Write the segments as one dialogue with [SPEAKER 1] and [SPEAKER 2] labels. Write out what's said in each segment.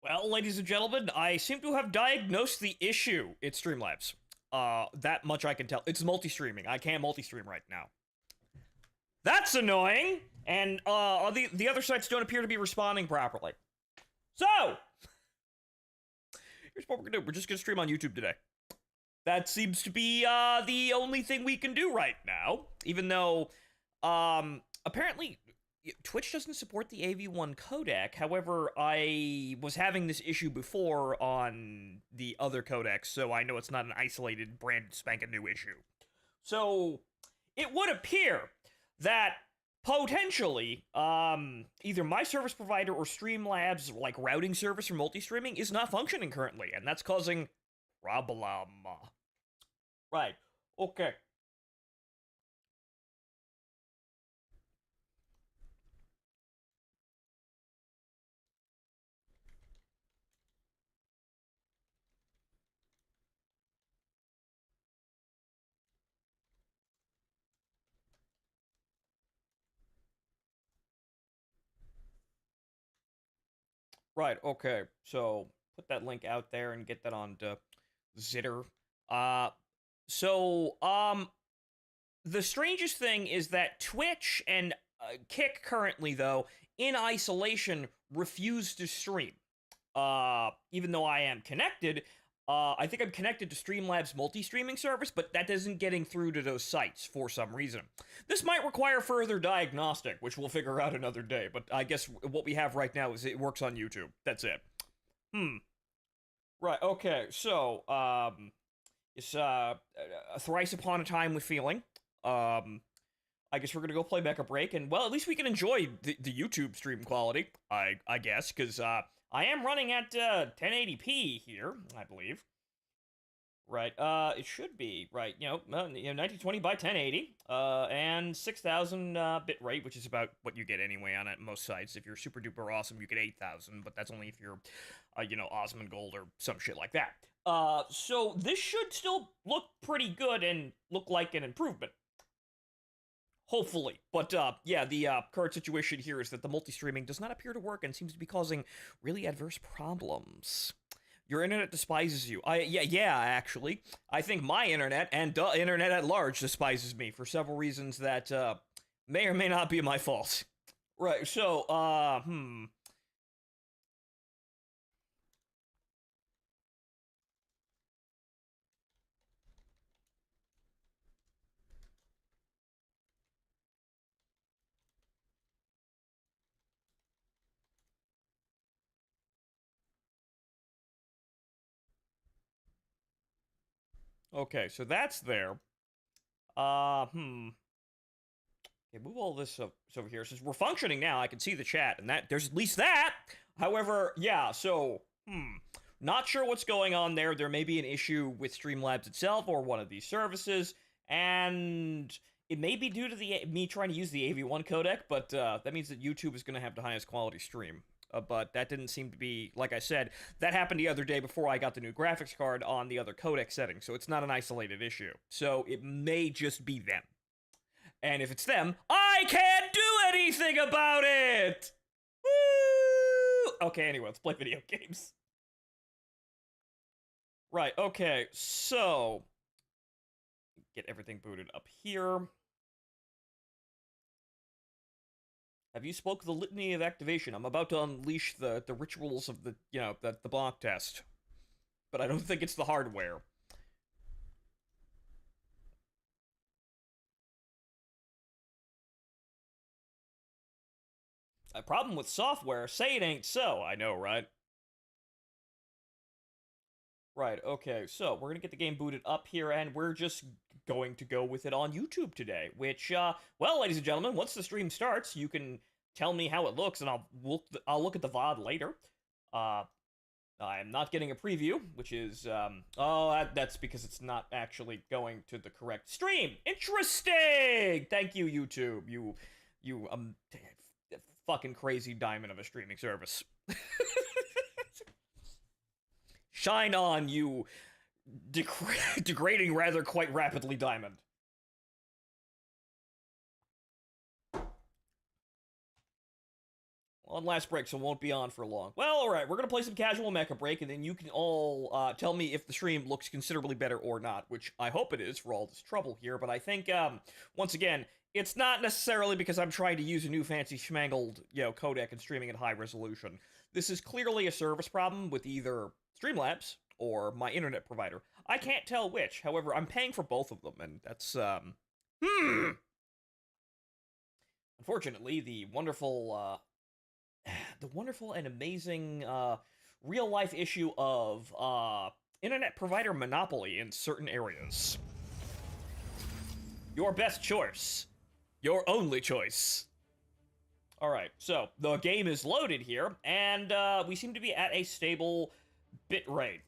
[SPEAKER 1] Well, ladies and gentlemen, I seem to have diagnosed the issue. It's Streamlabs. That much I can tell. It's multi-streaming. I can't multi-stream right now. That's annoying. And the other sites don't appear to be responding properly. So, here's what we're gonna do. We're just gonna stream on YouTube today. That seems to be the only thing we can do right now. Even though, apparently Twitch doesn't support the AV1 codec. However, I was having this issue before on the other codecs, so I know it's not an isolated, brand spanking new issue. So it would appear that potentially, either my service provider or Streamlabs like routing service for multi-streaming is not functioning currently, and that's causing problem. Right. Okay. Right, okay. So put that link out there and get that on to Zitter. Uh so the strangest thing is that Twitch and Kick currently though in isolation refuse to stream. Even though I am connected, I think I'm connected to Streamlabs multi-streaming service, but that isn't getting through to those sites for some reason. This might require further diagnostic, which we'll figure out another day, but I guess what we have right now is it works on YouTube. That's it. Right, okay, so, it's, a thrice upon a time with feeling. I guess we're gonna go play Mecha Break, and, well, at least we can enjoy the YouTube stream quality, I guess, because, I am running at 1080p here, I believe. Right, it should be, right, 1920 by 1080, and 6000 bit rate, which is about what you get anyway on most sites. If you're super duper awesome, you get 8000, but that's only if you're, Osmond Gold or some shit like that. So this should still look pretty good and look like an improvement. Hopefully. But, yeah, the current situation here is that the multi-streaming does not appear to work and seems to be causing really adverse problems. Your internet despises you. Yeah, actually. I think my internet and the internet at large despises me for several reasons that, may or may not be my fault. Right, so, Okay, so that's there. Okay, move all this over here. Since we're functioning now, I can see the chat, and that there's at least that. However, yeah, so, not sure what's going on there. There may be an issue with Streamlabs itself or one of these services, and it may be due to me trying to use the AV1 codec, but that means that YouTube is going to have the highest quality stream. But that didn't seem to be, like I said, that happened the other day before I got the new graphics card on the other codec setting, so it's not an isolated issue. So it may just be them. And if it's them, I can't do anything about it! Woo! Okay, anyway, let's play video games. Right, okay, so get everything booted up here. Have you spoke the litany of activation? I'm about to unleash the rituals of the block test. But I don't think it's the hardware. A problem with software? Say it ain't so. I know, right? Right, okay, so we're gonna get the game booted up here, and we're just going to go with it on YouTube today, which, well, ladies and gentlemen, once the stream starts, you can tell me how it looks, and I'll look at the VOD later. I'm not getting a preview, which is, that's because it's not actually going to the correct stream. Interesting! Thank you, YouTube. You, fucking crazy diamond of a streaming service. Shine on, you degrading rather quite rapidly diamond. On last break, so won't be on for long. Well, alright, we're gonna play some casual mecha break, and then you can all tell me if the stream looks considerably better or not, which I hope it is for all this trouble here, but I think, once again, it's not necessarily because I'm trying to use a new fancy schmangled, codec and streaming at high resolution. This is clearly a service problem with either Streamlabs or my internet provider. I can't tell which, however, I'm paying for both of them, and that's, Unfortunately, the wonderful and amazing real-life issue of internet provider monopoly in certain areas. Your best choice. Your only choice. Alright, so the game is loaded here, and we seem to be at a stable bit rate.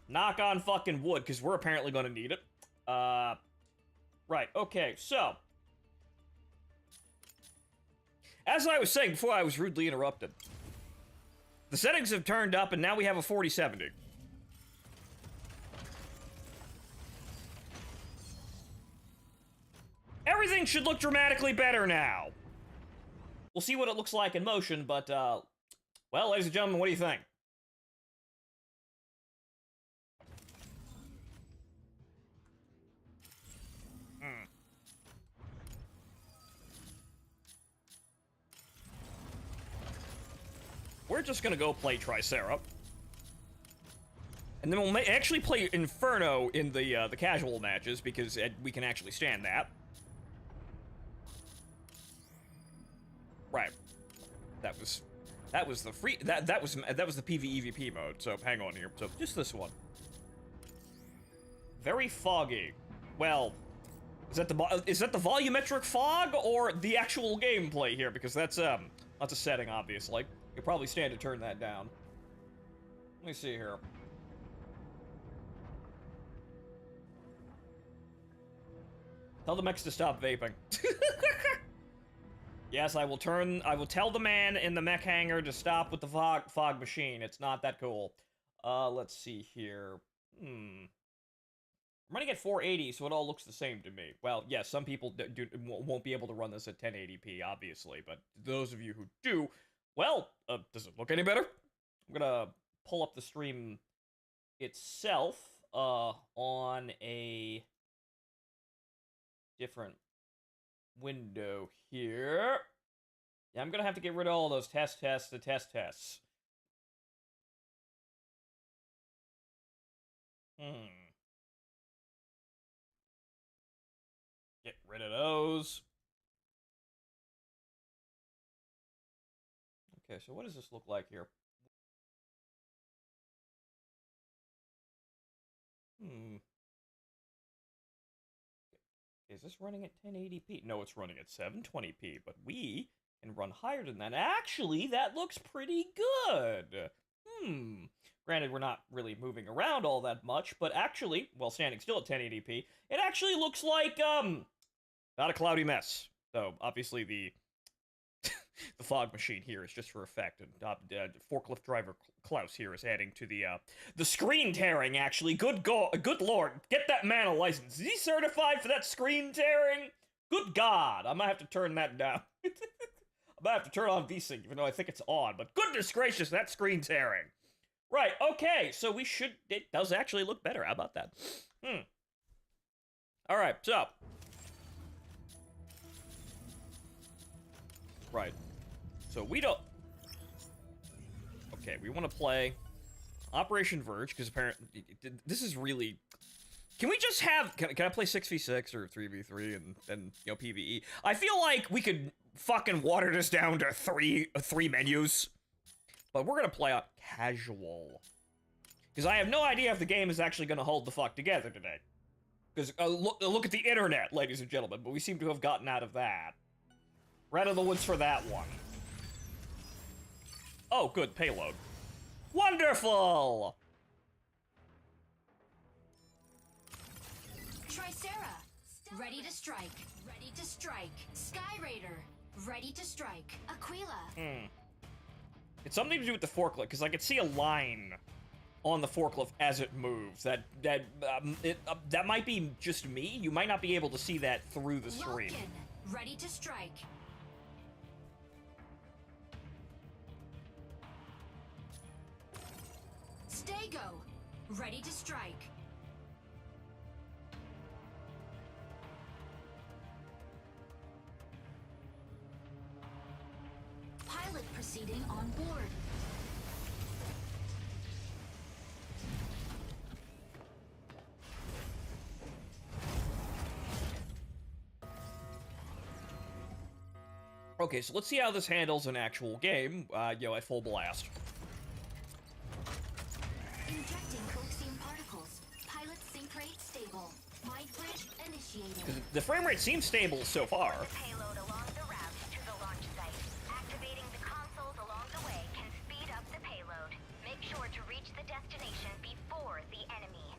[SPEAKER 1] Knock on fucking wood, because we're apparently going to need it. Right, okay, so as I was saying before I was rudely interrupted, the settings have turned up and now we have a 4070. Everything should look dramatically better now. We'll see what it looks like in motion, but, well, ladies and gentlemen, what do you think? We're just gonna go play Tricera. And then we'll actually play Inferno in the casual matches, because we can actually stand that. Right. That was the free, that was the PvEVP mode, so hang on here. So, just this one. Very foggy. Well, is that the volumetric fog, or the actual gameplay here? Because that's a setting, obviously. You'll probably stand to turn that down. Let me see here. Tell the mechs to stop vaping. Yes, I will tell the man in the mech hangar to stop with the fog machine. It's not that cool. Let's see here. I'm running at 480, so it all looks the same to me. Well, yes, some people won't be able to run this at 1080p, obviously, but those of you who do, well, does it look any better? I'm gonna pull up the stream itself, on a different window here. Yeah, I'm gonna have to get rid of all those test tests. Get rid of those. Okay, so what does this look like here? Is this running at 1080p? No, it's running at 720p, but we can run higher than that. Actually, that looks pretty good. Granted, we're not really moving around all that much, but actually, while standing still at 1080p, it actually looks like, not a cloudy mess. So, obviously, the fog machine here is just for effect, and forklift driver Klaus here is adding to the screen tearing, actually. Good lord, get that man a license. Is he certified for that screen tearing? Good god, I'm gonna have to turn that down. I'm gonna have to turn on VSync, even though I think it's on, but goodness gracious, that screen tearing. Right, okay, so it does actually look better, how about that? Alright, so. Right. So we don't... Okay, we want to play Operation Verge, because apparently... This is really... Can we just have... Can I play 6v6 or 3v3 and PvE? I feel like we could fucking water this down to three menus. But we're gonna play on casual. Because I have no idea if the game is actually gonna hold the fuck together today. Because look at the internet, ladies and gentlemen, but we seem to have gotten out of that. We're out of the woods for that one. Oh, good, payload. Wonderful!
[SPEAKER 2] Tricera, ready to strike. Ready to strike. Sky Raider, ready to strike. Aquila.
[SPEAKER 1] It's something to do with the forklift, because I could see a line on the forklift as it moves. That might be just me. You might not be able to see that through the stream.
[SPEAKER 2] Vulcan, ready to strike. Stego, ready to strike. Pilot proceeding on board.
[SPEAKER 1] Okay, so let's see how this handles an actual game, at full blast.
[SPEAKER 2] Injecting coaxium particles. Pilot sync rate stable. Mind bridge initiated.
[SPEAKER 1] Because the frame rate seems stable so far.
[SPEAKER 3] Payload along the route to the launch site. Activating the consoles along the way can speed up the payload. Make sure to reach the destination before the enemy.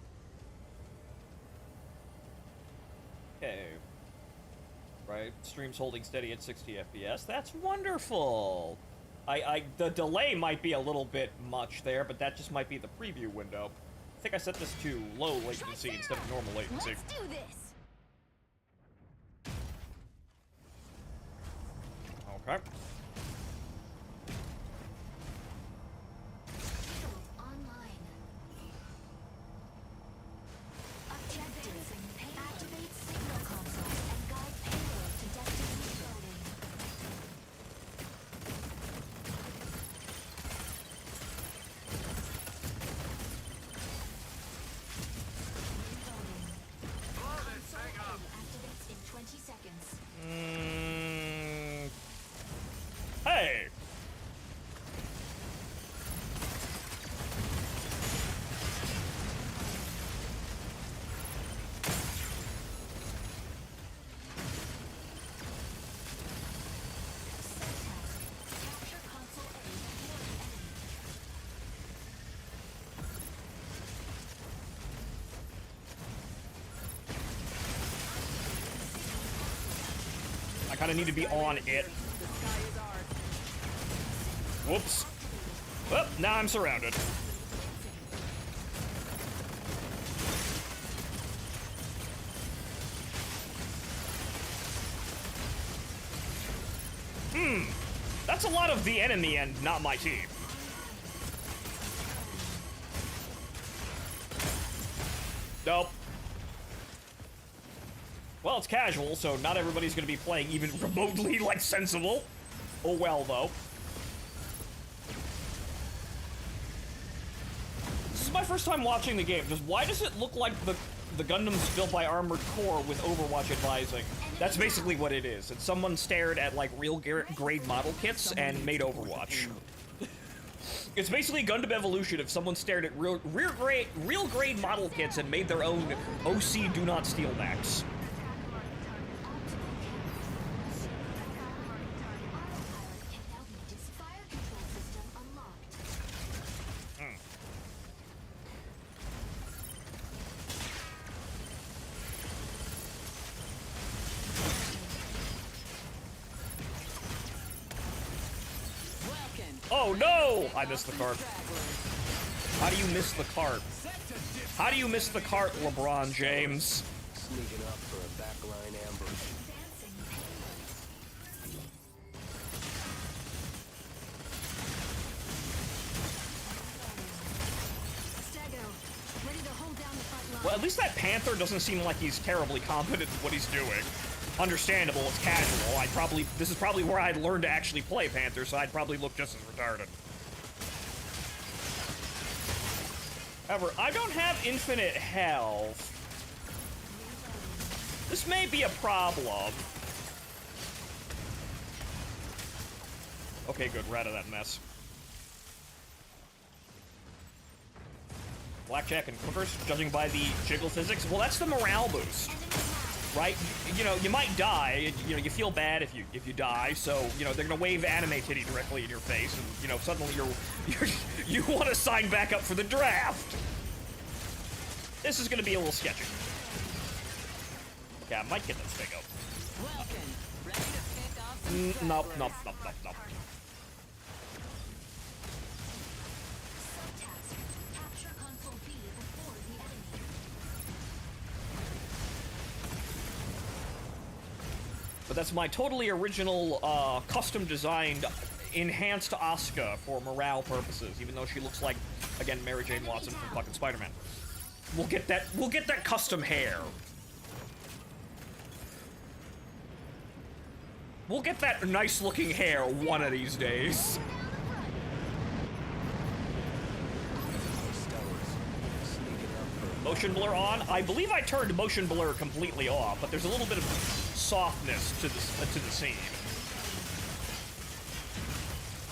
[SPEAKER 1] Okay. Right, stream's holding steady at 60 FPS. That's wonderful. The delay might be a little bit much there, but that just might be the preview window. I think I set this to low latency instead of normal latency.
[SPEAKER 2] Let's do this.
[SPEAKER 1] Okay.
[SPEAKER 2] Shield online. Objective. Activate signal consoles and guide payload to destination loading. Console A activates in 20 seconds.
[SPEAKER 1] Hey!
[SPEAKER 2] Capture console A before the enemy.
[SPEAKER 1] I kind of need to be on it. Whoops. Well, now I'm surrounded. That's a lot of the enemy and not my team. Nope. Well, it's casual, so not everybody's gonna be playing even remotely, like, sensible. Oh well, though. This is my first time watching the game. Why does it look like the Gundams built by Armored Core with Overwatch advising? That's basically what it is. It's someone stared at, like, real grade model kits and made Overwatch. It's basically Gundam Evolution if someone stared at real grade model kits and made their own OC Do Not Steal Max.
[SPEAKER 2] Autopilot can now be fire control system unlocked.
[SPEAKER 1] Oh no! I missed the cart. How do you miss the cart? How do you miss the cart, LeBron James?
[SPEAKER 4] Sneaking up for a backline ambush.
[SPEAKER 2] Advancing payload. Stego, ready to hold down the front line.
[SPEAKER 1] Well, at least that Panther doesn't seem like he's terribly competent at what he's doing. Understandable, it's casual. This is probably where I'd learn to actually play Panther, so I'd probably look just as retarded. However, I don't have infinite health. This may be a problem. Okay, good, we're out of that mess. Blackjack and Clippers, judging by the jiggle physics. Well, that's the morale boost. Right? You know, you might die. You know, you feel bad if you die. So, you know, they're gonna wave anime titty directly in your face, and you know, suddenly you want to sign back up for the draft. This is gonna be a little sketchy. Okay, I might get this thing up. Nope.
[SPEAKER 2] Subtask. Capture console B before the enemy.
[SPEAKER 1] But that's my totally original, custom-designed, enhanced Asuka for morale purposes, even though she looks like Again, Mary Jane Watson from fucking Spider-Man. We'll get that custom hair. We'll get that nice looking hair one of these days. Motion blur on. I believe I turned motion blur completely off, but there's a little bit of softness to the scene.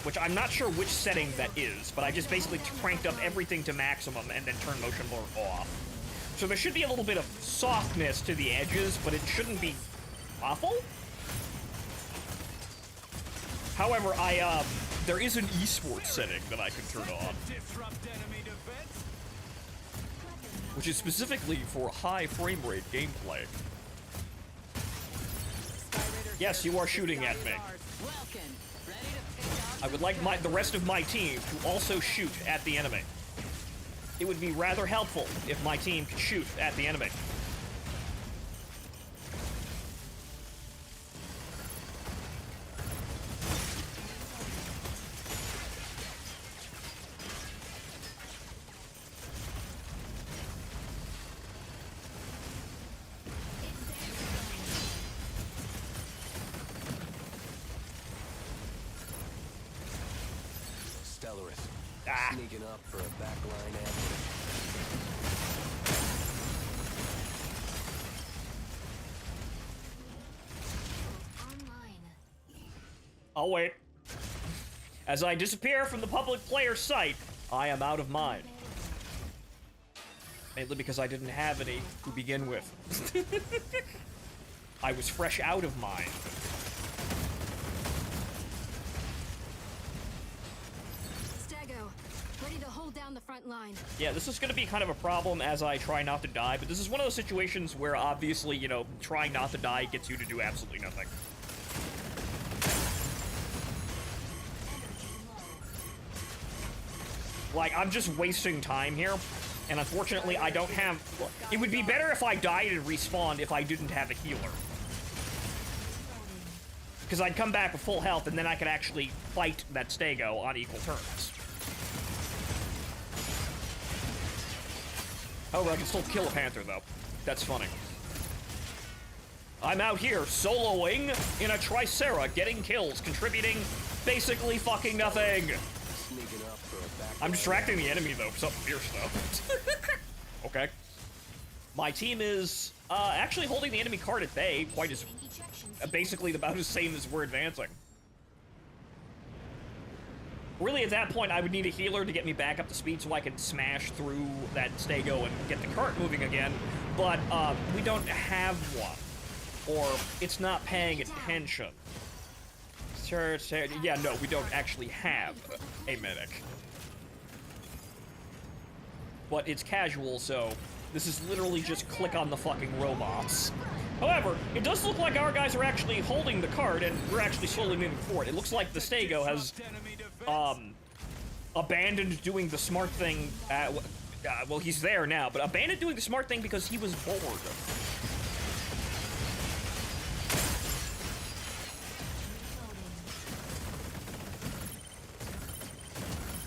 [SPEAKER 1] Which I'm not sure which setting that is, but I just basically cranked up everything to maximum and then turned motion blur off. So there should be a little bit of softness to the edges, but it shouldn't be awful. However, there is an esports setting that I can turn on, which is specifically for high frame rate gameplay. Yes, you are shooting at me. I would like the rest of my team to also shoot at the enemy. It would be rather helpful if my team could shoot at the enemy.
[SPEAKER 4] Sneaking up for a backline ambush.
[SPEAKER 1] I'll wait. As I disappear from the public player site, I am out of mine. Mainly because I didn't have any to begin with. I was fresh out of mine.
[SPEAKER 2] Ready to hold down the front line.
[SPEAKER 1] Yeah, this is going to be kind of a problem as I try not to die, but this is one of those situations where obviously, you know, trying not to die gets you to do absolutely nothing. Like, I'm just wasting time here, and unfortunately I don't have... It would be better if I died and respawned if I didn't have a healer. Because I'd come back with full health, and then I could actually fight that Stego on equal terms. However, I can still kill a Panther, though. That's funny. I'm out here soloing in a Tricera, getting kills, contributing basically fucking nothing. I'm distracting the enemy, though, something fierce, though. Okay. My team is actually holding the enemy card at bay, quite as... basically about as same as we're advancing. Really, at that point, I would need a healer to get me back up to speed so I can smash through that Stego and get the cart moving again, but we don't have one, or it's not paying attention. Yeah, no, we don't actually have a medic. But it's casual, so this is literally just click on the fucking robots. However, it does look like our guys are actually holding the cart, and we're actually slowly moving forward. It looks like the Stego has abandoned doing the smart thing. Well, he's there now, but abandoned doing the smart thing because he was bored.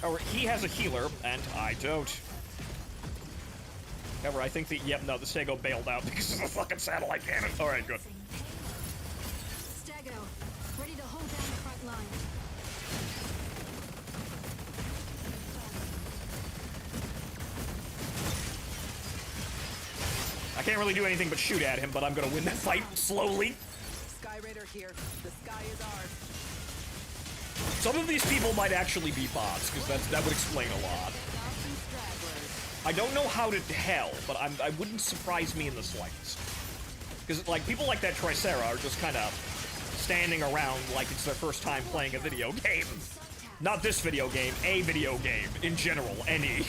[SPEAKER 1] Or he has a healer, and I don't. However, I think the the Stego bailed out because of the fucking satellite cannon. All right, good.
[SPEAKER 2] Stego, ready to hold down the front line.
[SPEAKER 1] I can't really do anything but shoot at him, but I'm gonna win that fight slowly.
[SPEAKER 5] Sky Raider here. The sky is ours.
[SPEAKER 1] Some of these people might actually be bots, because that would explain a lot. I don't know how to tell, but I wouldn't surprise me in the slightest. Because, like, people like that Tricera are just kind of standing around like it's their first time playing a video game. Not this video game, a video game, in general, any.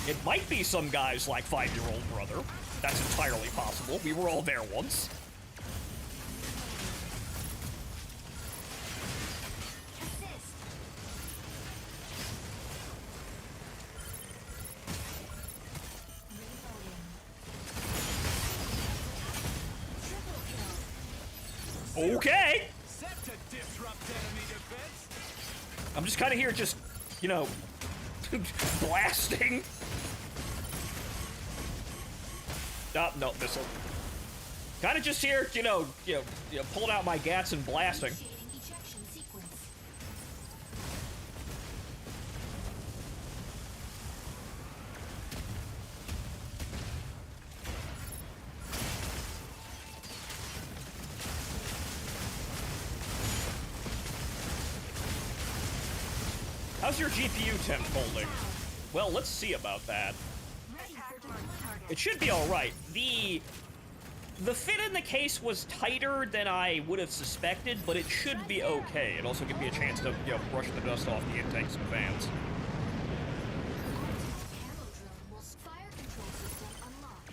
[SPEAKER 1] It might be some guy's, like, 5-year-old brother. That's entirely possible. We were all there once. Okay.
[SPEAKER 6] Set to disrupt enemy defense.
[SPEAKER 1] I'm just kind of here just, you know, blasting. Oh, no, missile. Kind of just here, you know, pulling out my gats and blasting.
[SPEAKER 2] Initiating ejection sequence.
[SPEAKER 1] How's your GPU temp holding? Well, let's see about that.
[SPEAKER 2] Ready for deployment.
[SPEAKER 1] It should be alright. The fit in the case was tighter than I would have suspected, but it should be okay. It also gives me a chance to, you know, brush the dust off the intakes and fans.
[SPEAKER 2] Camo drone will fire control system unlocked.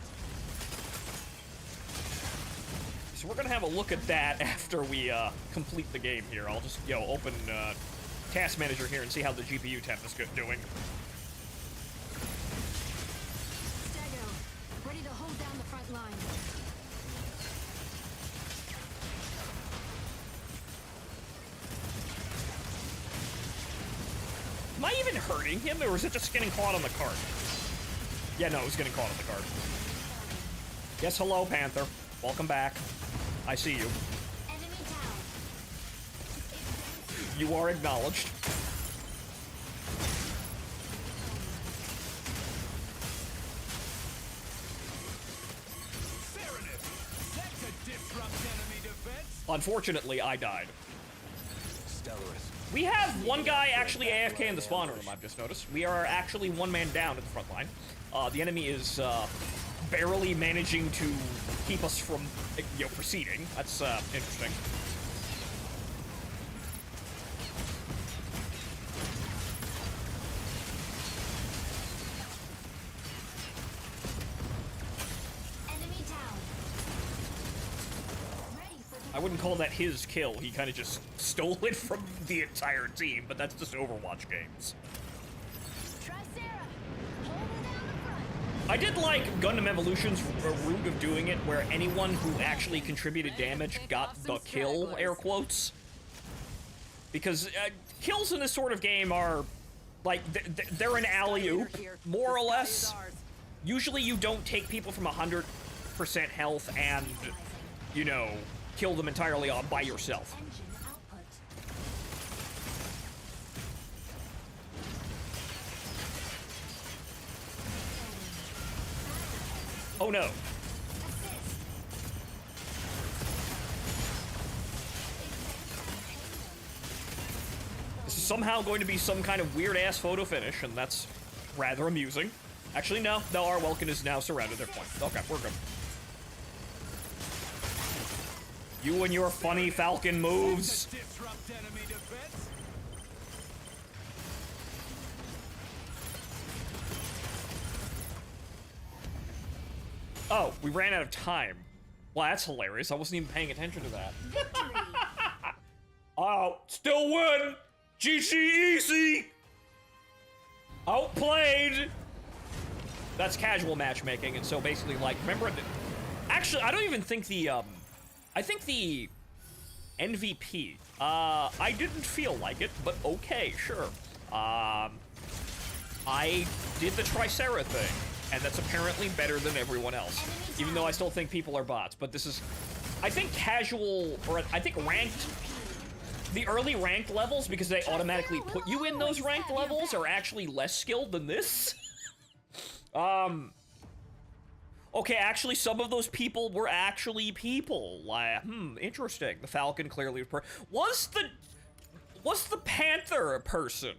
[SPEAKER 1] So we're gonna have a look at that after we complete the game here. I'll just, you know, open Task Manager here and see how the GPU temp is doing.
[SPEAKER 2] Stego, ready to hold down the front line.
[SPEAKER 1] Am I even hurting him, or is it just getting caught on the cart? Yeah, no, it was getting caught on the cart. Yes, hello, Panther. Welcome back. I see you.
[SPEAKER 2] Enemy down.
[SPEAKER 1] You are acknowledged. Unfortunately, I died.
[SPEAKER 4] Stellaris.
[SPEAKER 1] We have one guy actually AFK in the spawn room, I've just noticed. We are actually one man down at the front line. The enemy is barely managing to keep us from, you know, proceeding. That's interesting.
[SPEAKER 2] Enemy down. Ready for
[SPEAKER 1] I wouldn't call that his kill. He kind of just stole it from the entire team, but that's just Overwatch games.
[SPEAKER 2] Tricera, hold her down the front.
[SPEAKER 1] I did like Gundam Evolution's route of doing it, where anyone who actually contributed damage got the kill, air quotes. Because kills in this sort of game are, like, they're an alley-oop, more or less. Usually you don't take people from 100% health and, you know, kill them entirely on by yourself.
[SPEAKER 2] Engine output.
[SPEAKER 1] Oh no.
[SPEAKER 2] Assist.
[SPEAKER 1] This is somehow going to be some kind of weird-ass photo finish, and that's rather amusing. Actually, no, our Welkin is now surrounded. They're fine. Okay, we're good. You and your funny Falcon moves. Oh, we ran out of time. Well, that's hilarious. I wasn't even paying attention to that. Oh, still win! GG easy! Outplayed! That's casual matchmaking, and so basically, like, remember... Actually, I don't even think the, I think the MVP, I didn't feel like it, but okay, sure. I did the Tricera thing, and that's apparently better than everyone else. Even though I still think people are bots, but this is... I think casual, or I think ranked... The early ranked levels, because they automatically put you in those ranked levels, are actually less skilled than this. Okay, actually, some of those people were actually people. Interesting. The Falcon clearly was the Panther a person?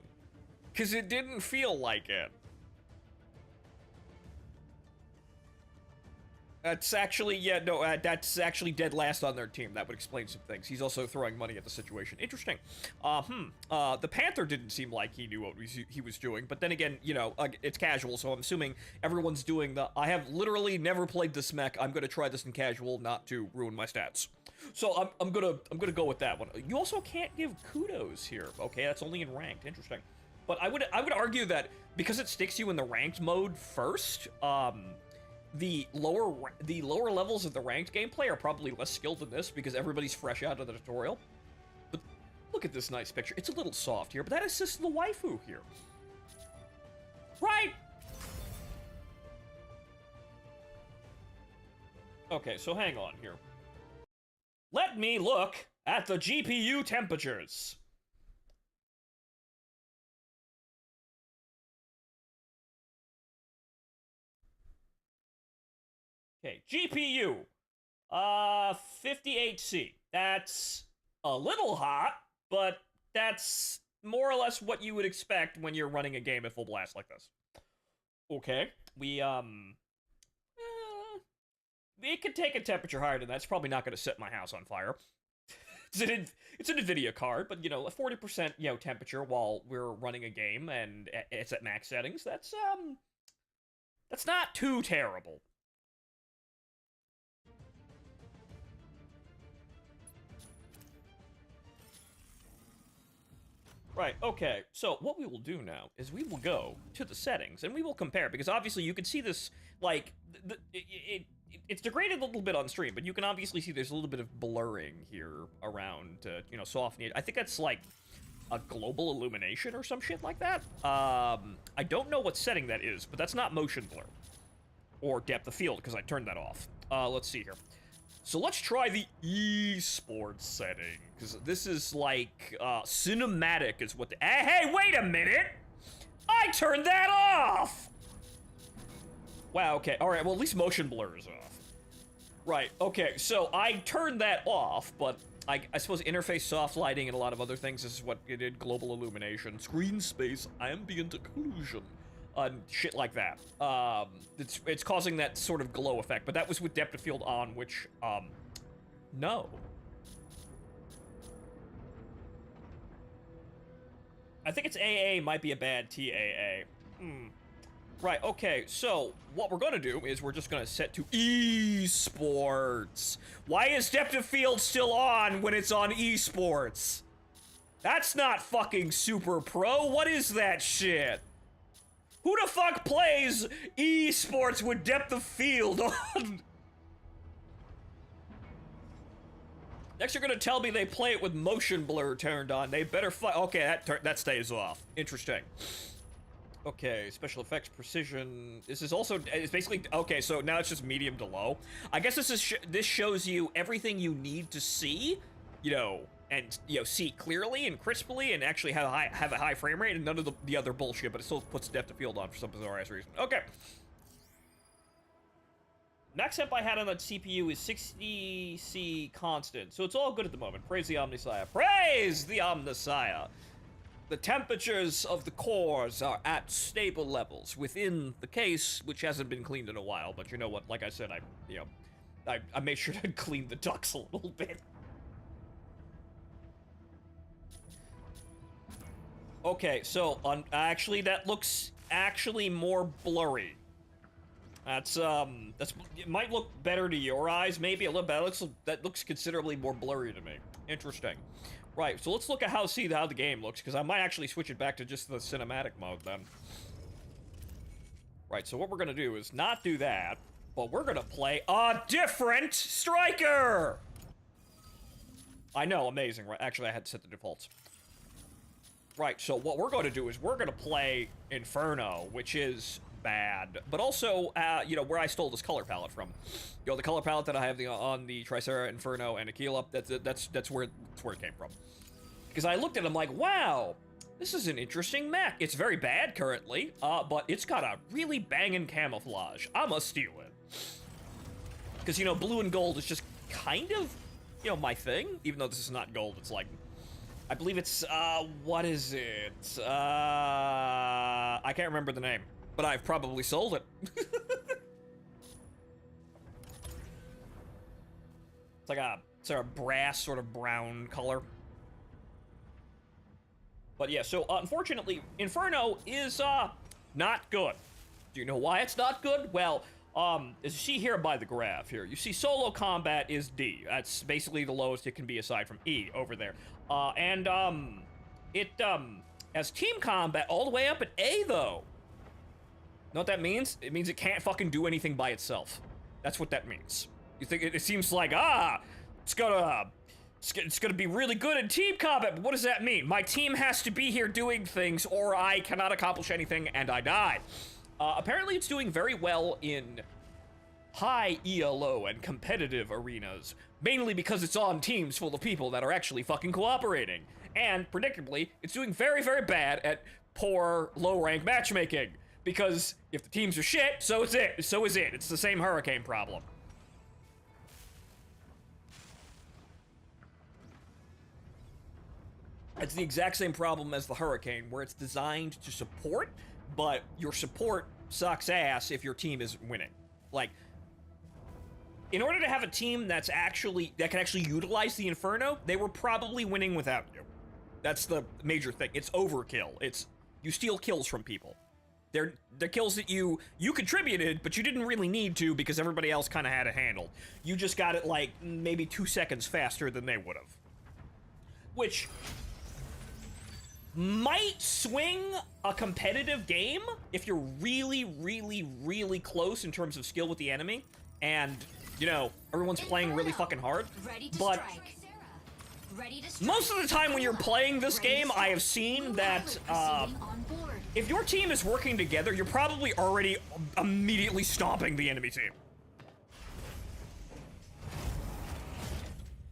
[SPEAKER 1] Because it didn't feel like it. That's actually, yeah, no, that's actually dead last on their team. That would explain some things. He's also throwing money at the situation. Interesting. The Panther didn't seem like he knew what he was doing, but then again, you know, it's casual, so I'm assuming everyone's doing the, I have literally never played this mech, I'm gonna try this in casual, not to ruin my stats. So I'm gonna go with that one. You also can't give kudos here. Okay, that's only in ranked. Interesting. But I would argue that because it sticks you in the ranked mode first, the lower levels of the ranked gameplay are probably less skilled than this because everybody's fresh out of the tutorial. Look at this nice picture. It's a little soft here, but that assists the waifu here. Right? Okay, so hang on here. Let me look at the GPU temperatures. Okay, GPU. 58C. That's a little hot, but that's more or less what you would expect when you're running a game at full blast like this. Okay, it could take a temperature higher than that. It's probably not going to set my house on fire. It's an NVIDIA card, but, you know, a 40%, you know, temperature while we're running a game and it's at max settings, that's not too terrible. Right, okay, so what we will do now is we will go to the settings, and we will compare, because obviously you can see this, like, it's degraded a little bit on stream, but you can obviously see there's a little bit of blurring here around, you know, softening it. I think that's, like, a global illumination or some shit like that. I don't know what setting that is, but that's not motion blur. Or depth of field, because I turned that off. Let's see here. So let's try the esports setting, because this is like, cinematic is what the— Hey, wait a minute! I turned that off! Wow, okay, alright, well at least motion blur is off. Right, okay, so I turned that off, but I suppose interface soft lighting and a lot of other things, this is what it did, global illumination, screen space, ambient occlusion. Shit like that. It's causing that sort of glow effect, but that was with depth of field on, which, no. I think it's AA might be a bad TAA. Right, okay, so what we're gonna do is we're just gonna set to esports. Why is depth of field still on when it's on esports? That's not fucking super pro. What is that shit? Who the fuck plays esports with depth of field on? Next, you're gonna tell me they play it with motion blur turned on. They better okay, that stays off. Interesting. Okay, special effects, precision. This is also, it's basically, okay, so now it's just medium to low. I guess this shows you everything you need to see, you know, and, you know, see clearly and crisply and actually have a high frame rate and none of the other bullshit, but it still puts depth of field on for some bizarre ass reason. Okay. Next up I had on the CPU is 60C constant, so it's all good at the moment. Praise the Omnissiah. Praise the Omnissiah! The temperatures of the cores are at stable levels within the case, which hasn't been cleaned in a while, but you know what, like I said, I made sure to clean the ducts a little bit. Okay, so, actually, that looks actually more blurry. That's, it might look better to your eyes, maybe a little better. That looks considerably more blurry to me. Interesting. Right, so let's look at how the game looks, because I might actually switch it back to just the cinematic mode then. Right, so what we're gonna do is not do that, but we're gonna play a different striker! I know, amazing, right? Actually, I had to set the defaults. Right, so what we're going to do is we're going to play Inferno, which is bad, but also, you know, where I stole this color palette from. You know, the color palette that I have on the Tricera, Inferno, and Aquila, that's where it came from. Because I looked at it, I'm like, wow, this is an interesting mech. It's very bad currently, but it's got a really banging camouflage. I'ma steal it. Because, you know, blue and gold is just kind of, you know, my thing, even though this is not gold, it's like, I believe it's, what is it? I can't remember the name, but I've probably sold it. It's like a brass sort of brown color. But yeah, so unfortunately, Inferno is, not good. Do you know why it's not good? Well, as you see here by the graph here, you see solo combat is D. That's basically the lowest it can be aside from E over there. It has team combat all the way up at A, though. Know what that means? It means it can't fucking do anything by itself. That's what that means. You think it seems like, it's It's gonna be really good in team combat, but what does that mean? My team has to be here doing things, or I cannot accomplish anything, and I die. Apparently it's doing very well in high ELO and competitive arenas, mainly because it's on teams full of people that are actually fucking cooperating. And, predictably, it's doing very, very bad at poor, low-rank matchmaking, because if the teams are shit, so is it. It's the same Hurricane problem. It's the exact same problem as the Hurricane, where it's designed to support, but your support sucks ass if your team isn't winning. Like, in order to have a team that can actually utilize the Inferno, they were probably winning without you. That's the major thing. It's overkill. You steal kills from people. They're kills that you contributed, but you didn't really need to because everybody else kind of had it handled. You just got it like maybe 2 seconds faster than they would have. Which might swing a competitive game if you're really, really, really close in terms of skill with the enemy, and, you know, everyone's playing really fucking hard.
[SPEAKER 2] Ready to
[SPEAKER 1] But
[SPEAKER 2] strike. Ready to strike.
[SPEAKER 1] most of the time when you're playing this game, I have seen that,
[SPEAKER 2] Proceeding on board.
[SPEAKER 1] if your team is working together, you're probably already immediately stomping the enemy team.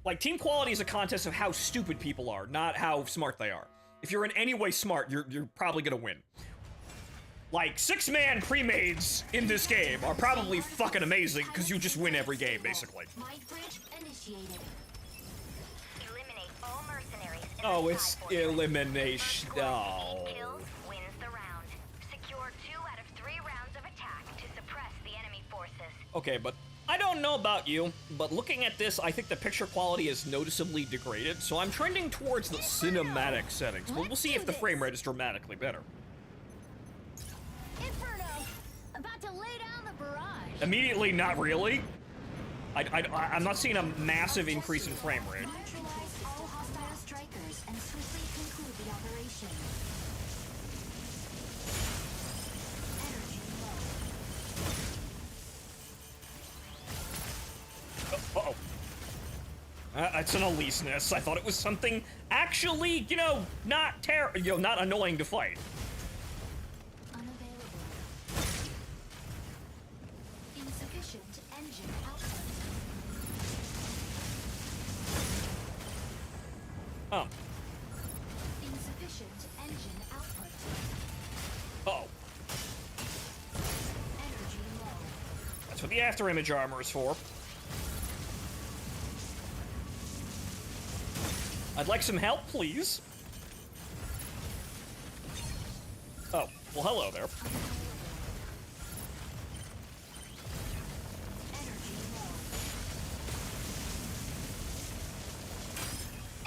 [SPEAKER 1] Like, team quality is a contest of how stupid people are, not how smart they are. If you're in any way smart, you're probably gonna win. Like, 6-man pre-mades in this game are probably fucking amazing, because you just win every game, basically.
[SPEAKER 2] Might bridge initiated.
[SPEAKER 3] Eliminate all mercenaries. in
[SPEAKER 1] Oh,
[SPEAKER 3] the
[SPEAKER 1] it's
[SPEAKER 3] Sky Fortress.
[SPEAKER 1] elimination.
[SPEAKER 3] Score 8
[SPEAKER 1] Oh.
[SPEAKER 3] kills wins the round. Secure 2 out of 3 rounds of attack to suppress the enemy forces.
[SPEAKER 1] Okay, but I don't know about you, but looking at this, I think the picture quality is noticeably degraded, so I'm trending towards the cinematic settings. But we'll see if the frame rate is dramatically better.
[SPEAKER 2] Inferno! About to lay down the barrage.
[SPEAKER 1] Immediately, not really. I'm not seeing a massive increase in frame rate.
[SPEAKER 2] Neutralize all hostile strikers and swiftly conclude the operation. Energy low.
[SPEAKER 1] Uh-oh. It's an Elise-ness. I thought it was something actually, not not annoying to fight.
[SPEAKER 2] Unavailable. Insufficient engine output.
[SPEAKER 1] Oh.
[SPEAKER 2] Insufficient engine output.
[SPEAKER 1] Uh-oh.
[SPEAKER 2] Energy low.
[SPEAKER 1] That's what the after-image armor is for. I'd like some help, please. Oh, well, hello there.
[SPEAKER 2] Energy low.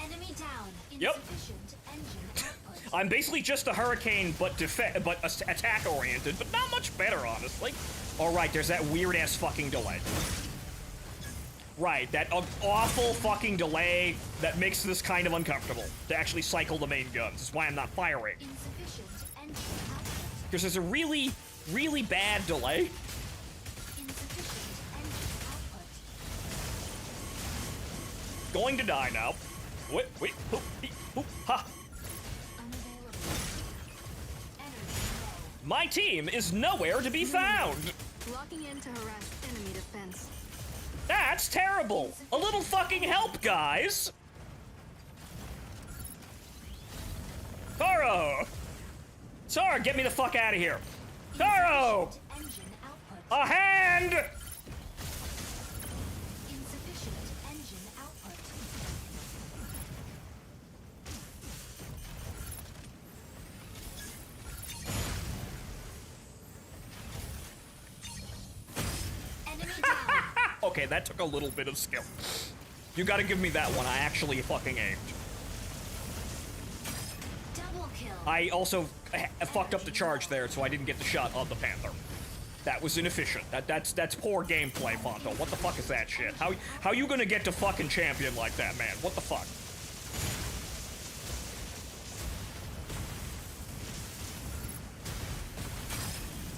[SPEAKER 2] Enemy down.
[SPEAKER 1] Yep.
[SPEAKER 2] Insufficient engine output.
[SPEAKER 1] I'm basically just a Hurricane, but attack-oriented, but not much better, honestly. All right, there's that weird-ass fucking delay. Right, that awful fucking delay that makes this kind of uncomfortable to actually cycle the main guns. That's why I'm not firing.
[SPEAKER 2] Insufficient engine output.
[SPEAKER 1] Because there's a really, really bad delay.
[SPEAKER 2] Insufficient engine output.
[SPEAKER 1] Going to die now. Wait, hoop, ha.
[SPEAKER 2] Unavailable. Energy low.
[SPEAKER 1] My team is nowhere to be found.
[SPEAKER 5] Locking in to harass enemy defense.
[SPEAKER 1] That's terrible. A little fucking help, guys. Taro! Sora, get me the fuck out of here. Taro!
[SPEAKER 2] Engine output.
[SPEAKER 1] A hand!
[SPEAKER 2] Insufficient engine output. Enemy down.
[SPEAKER 1] Okay, that took a little bit of skill. You gotta give me that one. I actually fucking aimed.
[SPEAKER 2] Double kill.
[SPEAKER 1] I also fucked up the charge there, so I didn't get the shot on the Panther. That was inefficient. That's poor gameplay, Fonto. What the fuck is that shit? How you gonna get to fucking champion like that, man? What the fuck?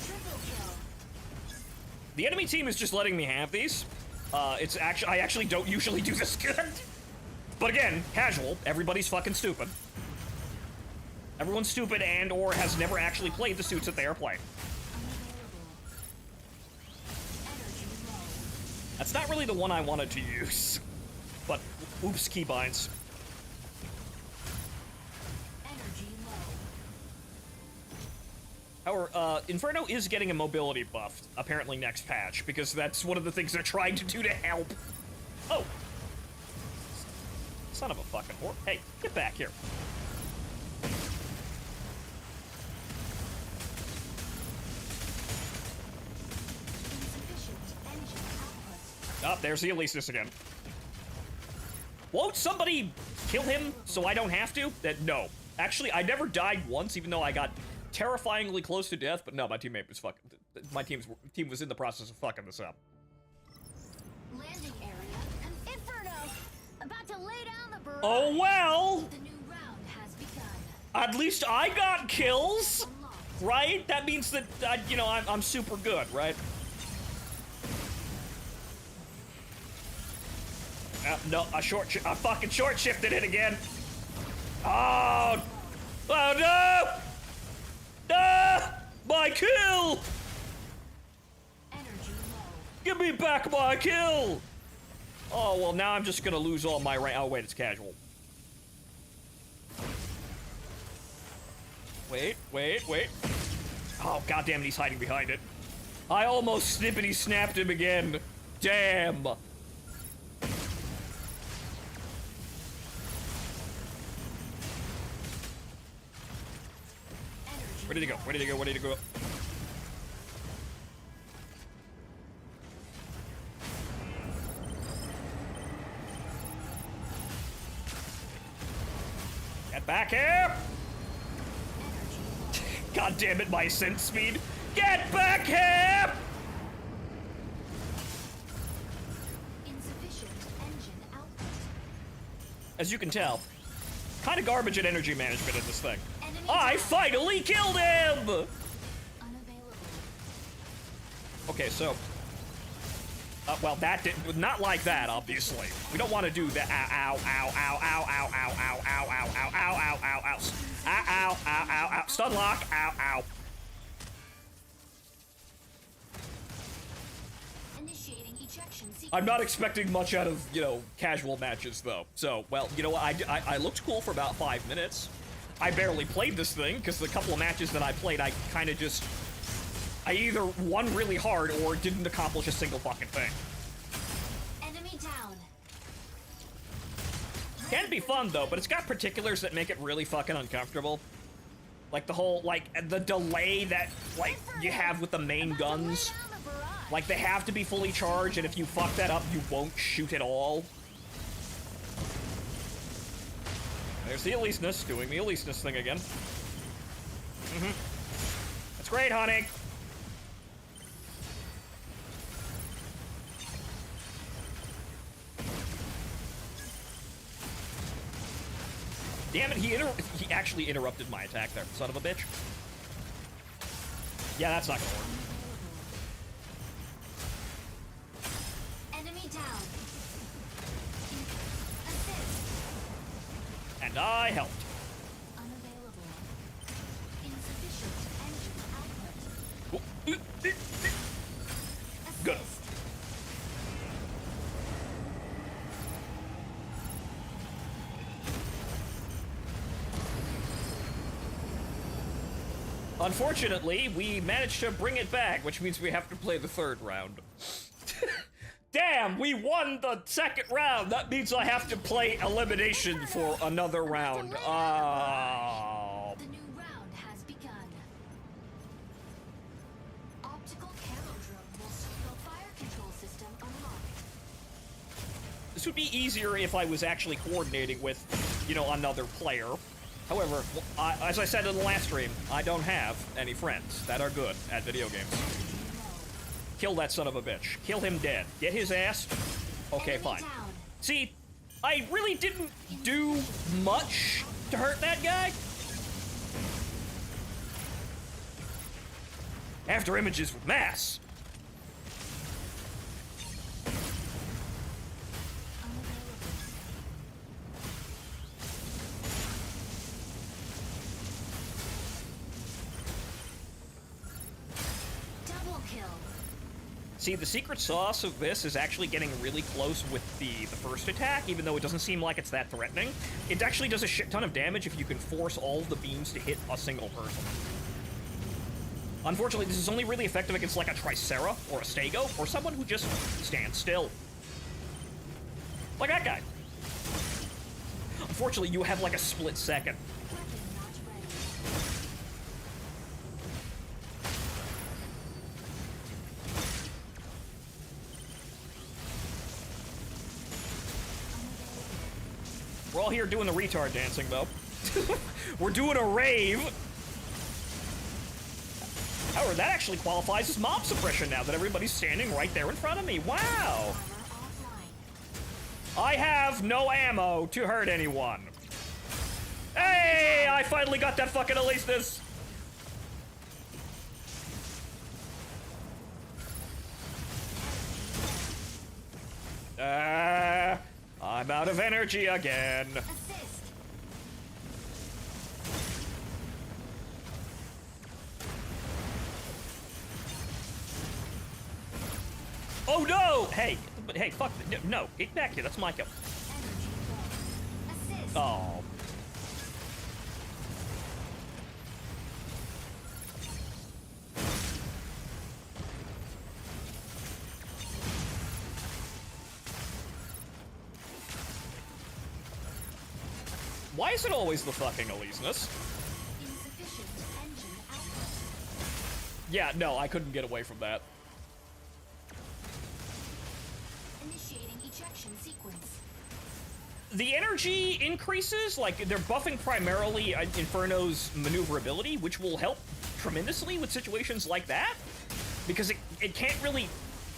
[SPEAKER 2] Triple kill.
[SPEAKER 1] The enemy team is just letting me have these. I actually don't usually do this good. But again, casual. Everybody's fucking stupid. Everyone's stupid and or has never actually played the suits that they are playing. That's not really the one I wanted to use. But, oops, keybinds. However, Inferno is getting a mobility buff, apparently next patch, because that's one of the things they're trying to do to help. Oh! Son of a fucking whore. Hey, get back here. Oh, there's the Alesis again. Won't somebody kill him so I don't have to? No. Actually, I never died once, even though I got terrifyingly close to death, but no, my teammate was fucking... My team was in the process of fucking this up.
[SPEAKER 2] Landing area and Inferno! About to lay down the barrage.
[SPEAKER 1] Oh well!
[SPEAKER 2] The new round has begun.
[SPEAKER 1] At least I got kills!
[SPEAKER 2] Unlocked.
[SPEAKER 1] Right? That means that, you know, I'm super good, right? No, I fucking short shifted it again. Oh! Oh no! No! My kill!
[SPEAKER 2] Energy low.
[SPEAKER 1] Give me back my kill! Oh, well, now I'm just gonna lose all my rank. Oh, wait, it's casual. Wait. Oh, goddammit, he's hiding behind it. I almost snippety snapped him again. Damn. Where did he go? Get back here! God damn it, my ascent speed! Get back here!
[SPEAKER 2] Insufficient engine output.
[SPEAKER 1] As you can tell, kind of garbage at energy management in this thing.
[SPEAKER 2] Enemy
[SPEAKER 1] I
[SPEAKER 2] down.
[SPEAKER 1] finally killed him!
[SPEAKER 2] Unavailable.
[SPEAKER 1] Okay, so... well, that didn't... Not like that, obviously. We don't want to do that. Ow, ow, ow, ow, ow, ow, ow, ow, ow, ow, ow, ow, ow, ow. Ow, ow, ow, ow, ow. Stun lock. Ow, ow.
[SPEAKER 2] Initiating ejection sequence.
[SPEAKER 1] I'm not expecting much out of, you know, casual matches, though. So, well, you know what? I looked cool for about 5 minutes. I barely played this thing, because the couple of matches that I played, I kind of just... I either won really hard or didn't accomplish a single fucking thing.
[SPEAKER 2] Enemy down.
[SPEAKER 1] Can be fun, though, but it's got particulars that make it really fucking uncomfortable. Like the whole, like, the delay that, like, you have with the main guns. Like, they have to be fully charged, and if you fuck that up, you won't shoot at all. There's the Aleseness, doing the Aleseness thing again. That's great, honey. Damn it, he actually interrupted my attack there, son of a bitch. Yeah, that's not gonna work.
[SPEAKER 2] Enemy down. Assist.
[SPEAKER 1] And I helped.
[SPEAKER 2] Unavailable. Insufficient engine output.
[SPEAKER 1] Good.
[SPEAKER 2] Assist.
[SPEAKER 1] Unfortunately, we managed to bring it back, which means we have to play the third round. Damn, we won the second round! That means I have to play elimination for another round. Oh.
[SPEAKER 2] The new round has begun. Optical camo drone will signal fire control system unlocked.
[SPEAKER 1] This would be easier if I was actually coordinating with, you know, another player. However, as I said in the last stream, I don't have any friends that are good at video games. Kill that son of a bitch. Kill him dead. Get his ass. Okay,
[SPEAKER 2] Enemy
[SPEAKER 1] fine.
[SPEAKER 2] down.
[SPEAKER 1] See, I really didn't do much to hurt that guy. After images with mass.
[SPEAKER 2] kill.
[SPEAKER 1] See, the secret sauce of this is actually getting really close with the first attack, even though it doesn't seem like it's that threatening. It actually does a shit ton of damage if you can force all of the beams to hit a single person. Unfortunately, this is only really effective against like a Tricera or a Stego or someone who just stands still. Like that guy. Unfortunately, you have like a split second.
[SPEAKER 2] Weapon not ready.
[SPEAKER 1] We're all here doing the retard dancing, though. We're doing a rave. However, that actually qualifies as mob suppression now that everybody's standing right there in front of me. Wow.
[SPEAKER 2] Armor offline.
[SPEAKER 1] I have no ammo to hurt anyone. Hey, I finally got that fucking Alesis. I'm out of energy again.
[SPEAKER 2] Assist.
[SPEAKER 1] Oh no! Hey, fuck, no, get back here, that's my kill.
[SPEAKER 2] Energy low. Assist.
[SPEAKER 1] Oh. Why is it always the fucking Aleseness?
[SPEAKER 2] Insufficient engine output.
[SPEAKER 1] Yeah, no, I couldn't get away from that.
[SPEAKER 2] Initiating ejection sequence.
[SPEAKER 1] The energy increases, like, they're buffing primarily Inferno's maneuverability, which will help tremendously with situations like that, because it can't really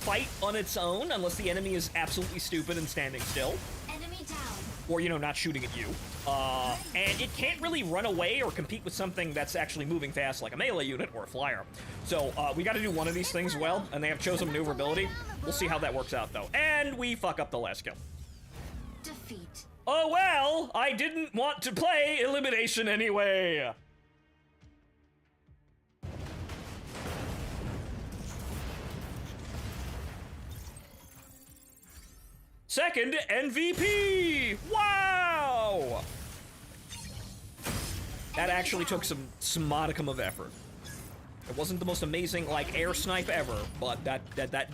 [SPEAKER 1] fight on its own unless the enemy is absolutely stupid and standing still,
[SPEAKER 2] Enemy down.
[SPEAKER 1] or, you know, not shooting at you. And it can't really run away or compete with something that's actually moving fast, like a melee unit or a flyer. So, we gotta do one of these things well, and they have chosen maneuverability. We'll see how that works out, though. And we fuck up the last kill.
[SPEAKER 2] Defeat.
[SPEAKER 1] Oh well, I didn't want to play elimination anyway. Second MVP! Wow! That actually took some modicum of effort. It wasn't the most amazing, like, air snipe ever, but that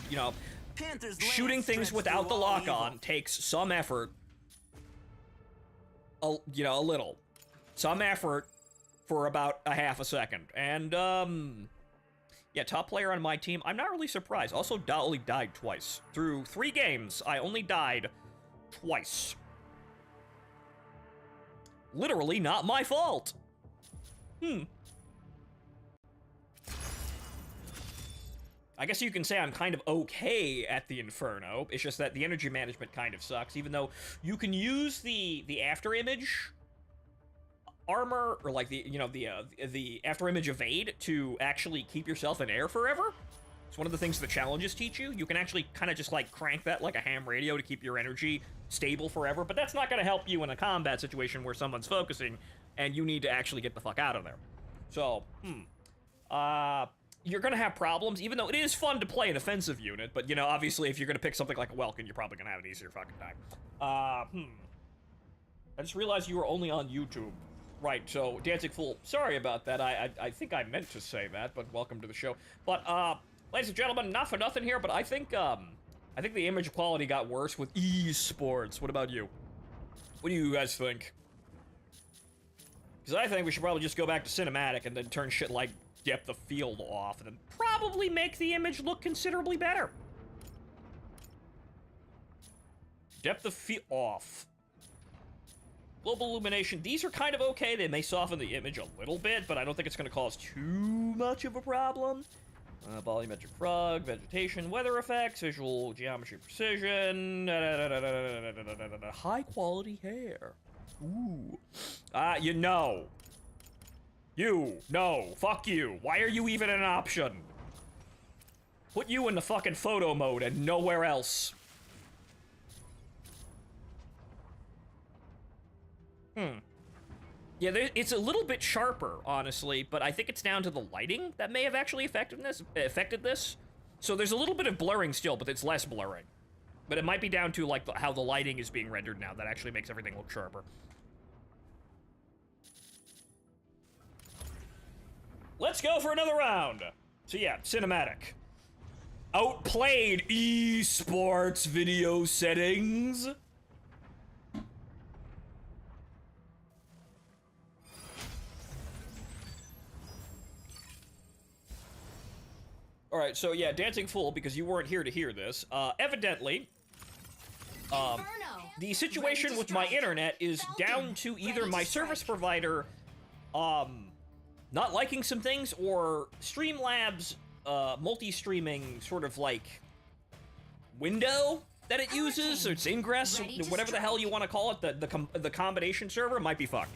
[SPEAKER 1] you know,
[SPEAKER 4] Panther's
[SPEAKER 1] shooting
[SPEAKER 4] lance
[SPEAKER 1] things
[SPEAKER 4] stretched
[SPEAKER 1] without the
[SPEAKER 4] through all
[SPEAKER 1] lock-on
[SPEAKER 4] evil.
[SPEAKER 1] takes some effort. You know, a little. Some effort for about a half a second. And, yeah, top player on my team. I'm not really surprised. Also, Dolly died twice. Through 3 games, I only died twice. Literally not my fault. I guess you can say I'm kind of okay at the Inferno. It's just that the energy management kind of sucks, even though you can use the after image armor, or like the after image evade to actually keep yourself in air forever. It's one of the things the challenges teach you. You can actually kind of just like crank that like a ham radio to keep your energy stable forever, but that's not going to help you in a combat situation where someone's focusing and you need to actually get the fuck out of there. So, you're going to have problems, even though it is fun to play an offensive unit, but, you know, obviously if you're going to pick something like a Welkin, you're probably going to have an easier fucking time. I just realized you were only on YouTube. Right, so, Dancing Fool, sorry about that. I think I meant to say that, but welcome to the show. But, ladies and gentlemen, not for nothing here, but I think the image quality got worse with esports. What about you? What do you guys think? Because I think we should probably just go back to cinematic and then turn shit like depth of field off, and then probably make the image look considerably better. Depth of field off. Global illumination, these are kind of okay. They may soften the image a little bit, but I don't think it's going to cause too much of a problem. Volumetric frog, vegetation, weather effects, visual geometry precision, high quality hair. Ooh. No, fuck you. Why are you even an option? Put you in the fucking photo mode and nowhere else. Yeah, it's a little bit sharper, honestly, but I think it's down to the lighting that may have actually affected this. So there's a little bit of blurring still, but it's less blurring. But it might be down to, like, how the lighting is being rendered now. That actually makes everything look sharper. Let's go for another round. So yeah, cinematic. Outplayed esports video settings. All right, so yeah, Dancing Fool, because you weren't here to hear this. Evidently,
[SPEAKER 2] Inferno.
[SPEAKER 1] the situation
[SPEAKER 2] Ready to
[SPEAKER 1] with my
[SPEAKER 2] strike.
[SPEAKER 1] internet is
[SPEAKER 2] Falcon.
[SPEAKER 1] down to either
[SPEAKER 2] Ready
[SPEAKER 1] my
[SPEAKER 2] to
[SPEAKER 1] service
[SPEAKER 2] strike.
[SPEAKER 1] provider, not liking some things, or Streamlabs, multi-streaming sort of like window that it uses, or its ingress,
[SPEAKER 2] Ready to
[SPEAKER 1] whatever the hell you
[SPEAKER 2] strike.
[SPEAKER 1] want to call it, the combination server might be fucked.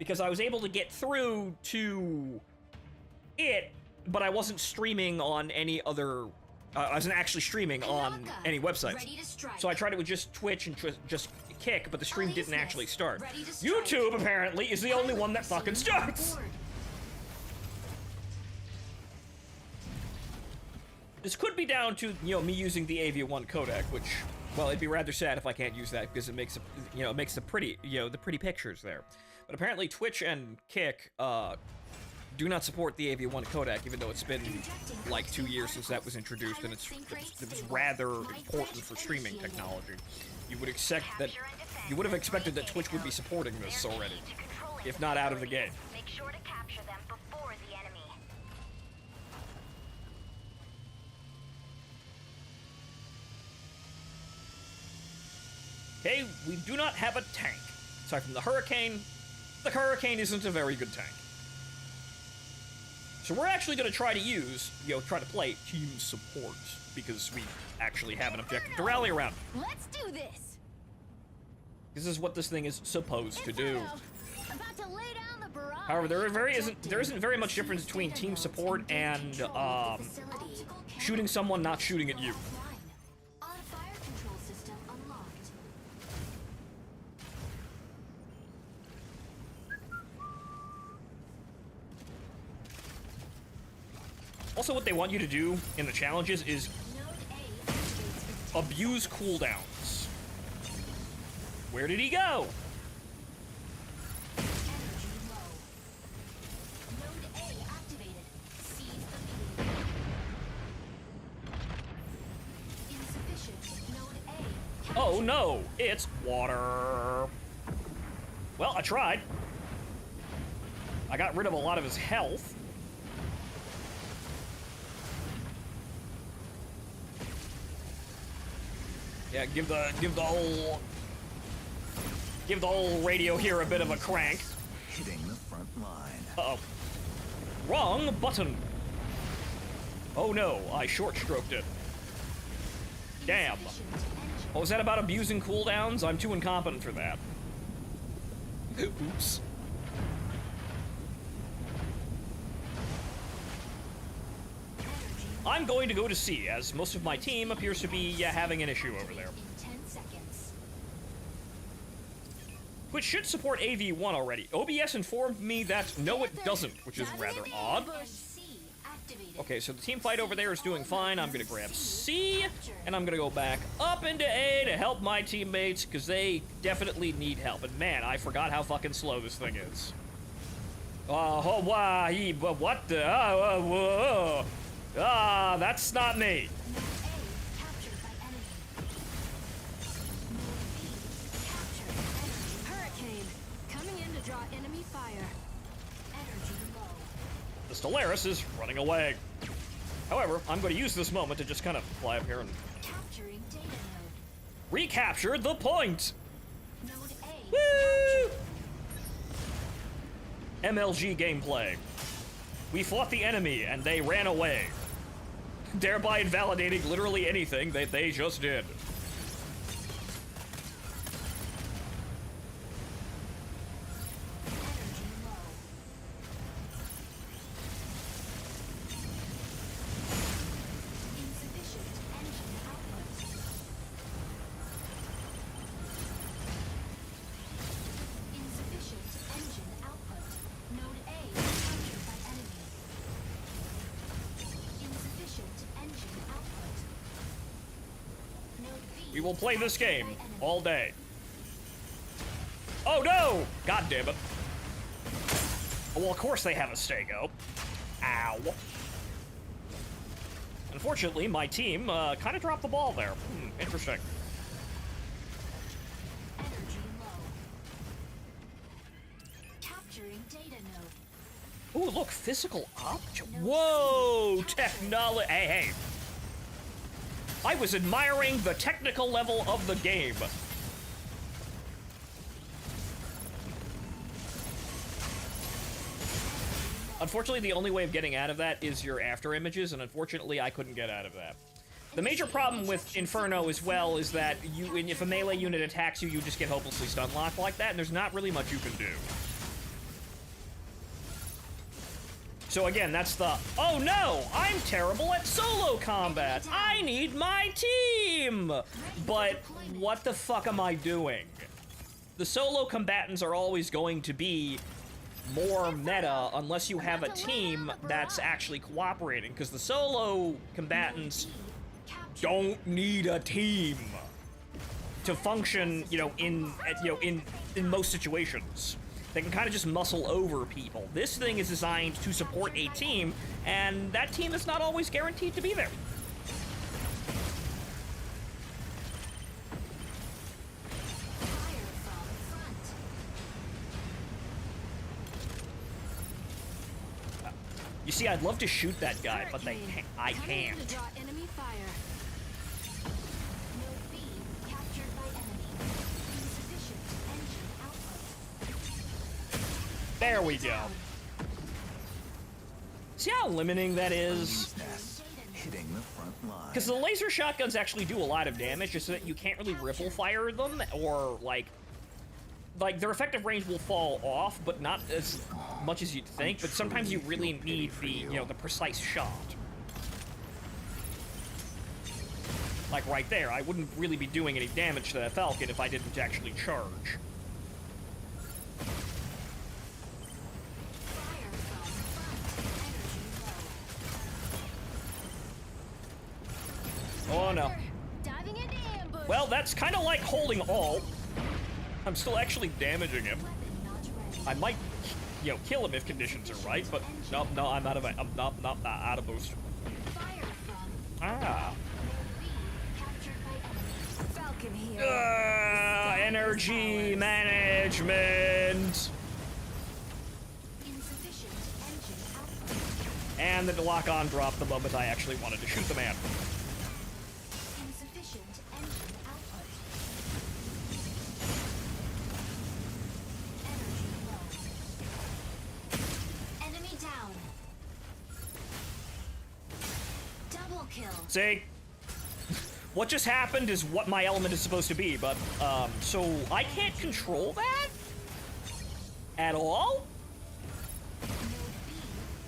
[SPEAKER 1] Because I was able to get through to it, but I wasn't streaming on any other. I wasn't actually streaming on
[SPEAKER 2] Kanaka.
[SPEAKER 1] any websites.
[SPEAKER 2] Ready to strike.
[SPEAKER 1] So I tried it with just Twitch and just Kick, but the stream didn't
[SPEAKER 2] Alisness.
[SPEAKER 1] actually start.
[SPEAKER 2] Ready to strike.
[SPEAKER 1] YouTube apparently is the only one that fucking starts.
[SPEAKER 2] Board.
[SPEAKER 1] This could be down to, you know, me using the AV1 codec, which, well, it'd be rather sad if I can't use that because it makes, you know, it makes the pretty, you know, the pretty pictures there. But apparently Twitch and Kick do not support the AV1 codec, even though it's been like 2 years since that was introduced, and it was rather important for streaming technology. You would expect that, you would have expected that Twitch would be supporting this already, if not out of the gate.
[SPEAKER 3] Make sure to capture them before the enemy.
[SPEAKER 1] Okay, we do not have a tank. Aside from the Hurricane isn't a very good tank. So we're actually going to try to use, you know, try to play team support, because we actually have an objective to rally around.
[SPEAKER 5] Let's do this.
[SPEAKER 1] This is what this thing is supposed to do.
[SPEAKER 5] Inferno. About to lay down the barrage.
[SPEAKER 1] However, there isn't very much difference between team support and
[SPEAKER 2] Facility.
[SPEAKER 1] shooting someone not shooting at you.
[SPEAKER 2] Offline. Auto fire control system unlocked.
[SPEAKER 1] Also, what they want you to do in the challenges is
[SPEAKER 2] Node A activates
[SPEAKER 1] abuse cooldowns. Where did he go?
[SPEAKER 2] energy low. Node A activated. Seize the lead. Insufficient. Node A.
[SPEAKER 1] Oh no, it's water. Well, I tried. I got rid of a lot of his health. Yeah, give the whole radio here a bit of a crank.
[SPEAKER 6] Hitting the front line.
[SPEAKER 1] Uh-oh. Wrong button. Oh no, I short-stroked it. Damn.
[SPEAKER 2] Insufficient engine.
[SPEAKER 1] What was that about abusing cooldowns? I'm too incompetent for that. Oops.
[SPEAKER 2] Energy
[SPEAKER 1] I'm going to go to C, as most of my team appears to be having an issue over there.
[SPEAKER 2] in 10 seconds.
[SPEAKER 1] Which should support AV1 already. OBS informed me that no, it doesn't, which is rather odd.
[SPEAKER 2] C activated.
[SPEAKER 1] Okay, so the team fight over there is doing fine. I'm gonna grab C, and I'm gonna go back up into A to help my teammates, because they definitely need help. And man, I forgot how fucking slow this thing is. Oh, wow, what the? That's not me.
[SPEAKER 2] Node A captured by enemy. Node B captured. Energy.
[SPEAKER 5] Hurricane. Coming in to draw enemy fire.
[SPEAKER 2] Energy low.
[SPEAKER 1] The Stellaris is running away. However, I'm going to use this moment to just kind of fly up here and
[SPEAKER 2] Capturing data node.
[SPEAKER 1] recapture the point.
[SPEAKER 2] Node A
[SPEAKER 1] Woo!
[SPEAKER 2] captured.
[SPEAKER 1] MLG gameplay. We fought the enemy and they ran away, thereby invalidating literally anything that they just did.
[SPEAKER 2] Energy low. Insufficient engine output. Insufficient engine output. Node A captured by enemy. Insufficient
[SPEAKER 1] We will play this game all day. Oh no! God damn it. Well, of course they have a Stego. Ow. Unfortunately, my team kind of dropped the ball there. Interesting.
[SPEAKER 2] Energy low. Capturing data node.
[SPEAKER 1] Ooh, look, physical object. Whoa, technology. Hey. I was admiring the technical level of the game. Unfortunately, the only way of getting out of that is your after images, and unfortunately, I couldn't get out of that. The major problem with Inferno as well is that if a melee unit attacks you, you just get hopelessly stun locked like that, and there's not really much you can do. So again, that's the, oh no, I'm terrible at solo combat. I need my team. But what the fuck am I doing? The solo combatants are always going to be more meta unless you have a team that's actually cooperating, because the solo combatants don't need a team to function, in most situations. They can kind of just muscle over people. This thing is designed to support a team, and that team is not always guaranteed to be there.
[SPEAKER 2] Fire from front.
[SPEAKER 1] You see, I'd love to shoot that guy, but I
[SPEAKER 5] Coming in
[SPEAKER 1] can't.
[SPEAKER 5] to draw enemy fire.
[SPEAKER 2] Node B captured by enemy. Insufficient engine output.
[SPEAKER 1] There we go. See how limiting that is?
[SPEAKER 6] Nest hitting the front line.
[SPEAKER 1] Because the laser shotguns actually do a lot of damage, just so that you can't really ripple fire them, or like their effective range will fall off, but not as much as you'd think. But sometimes you really need the precise shot. Like right there, I wouldn't really be doing any damage to that Falcon if I didn't actually charge.
[SPEAKER 2] Fire from front. Energy low.
[SPEAKER 1] Oh no.
[SPEAKER 5] Diving into ambush.
[SPEAKER 1] Well, that's kind of like holding alt. I'm still actually damaging him.
[SPEAKER 2] Weapon not ready.
[SPEAKER 1] I might, kill him if conditions are right, but no, I'm out of out of boost.
[SPEAKER 2] Fire from
[SPEAKER 1] Ah.
[SPEAKER 2] Node B captured by enemy.
[SPEAKER 5] Falcon here.
[SPEAKER 1] Energy management.
[SPEAKER 2] Insufficient engine output.
[SPEAKER 1] And the lock-on dropped the moment I actually wanted to shoot the man.
[SPEAKER 2] Insufficient engine output. Energy low. Enemy down. Double kill.
[SPEAKER 1] See? What just happened is what my element is supposed to be, but, so I can't control that? At all?
[SPEAKER 2] Node B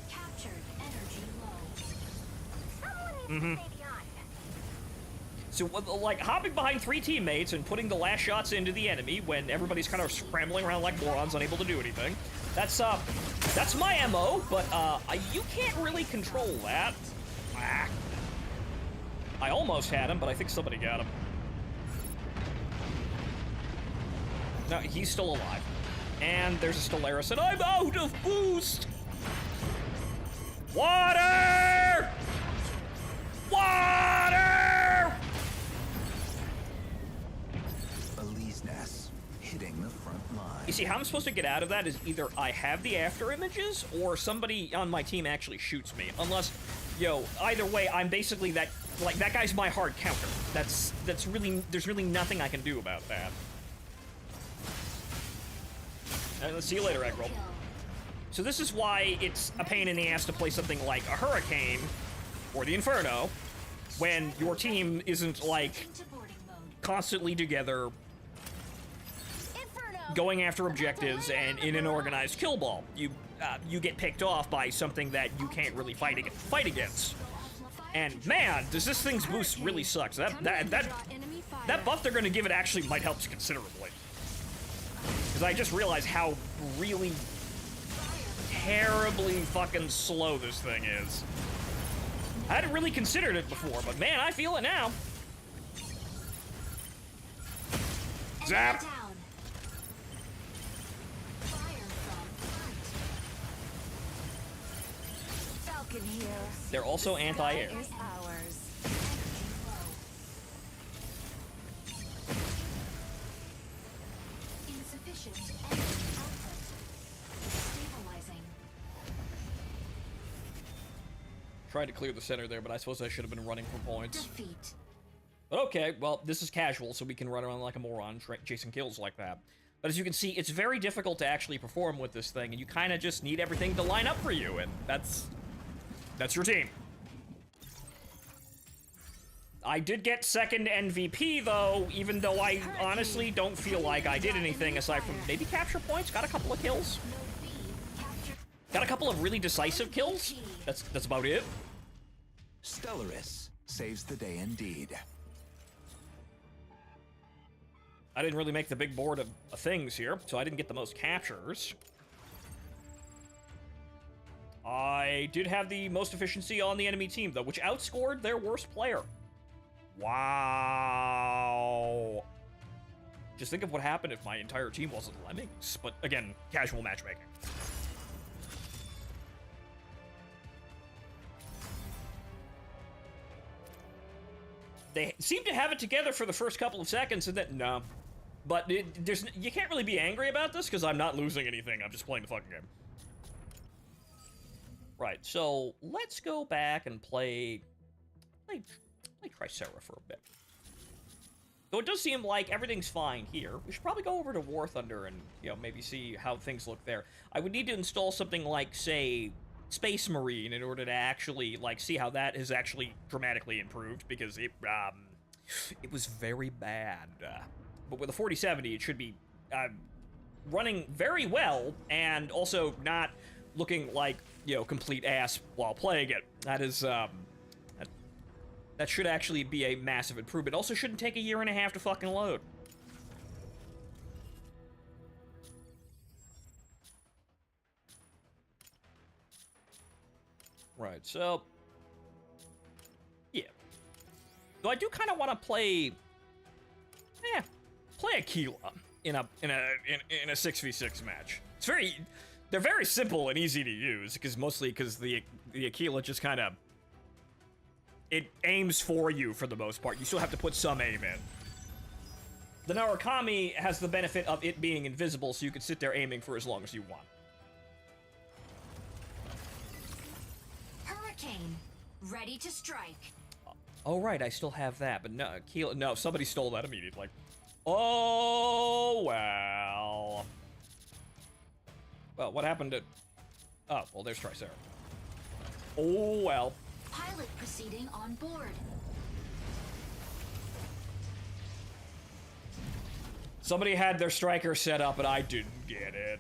[SPEAKER 2] captured. Energy low.
[SPEAKER 3] Someone needs to stay beyond.
[SPEAKER 1] So, like, hopping behind 3 teammates and putting the last shots into the enemy when everybody's kind of scrambling around like morons, unable to do anything. That's my MO, but, you can't really control that. Ah. I almost had him, but I think somebody got him. No, he's still alive. And there's a Stellaris, and I'm out of boost! Water! Water!
[SPEAKER 6] Elise Nest hitting the front line.
[SPEAKER 1] You see, how I'm supposed to get out of that is either I have the after images, or somebody on my team actually shoots me. Unless, either way, I'm basically that guy's my hard counter. That's really, there's really nothing I can do about that. Let's see you later, Eggroll. So this is why it's a pain in the ass to play something like a Hurricane, or the Inferno, when your team isn't, like,
[SPEAKER 2] Into boarding mode.
[SPEAKER 1] constantly together,
[SPEAKER 5] Inferno.
[SPEAKER 1] going after objectives and in an organized kill ball. You get picked off by something that you can't really fight against. And man, does this thing's boost really sucks. That
[SPEAKER 5] Enemy fire.
[SPEAKER 1] that buff they're gonna give it actually might help considerably. Because I just realized how really terribly fucking slow this thing is. I hadn't really considered it before, but man, I feel it now. Zap!
[SPEAKER 2] Enemy down. Fire from front.
[SPEAKER 5] Falcon here.
[SPEAKER 1] They're also anti-air.
[SPEAKER 5] Is ours.
[SPEAKER 2] Energy low. Insufficient energy output. Stabilizing.
[SPEAKER 1] Tried to clear the center there, but I suppose I should have been running for points.
[SPEAKER 2] Defeat.
[SPEAKER 1] But okay, well, this is casual, so we can run around like a moron, chasing kills like that. But as you can see, it's very difficult to actually perform with this thing, and you kind of just need everything to line up for you, and that's your team. I did get second MVP, though, even though I honestly don't feel like I did anything aside from maybe capture points, got a couple of kills.
[SPEAKER 2] Node B captured.
[SPEAKER 1] Got a couple of really decisive kills. That's about it.
[SPEAKER 6] Stellaris saves the day indeed.
[SPEAKER 1] I didn't really make the big board of things here, so I didn't get the most captures. I did have the most efficiency on the enemy team, though, which outscored their worst player. Wow. Just think of what happened if my entire team wasn't Lemmings. But again, casual matchmaking. They seem to have it together for the first couple of seconds, and then no. But you can't really be angry about this because I'm not losing anything. I'm just playing the fucking game. Right. So let's go back and play Tricera for a bit. Though it does seem like everything's fine here. We should probably go over to War Thunder and maybe see how things look there. I would need to install something like, say, Space Marine in order to actually see how that has actually dramatically improved, because it was very bad. But with a 4070, it should be running very well and also not looking like complete ass while playing it. That is that should actually be a massive improvement. Also, shouldn't take a year and a half to fucking load. Right, so yeah. Though I do kind of want to play Aquila in a 6v6 match. They're very simple and easy to use because the Aquila just kind of it aims for you for the most part. You still have to put some aim in. The Narukami has the benefit of it being invisible, so you can sit there aiming for as long as you want.
[SPEAKER 2] Hurricane. Ready to strike.
[SPEAKER 1] Oh, right, I still have that, but no, Aquila, no, somebody stole that immediately. Oh, well. Well, what happened to... Oh, well, there's Tricera. Oh, well.
[SPEAKER 2] Pilot proceeding on board.
[SPEAKER 1] Somebody had their striker set up, and I didn't get it.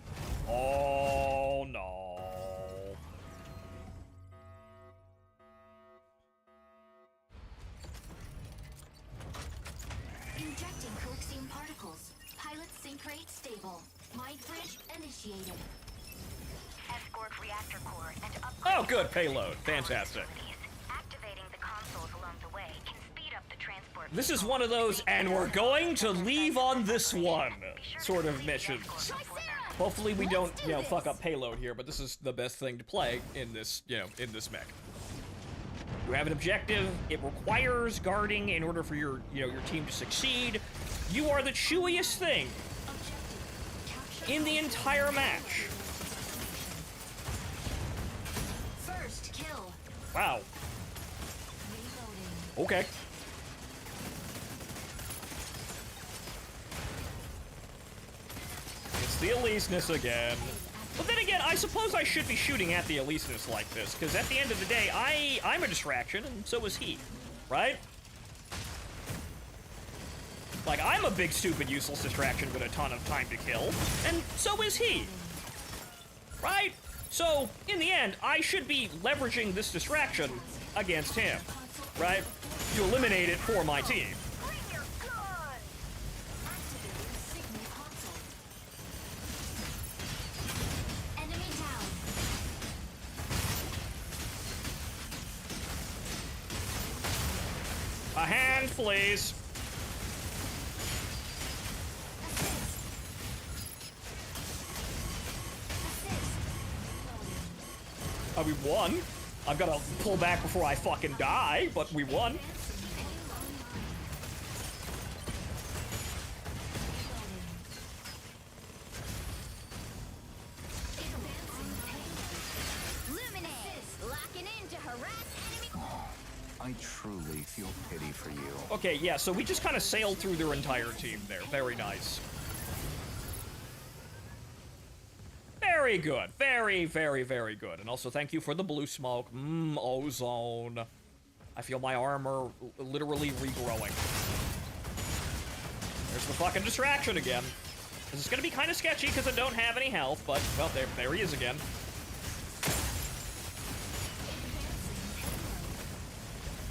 [SPEAKER 1] Oh, no.
[SPEAKER 2] Injecting Coaxium particles. Pilot sync rate stable. Mind bridge initiated.
[SPEAKER 3] Escort reactor core and upgrade.
[SPEAKER 1] Oh, good payload. Fantastic.
[SPEAKER 3] Activating the consoles along the way can speed up the transport.
[SPEAKER 1] This is one of those, and we're going to leave on this one sort of missions. Hopefully we don't, fuck up payload here, but this is the best thing to play in this, in this mech. You have an objective. It requires guarding in order for your team to succeed. You are the chewiest thing in the entire match.
[SPEAKER 2] First kill.
[SPEAKER 1] Wow.
[SPEAKER 2] Reloading.
[SPEAKER 1] Okay. It's the Elyseness again. But then again, I suppose I should be shooting at the Elyseness like this, because at the end of the day, I'm a distraction, and so is he. Right? Like, I'm a big, stupid, useless distraction with a ton of time to kill, and so is he. Right? So, in the end, I should be leveraging this distraction against him. Right? To eliminate it for my team.
[SPEAKER 3] Bring your gun!
[SPEAKER 2] Activating signal console. Enemy down.
[SPEAKER 1] A hand, please. We won. I've got to pull back before I fucking die, but we won.
[SPEAKER 3] Locking in to harass enemy.
[SPEAKER 6] I truly feel pity for you.
[SPEAKER 1] Okay, yeah, so we just kind of sailed through their entire team there. Very nice. Very good. Very, very, very good. And also thank you for the blue smoke. Ozone. I feel my armor literally regrowing. There's the fucking distraction again. This is gonna be kind of sketchy because I don't have any health, but, well, there he is again.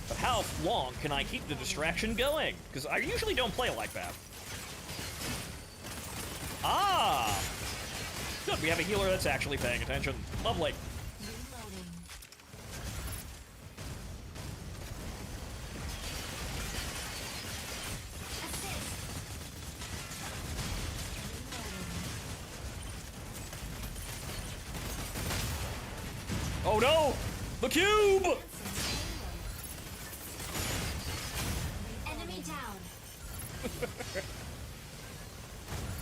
[SPEAKER 1] But how long can I keep the distraction going? Because I usually don't play like that. Ah! Good, we have a healer that's actually paying attention. Lovely. Oh no! The cube!
[SPEAKER 2] Enemy down.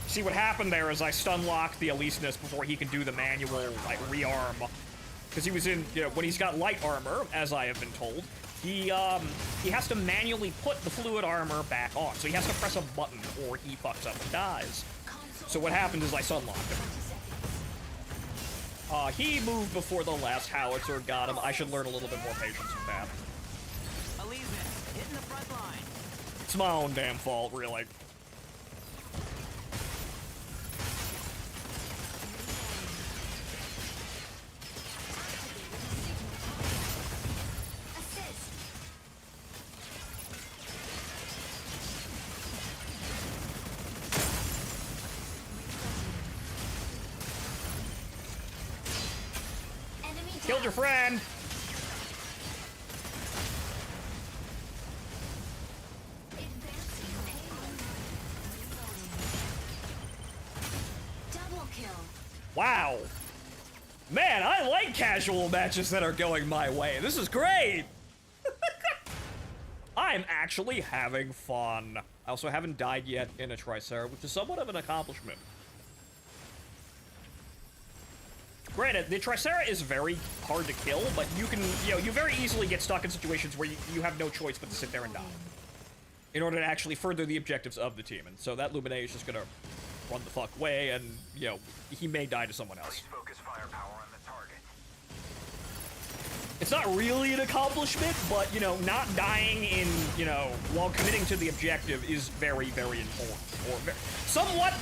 [SPEAKER 1] See, what happened there is I stun-locked the Aleseness before he can do the manual, like, rearm. Because he was in, you know, when he's got light armor, as I have been told, he has to manually put the fluid armor back on. So he has to press a button or he fucks up and dies. So what happened is I stun-locked him. He moved before the last howitzer got him. I should learn a little bit more patience with that.
[SPEAKER 7] Aleseness, hitting the front line.
[SPEAKER 1] It's my own damn fault, really.
[SPEAKER 2] Assist. Enemy down.
[SPEAKER 1] Killed your friend!
[SPEAKER 2] Advancing payload. Double kill.
[SPEAKER 1] Wow. Man, I like casual matches that are going my way. This is great! I'm actually having fun. I also haven't died yet in a Tricera, which is somewhat of an accomplishment. Granted, the Tricera is very hard to kill, but you can, you very easily get stuck in situations where you have no choice but to sit there and die in order to actually further the objectives of the team. And so that Luminae is just gonna run the fuck away, and, he may die to someone else.
[SPEAKER 6] Focus firepower on the target.
[SPEAKER 1] It's not really an accomplishment, but, not dying in, while committing to the objective is very, very important. Or somewhat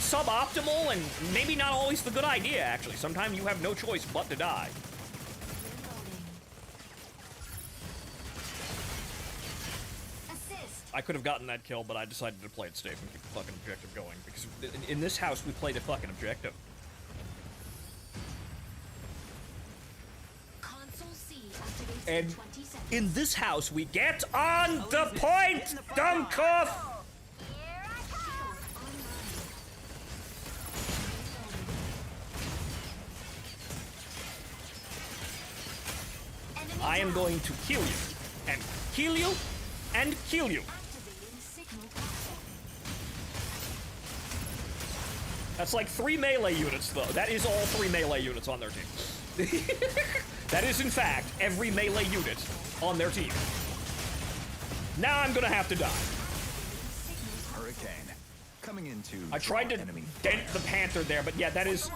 [SPEAKER 1] suboptimal, and maybe not always the good idea, actually. Sometimes you have no choice but to die.
[SPEAKER 2] Assist.
[SPEAKER 1] I could have gotten that kill, but I decided to play it safe and keep the fucking objective going, because in this house, we play the fucking objective.
[SPEAKER 2] Console C activates
[SPEAKER 1] And
[SPEAKER 2] in 20 seconds.
[SPEAKER 1] in this house, we get on the point, Dunkov!
[SPEAKER 3] Here I come.
[SPEAKER 2] Enemy
[SPEAKER 1] I am
[SPEAKER 2] down.
[SPEAKER 1] going to kill you, and kill you, and kill you.
[SPEAKER 2] Activating signal console.
[SPEAKER 1] That's like 3 melee units, though. That is all 3 melee units on their team. That is, in fact, every melee unit on their team. Now I'm gonna have to die.
[SPEAKER 6] Hurricane. Coming into
[SPEAKER 1] I tried to
[SPEAKER 6] enemy
[SPEAKER 1] dent the Panther there, but yeah, that is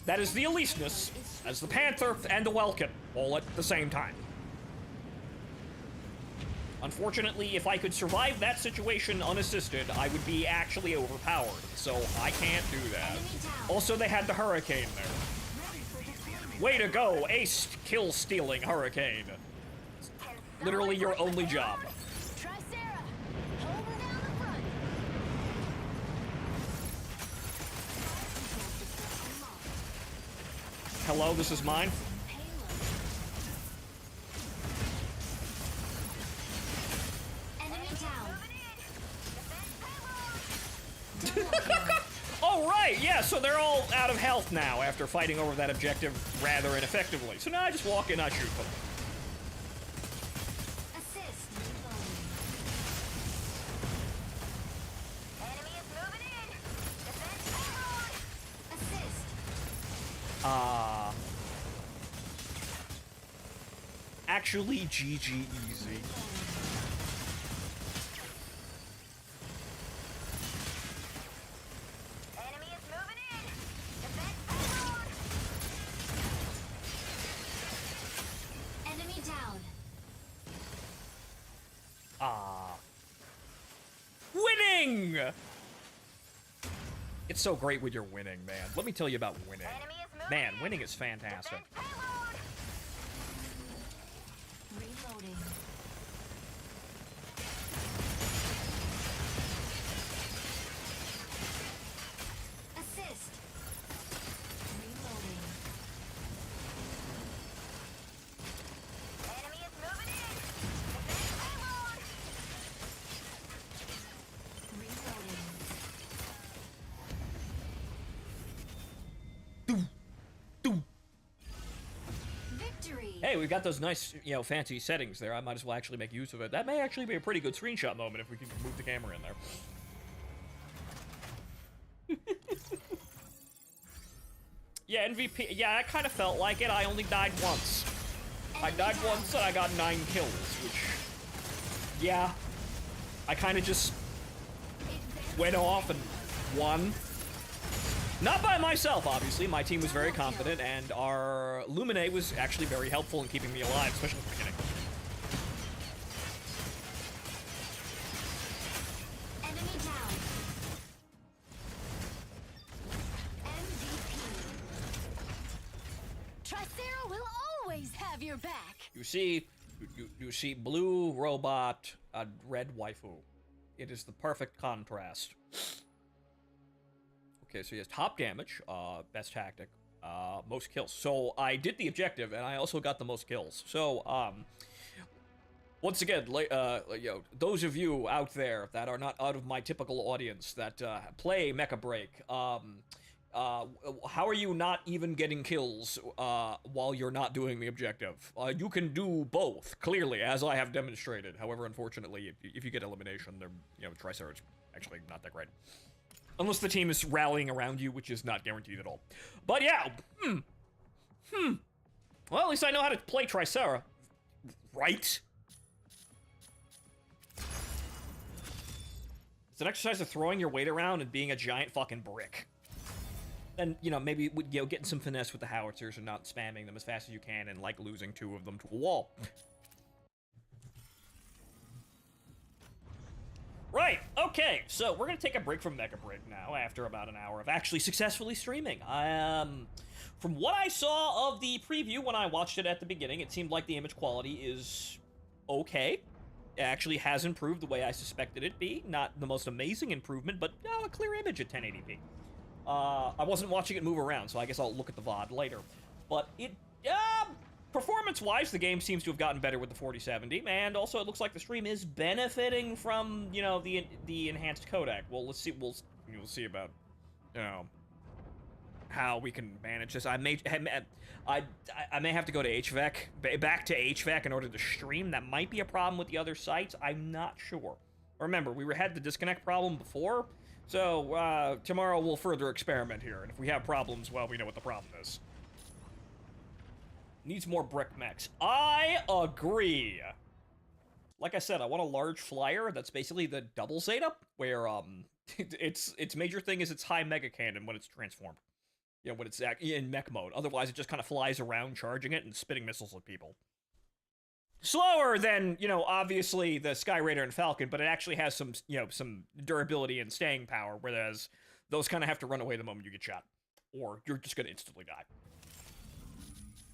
[SPEAKER 1] the Aleseness, as the Panther and the Welkin, all at the same time. Unfortunately, if I could survive that situation unassisted, I would be actually overpowered, so I can't do that. Also, they had the Hurricane there. Way to go, ace kill-stealing Hurricane. Literally your only job.
[SPEAKER 5] Tricera, holding down the front.
[SPEAKER 1] Hello, this is mine.
[SPEAKER 2] Enemy down.
[SPEAKER 1] All right, Right, yeah, so they're all out of health now after fighting over that objective rather ineffectively. So now I just walk in, I shoot them.
[SPEAKER 2] Assist.
[SPEAKER 3] Enemy is moving in. Defense payload.
[SPEAKER 2] Assist.
[SPEAKER 1] Actually, GG easy.
[SPEAKER 3] Enemy is moving in. Defense payload.
[SPEAKER 2] Enemy down.
[SPEAKER 1] Winning! It's so great when you're winning, man. Let me tell you about winning.
[SPEAKER 3] Enemy is moving
[SPEAKER 1] Man,
[SPEAKER 3] in.
[SPEAKER 1] winning is fantastic.
[SPEAKER 3] Defense payload.
[SPEAKER 2] Reloading. Assist. Reloading.
[SPEAKER 3] Enemy is moving in. Defense payload.
[SPEAKER 2] Reloading. Victory.
[SPEAKER 1] Hey, we've got those nice, fancy settings there. I might as well actually make use of it. That may actually be a pretty good screenshot moment if we can move the camera in there. Yeah, MVP. Yeah, I kind of felt like it. I only died once. I died once and I got 9 kills, which... Yeah. I kind of just went off and won. Not by myself, obviously. My team was very confident, and our Lumine was actually very helpful in keeping me alive, especially at the beginning.
[SPEAKER 2] Enemy down. MVP.
[SPEAKER 5] Tricera will always have your back.
[SPEAKER 1] You see, you see blue robot, red waifu. It is the perfect contrast. Okay, so he has top damage, best tactic, most kills. So I did the objective, and I also got the most kills. So, once again, those of you out there that are not out of my typical audience that play Mecha Break, how are you not even getting kills while you're not doing the objective? You can do both, clearly, as I have demonstrated. However, unfortunately, if you get elimination, Tricera's actually not that great. Unless the team is rallying around you, which is not guaranteed at all. But yeah, Well, at least I know how to play Tricera. Right? It's an exercise of throwing your weight around and being a giant fucking brick. Then, maybe, getting some finesse with the howitzers and not spamming them as fast as you can and, losing 2 of them to a wall. Right, okay, so we're gonna take a break from Mecha Break now after about an hour of actually successfully streaming. From what I saw of the preview when I watched it at the beginning, it seemed like the image quality is okay. It actually has improved the way I suspected it be. Not the most amazing improvement, but a clear image at 1080p. I wasn't watching it move around, so I guess I'll look at the VOD later. But it, performance-wise, the game seems to have gotten better with the 4070, and also it looks like the stream is benefiting from, the enhanced codec. Well, we'll see about, how we can manage this. I may have to go to HVAC, back to HVAC in order to stream. That might be a problem with the other sites. I'm not sure. Remember, we had the disconnect problem before, so tomorrow we'll further experiment here, and if we have problems, well, we know what the problem is. Needs more brick mechs. I agree. Like I said, I want a large flyer that's basically the double Zeta, where its major thing is its high mega cannon when it's transformed. When it's in mech mode. Otherwise, it just kind of flies around charging it and spitting missiles at people. Slower than, obviously the Sky Raider and Falcon, but it actually has some, some durability and staying power, whereas those kind of have to run away the moment you get shot. Or you're just going to instantly die.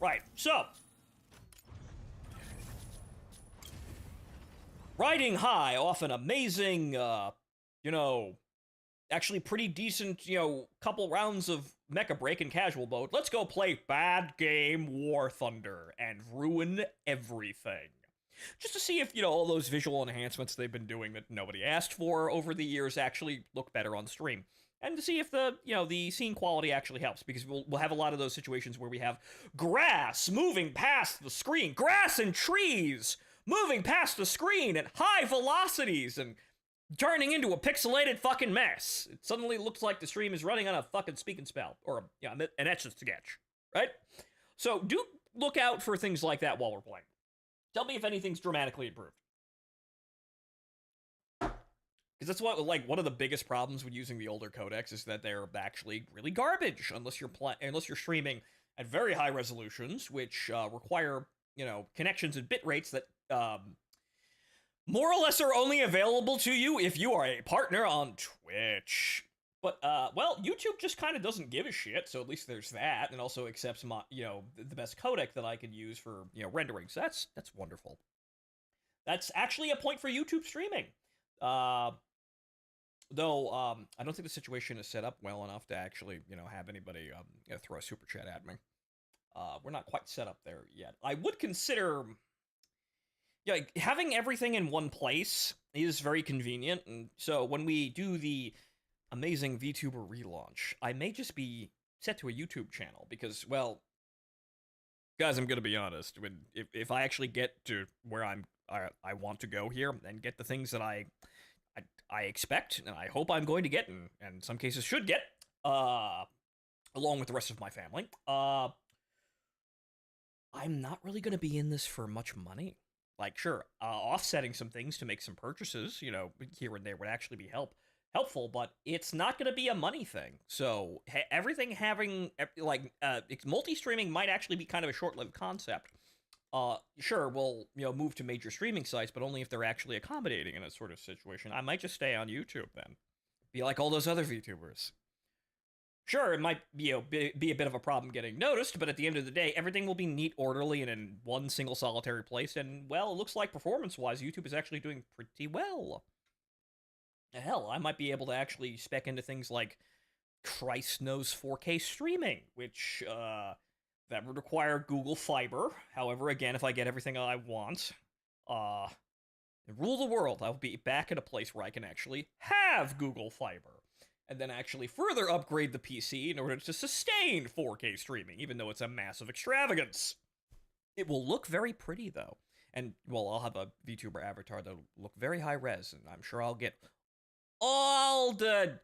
[SPEAKER 1] Right, so. Riding high off an amazing, actually pretty decent, couple rounds of Mecha Break and casual mode. Let's go play Bad Game War Thunder and ruin everything. Just to see if, all those visual enhancements they've been doing that nobody asked for over the years actually look better on stream. and to see if the scene quality actually helps, because we'll have a lot of those situations where we have grass moving past the screen, grass and trees moving past the screen at high velocities and turning into a pixelated fucking mess. It suddenly looks like the stream is running on a fucking speak and spell, or an Etch-a-Sketch, right? So do look out for things like that while we're playing. Tell me if anything's dramatically improved. Because that's one of the biggest problems with using the older codecs is that they're actually really garbage unless you're streaming at very high resolutions, which require connections and bit rates that more or less are only available to you if you are a partner on Twitch. But well, YouTube just kind of doesn't give a shit, so at least there's that, and also accepts my the best codec that I can use for rendering. So that's wonderful. That's actually a point for YouTube streaming. Though, I don't think the situation is set up well enough to actually, have anybody, throw a super chat at me. We're not quite set up there yet. I would consider, having everything in one place is very convenient, and so when we do the amazing VTuber relaunch, I may just be set to a YouTube channel, because, well, guys, I'm gonna be honest, if I actually get to where I want to go here, and get the things that I expect, and I hope I'm going to get, and in some cases should get, along with the rest of my family, I'm not really going to be in this for much money. Like, sure, offsetting some things to make some purchases, here and there would actually be helpful, but it's not going to be a money thing. So, everything having, multi-streaming might actually be kind of a short-lived concept. Sure, we'll, move to major streaming sites, but only if they're actually accommodating in a sort of situation. I might just stay on YouTube then. Be like all those other VTubers. Sure, it might, be a bit of a problem getting noticed, but at the end of the day, everything will be neat, orderly, and in one single solitary place, and, well, it looks like performance-wise, YouTube is actually doing pretty well. Hell, I might be able to actually spec into things like Christ knows 4K streaming, which, that would require Google Fiber. However, again, if I get everything I want, and rule the world, I'll be back at a place where I can actually have Google Fiber, and then actually further upgrade the PC in order to sustain 4K streaming, even though it's a massive extravagance. It will look very pretty, though. And, well, I'll have a VTuber avatar that'll look very high-res, and I'm sure I'll get all the...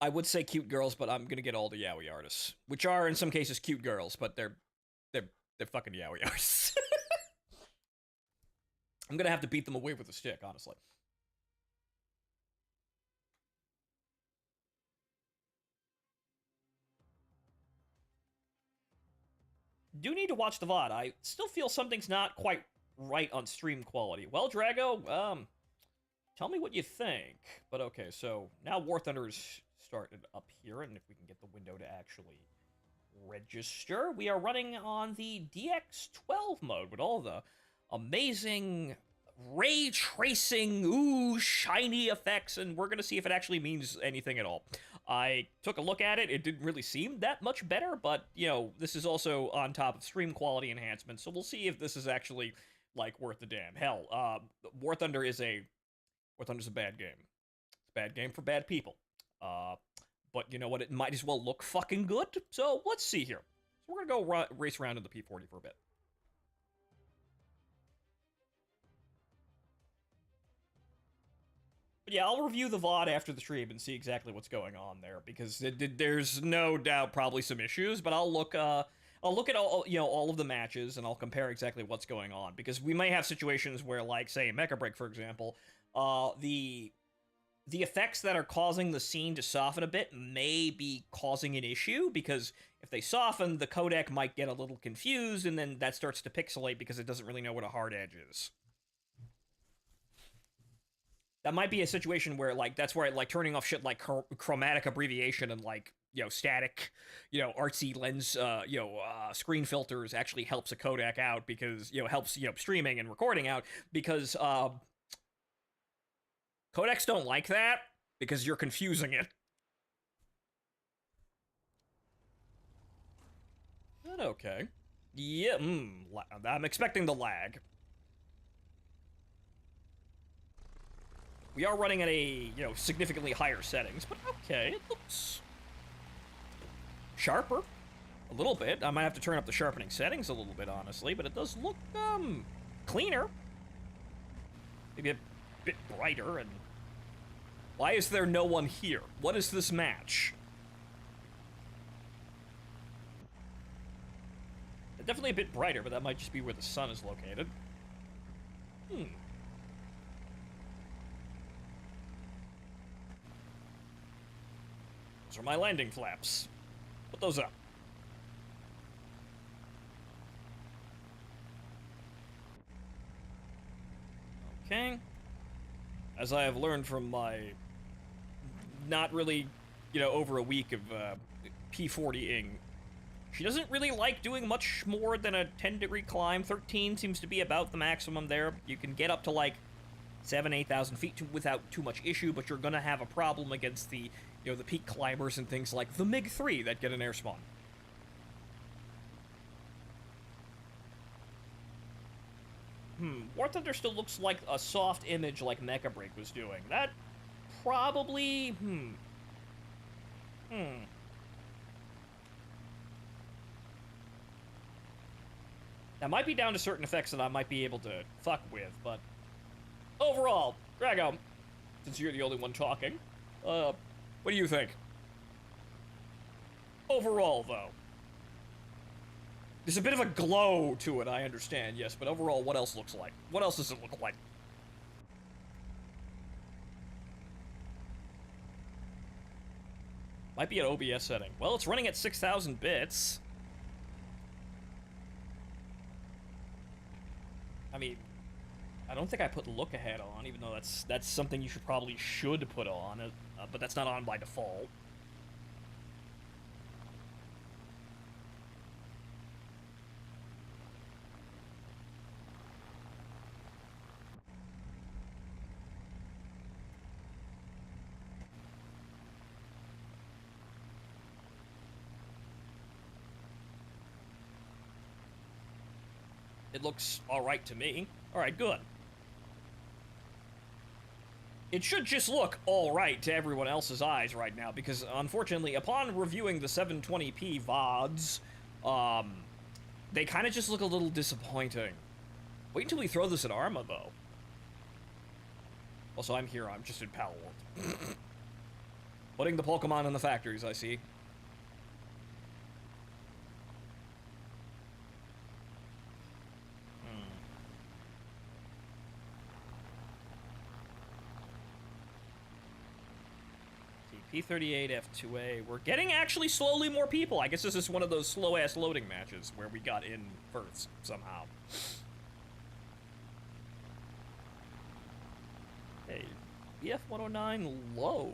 [SPEAKER 1] I would say cute girls, but I'm gonna get all the yaoi artists, which are in some cases cute girls, but they're fucking yaoi artists. I'm gonna have to beat them away with a stick, honestly. Do need to watch the VOD. I still feel something's not quite right on stream quality. Well, Drago, tell me what you think. But okay, so now War Thunder's started up here, and if we can get the window to actually register, we are running on the DX12 mode with all the amazing ray tracing, shiny effects, and we're gonna see if it actually means anything at all. I took a look at it. It didn't really seem that much better, but, this is also on top of stream quality enhancements, so we'll see if this is actually, worth the damn. Hell, War Thunder's a bad game. It's a bad game for bad people. But you know what? It might as well look fucking good. So let's see here. So we're gonna go race around in the P40 for a bit. But yeah, I'll review the VOD after the stream and see exactly what's going on there, because there's no doubt probably some issues. But I'll look at all of the matches, and I'll compare exactly what's going on, because we may have situations where, like, say, Mecha Break, for example, the effects that are causing the scene to soften a bit may be causing an issue, because if they soften, the codec might get a little confused, and then that starts to pixelate because it doesn't really know what a hard edge is. That might be a situation where, that's where, turning off shit like chromatic abbreviation and, static, artsy lens, screen filters actually helps a codec out, because, helps, streaming and recording out, because, codecs don't like that, because you're confusing it. But okay. Yeah, I'm expecting the lag. We are running at a, significantly higher settings, but okay, it looks sharper. A little bit. I might have to turn up the sharpening settings a little bit, honestly, but it does look, cleaner. Maybe a bit brighter, and... Why is there no one here? What is this match? Definitely a bit brighter, but that might just be where the sun is located. Those are my landing flaps. Put those up. Okay. As I have learned from my not really, over a week of P40ing, she doesn't really like doing much more than a 10-degree climb. 13 seems to be about the maximum there. You can get up to like 7,000, 8,000 feet without too much issue, but you're gonna have a problem against the, the peak climbers and things like the MiG-3 that get an air spawn. War Thunder still looks like a soft image like Mecha Break was doing. That probably, That might be down to certain effects that I might be able to fuck with, but overall, Drago, since you're the only one talking, what do you think? Overall, though. There's a bit of a glow to it, I understand, yes, but overall, what else looks like? What else does it look like? Might be an OBS setting. Well, it's running at 6,000 bits. I mean, I don't think I put look ahead on, even though that's something you should put on, but that's not on by default. It looks alright to me. Alright, good. It should just look alright to everyone else's eyes right now, because unfortunately, upon reviewing the 720p VODs, they kind of just look a little disappointing. Wait until we throw this at Arma, though. Also, I'm here, I'm just in Palworld. Putting the Pokemon in the factories, I see. P38 F2A. We're getting actually slowly more people. I guess this is one of those slow-ass loading matches where we got in first, somehow. Hey, BF109 low.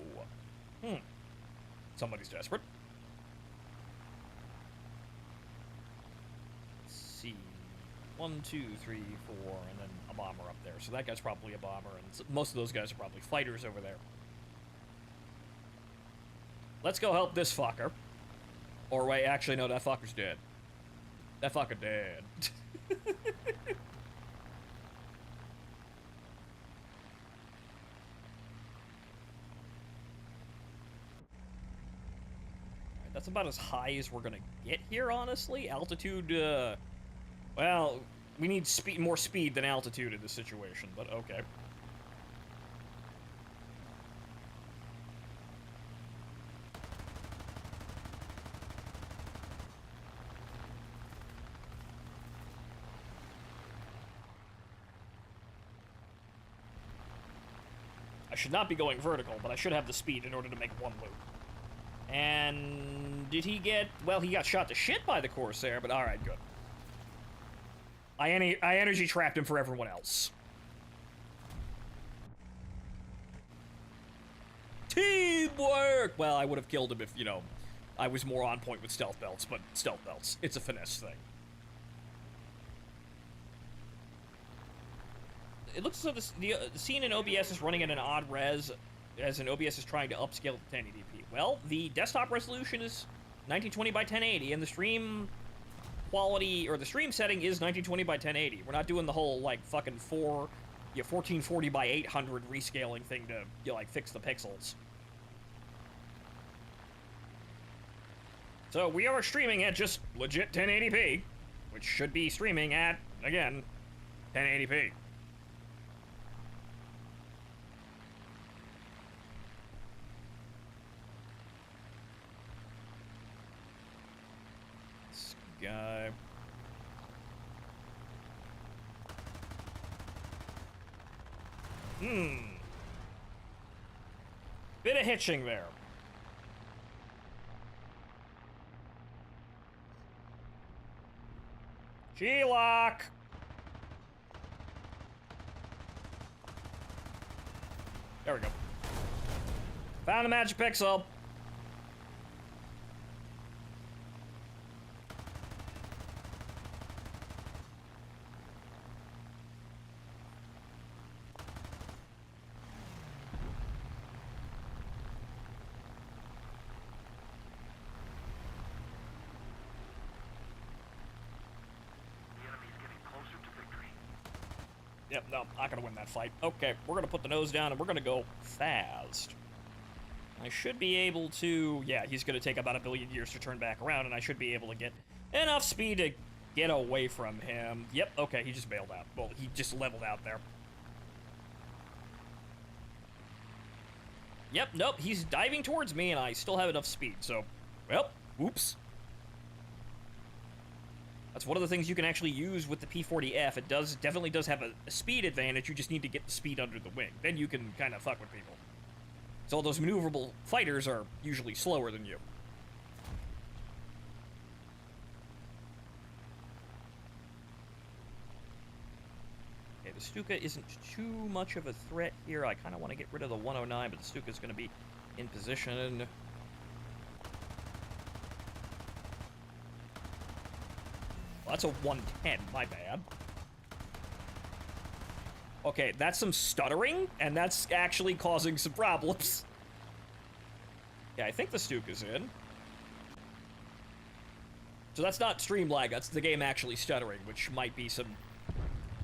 [SPEAKER 1] Somebody's desperate. Let's see. 1, 2, 3, 4, and then a bomber up there. So that guy's probably a bomber, and most of those guys are probably fighters over there. Let's go help this fucker. Or wait, actually, no, that fucker's dead. That fucker dead. That's about as high as we're gonna get here, honestly. Altitude, well, we need more speed than altitude in this situation, but okay. I should not be going vertical, but I should have the speed in order to make one loop. And did he get... Well, he got shot to shit by the Corsair, but alright, good. I energy trapped him for everyone else. Teamwork! Well, I would have killed him if, I was more on point with stealth belts, but stealth belts, it's a finesse thing. It looks as though the scene in OBS is running at an odd res, as in OBS is trying to upscale to 1080p. Well, the desktop resolution is 1920 by 1080, and the stream quality, or the stream setting is 1920 by 1080. We're not doing the whole, like, fucking 1440 by 800 rescaling thing to, like, fix the pixels. So we are streaming at just legit 1080p, which should be streaming at, again, 1080p. This guy... Bit of hitching there. G-Lock! There we go. Found the magic pixel. Yep, no, not gonna win that fight. Okay, we're gonna put the nose down and we're gonna go fast. I should be able to... Yeah, he's gonna take about 1 billion years to turn back around, and I should be able to get enough speed to get away from him. Yep, okay, he just bailed out. Well, he just leveled out there. Yep, nope, he's diving towards me, and I still have enough speed, so... Well, oops. That's one of the things you can actually use with the P40F. It definitely does have a speed advantage. You just need to get the speed under the wing. Then you can kind of fuck with people. So all those maneuverable fighters are usually slower than you. Okay, the Stuka isn't too much of a threat here. I kind of want to get rid of the 109, but the Stuka's going to be in position. That's a 110, my bad. Okay, that's some stuttering, and that's actually causing some problems. Yeah, I think the Stuka's in. So that's not stream lag, that's the game actually stuttering, which might be some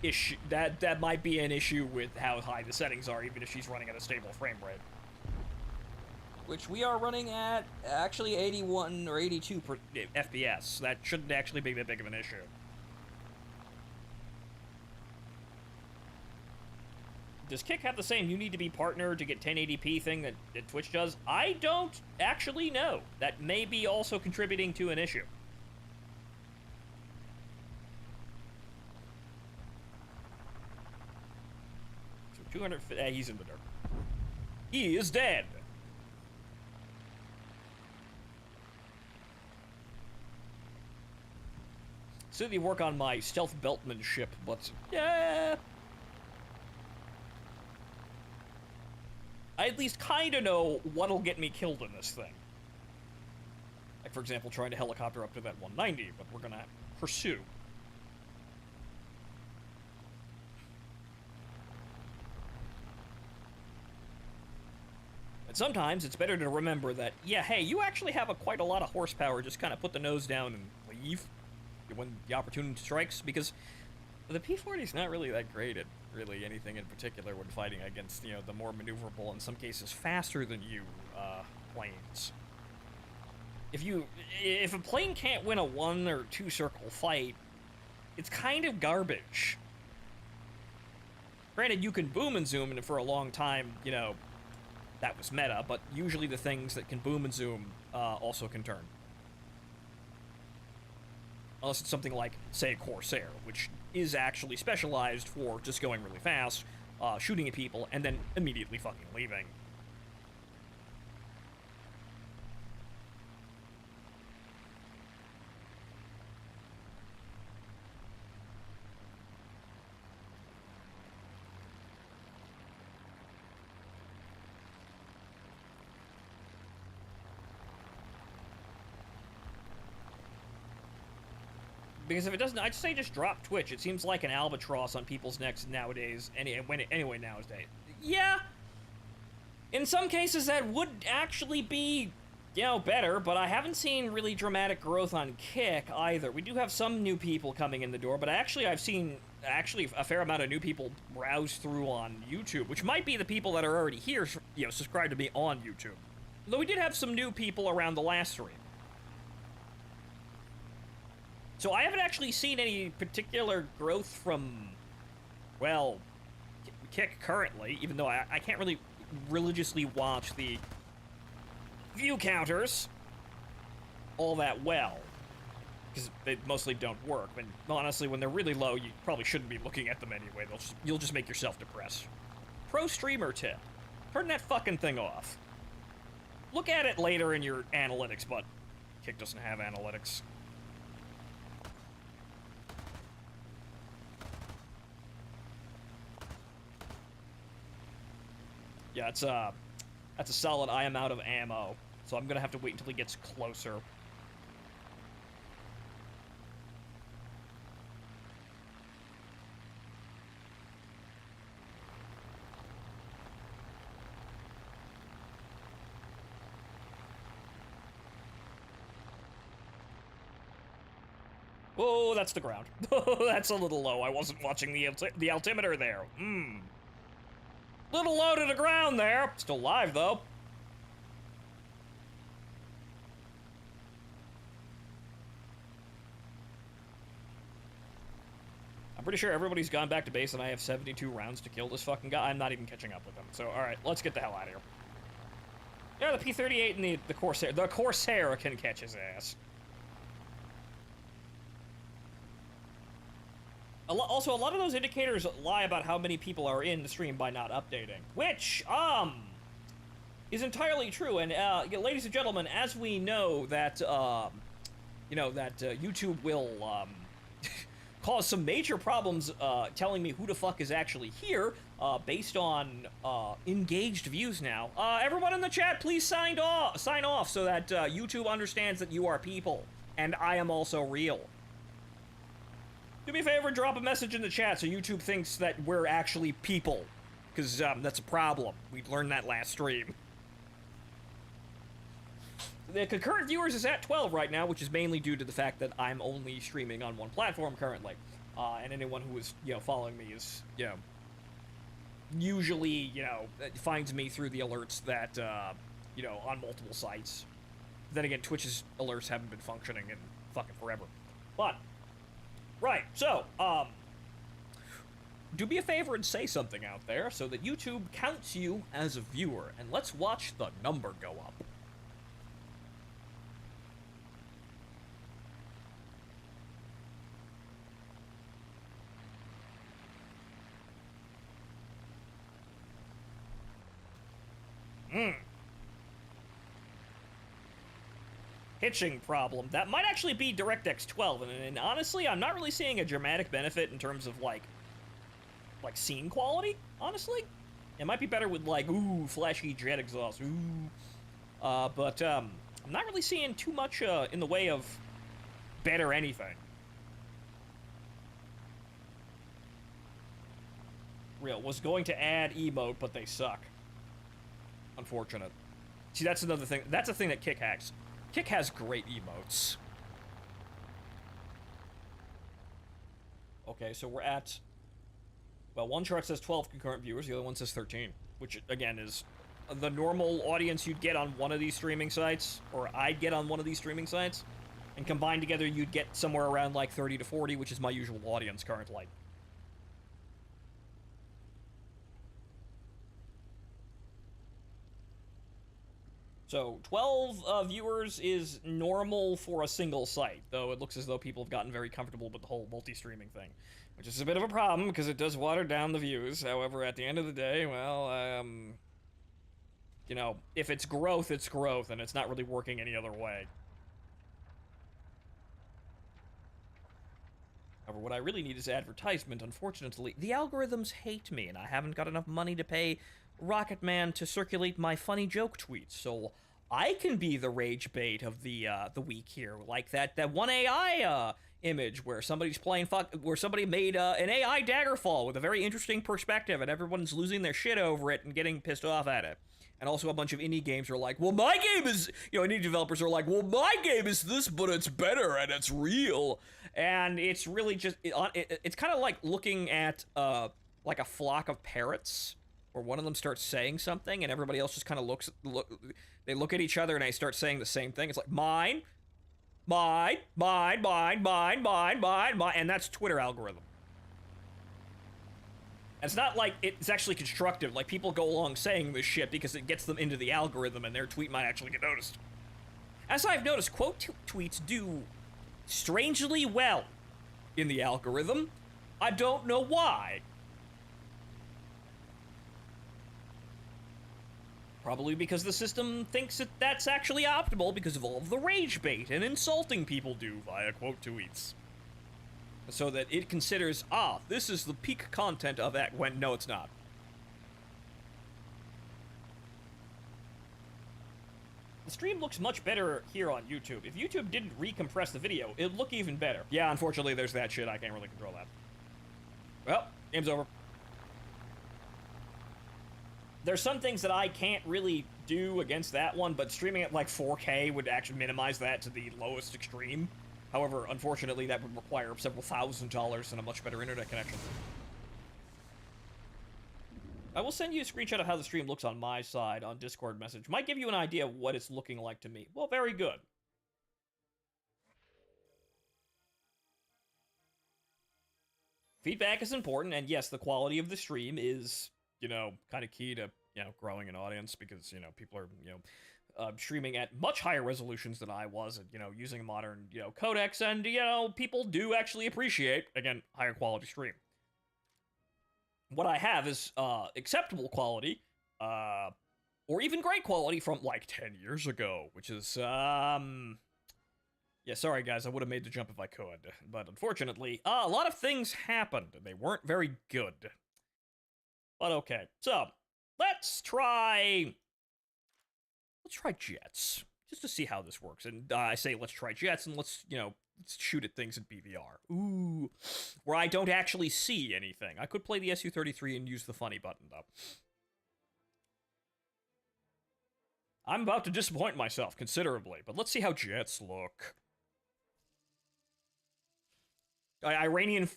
[SPEAKER 1] issue. That might be an issue with how high the settings are, even if she's running at a stable frame rate. Which we are running at, actually, 81 or 82 per FPS. That shouldn't actually be that big of an issue. Does Kick have the same you need to be partner to get 1080p thing that Twitch does? I don't actually know. That may be also contributing to an issue. So 200... he's in the dirt. He is dead. Still need to work on my stealth beltmanship, but yeah. I at least kind of know what'll get me killed in this thing. Like, for example, trying to helicopter up to that 190, but we're gonna pursue. And sometimes it's better to remember that, yeah, hey, you actually have quite a lot of horsepower, just kind of put the nose down and leave when the opportunity strikes, because the P40 is not really that great at really anything in particular when fighting against, you know, the more maneuverable, in some cases faster than you, planes. If a plane can't win a 1 or 2 circle fight, it's kind of garbage. Granted, you can boom and zoom, and for a long time, you know, that was meta, but usually the things that can boom and zoom, also can turn. Unless it's something like, say, Corsair, which is actually specialized for just going really fast, shooting at people, and then immediately fucking leaving. Because if it doesn't, I'd say just drop Twitch. It seems like an albatross on people's necks nowadays. Anyway, nowadays. Yeah. In some cases, that would actually be you know, better, but I haven't seen really dramatic growth on Kick either. We do have some new people coming in the door, but I've seen a fair amount of new people browse through on YouTube, which might be the people that are already here, you know, subscribed to me on YouTube. Though we did have some new people around the last stream. So I haven't actually seen any particular growth from, well, Kick currently, even though I can't really religiously watch the view counters all that well, because they mostly don't work. And honestly, when they're really low, you probably shouldn't be looking at them anyway. You'll just make yourself depressed. Pro streamer tip: turn that fucking thing off. Look at it later in your analytics, but Kick doesn't have analytics. Yeah, that's a solid I am out of ammo, so I'm gonna have to wait until he gets closer. Oh, that's the ground. That's a little low. I wasn't watching the altimeter there. Little low to the ground there. Still live, though. I'm pretty sure everybody's gone back to base and I have 72 rounds to kill this fucking guy. I'm not even catching up with him. So, alright, let's get the hell out of here. Yeah, the P-38 and the Corsair. The Corsair can catch his ass. Also, a lot of those indicators lie about how many people are in the stream by not updating, which, is entirely true. And, ladies and gentlemen, as we know that, YouTube will, cause some major problems, telling me who the fuck is actually here, based on, engaged views now. Everyone in the chat, please sign off so that, YouTube understands that you are people, and I am also real. Do me a favor, drop a message in the chat so YouTube thinks that we're actually people. Because, that's a problem. We learned that last stream. The concurrent viewers is at 12 right now, which is mainly due to the fact that I'm only streaming on one platform currently. And anyone who is, following me is, usually, finds me through the alerts that, on multiple sites. Then again, Twitch's alerts haven't been functioning in fucking forever. But... right, so, do me a favor and say something out there so that YouTube counts you as a viewer, and let's watch the number go up. Hitching problem. That might actually be DirectX 12, and honestly, I'm not really seeing a dramatic benefit in terms of, like scene quality, honestly. It might be better with, ooh, flashy jet exhaust, ooh. But, I'm not really seeing too much, in the way of better anything. Real. Was going to add emote, but they suck. Unfortunate. See, that's another thing. That's a thing that Kick hacks. Kick has great emotes. Okay, so we're at... well, one chart says 12 concurrent viewers, the other one says 13. Which, again, is the normal audience you'd get on one of these streaming sites, or I'd get on one of these streaming sites. And combined together, you'd get somewhere around, 30 to 40, which is my usual audience currently. So, 12 viewers is normal for a single site, though it looks as though people have gotten very comfortable with the whole multi-streaming thing. Which is a bit of a problem, because it does water down the views. However, at the end of the day, well, if it's growth, and it's not really working any other way. However, what I really need is advertisement. Unfortunately, the algorithms hate me, and I haven't got enough money to pay Rocketman to circulate my funny joke tweets, so I can be the rage bait of the week here, like that one AI image where somebody's playing where somebody made an AI Daggerfall with a very interesting perspective, and everyone's losing their shit over it and getting pissed off at it. And also a bunch of indie games are like, well, my game is, indie developers are like, well, my game is this, but it's better and it's real. And it's really just, it's kind of like looking at, like a flock of parrots, where one of them starts saying something and everybody else just kind of they look at each other and they start saying the same thing. It's like, mine, and that's Twitter algorithm. It's not like it's actually constructive. Like, people go along saying this shit because it gets them into the algorithm and their tweet might actually get noticed. As I've noticed, quote tweets do strangely well in the algorithm. I don't know why. Probably because the system thinks that that's actually optimal because of all of the rage bait and insulting people do via quote tweets. So that it considers, this is the peak content of that, when no, it's not. The stream looks much better here on YouTube. If YouTube didn't recompress the video, it'd look even better. Yeah, unfortunately, there's that shit. I can't really control that. Well, game's over. There's some things that I can't really do against that one, but streaming at like 4K would actually minimize that to the lowest extreme. However, unfortunately, that would require several $1,000s and a much better internet connection. I will send you a screenshot of how the stream looks on my side on Discord message. Might give you an idea of what it's looking like to me. Well, very good. Feedback is important, and yes, the quality of the stream is, kind of key to, growing an audience, because, people are, streaming at much higher resolutions than I was, and, using a modern, codecs, and, people do actually appreciate, again, higher quality stream. What I have is, acceptable quality, or even great quality from, like, 10 years ago, which is, yeah, sorry guys, I would have made the jump if I could, but unfortunately, a lot of things happened, and they weren't very good. But okay, so, let's try Jets, just to see how this works. And I say let's try Jets, and let's shoot at things in BVR. Ooh, where I don't actually see anything. I could play the Su-33 and use the funny button, though. I'm about to disappoint myself considerably, but let's see how Jets look. Iranian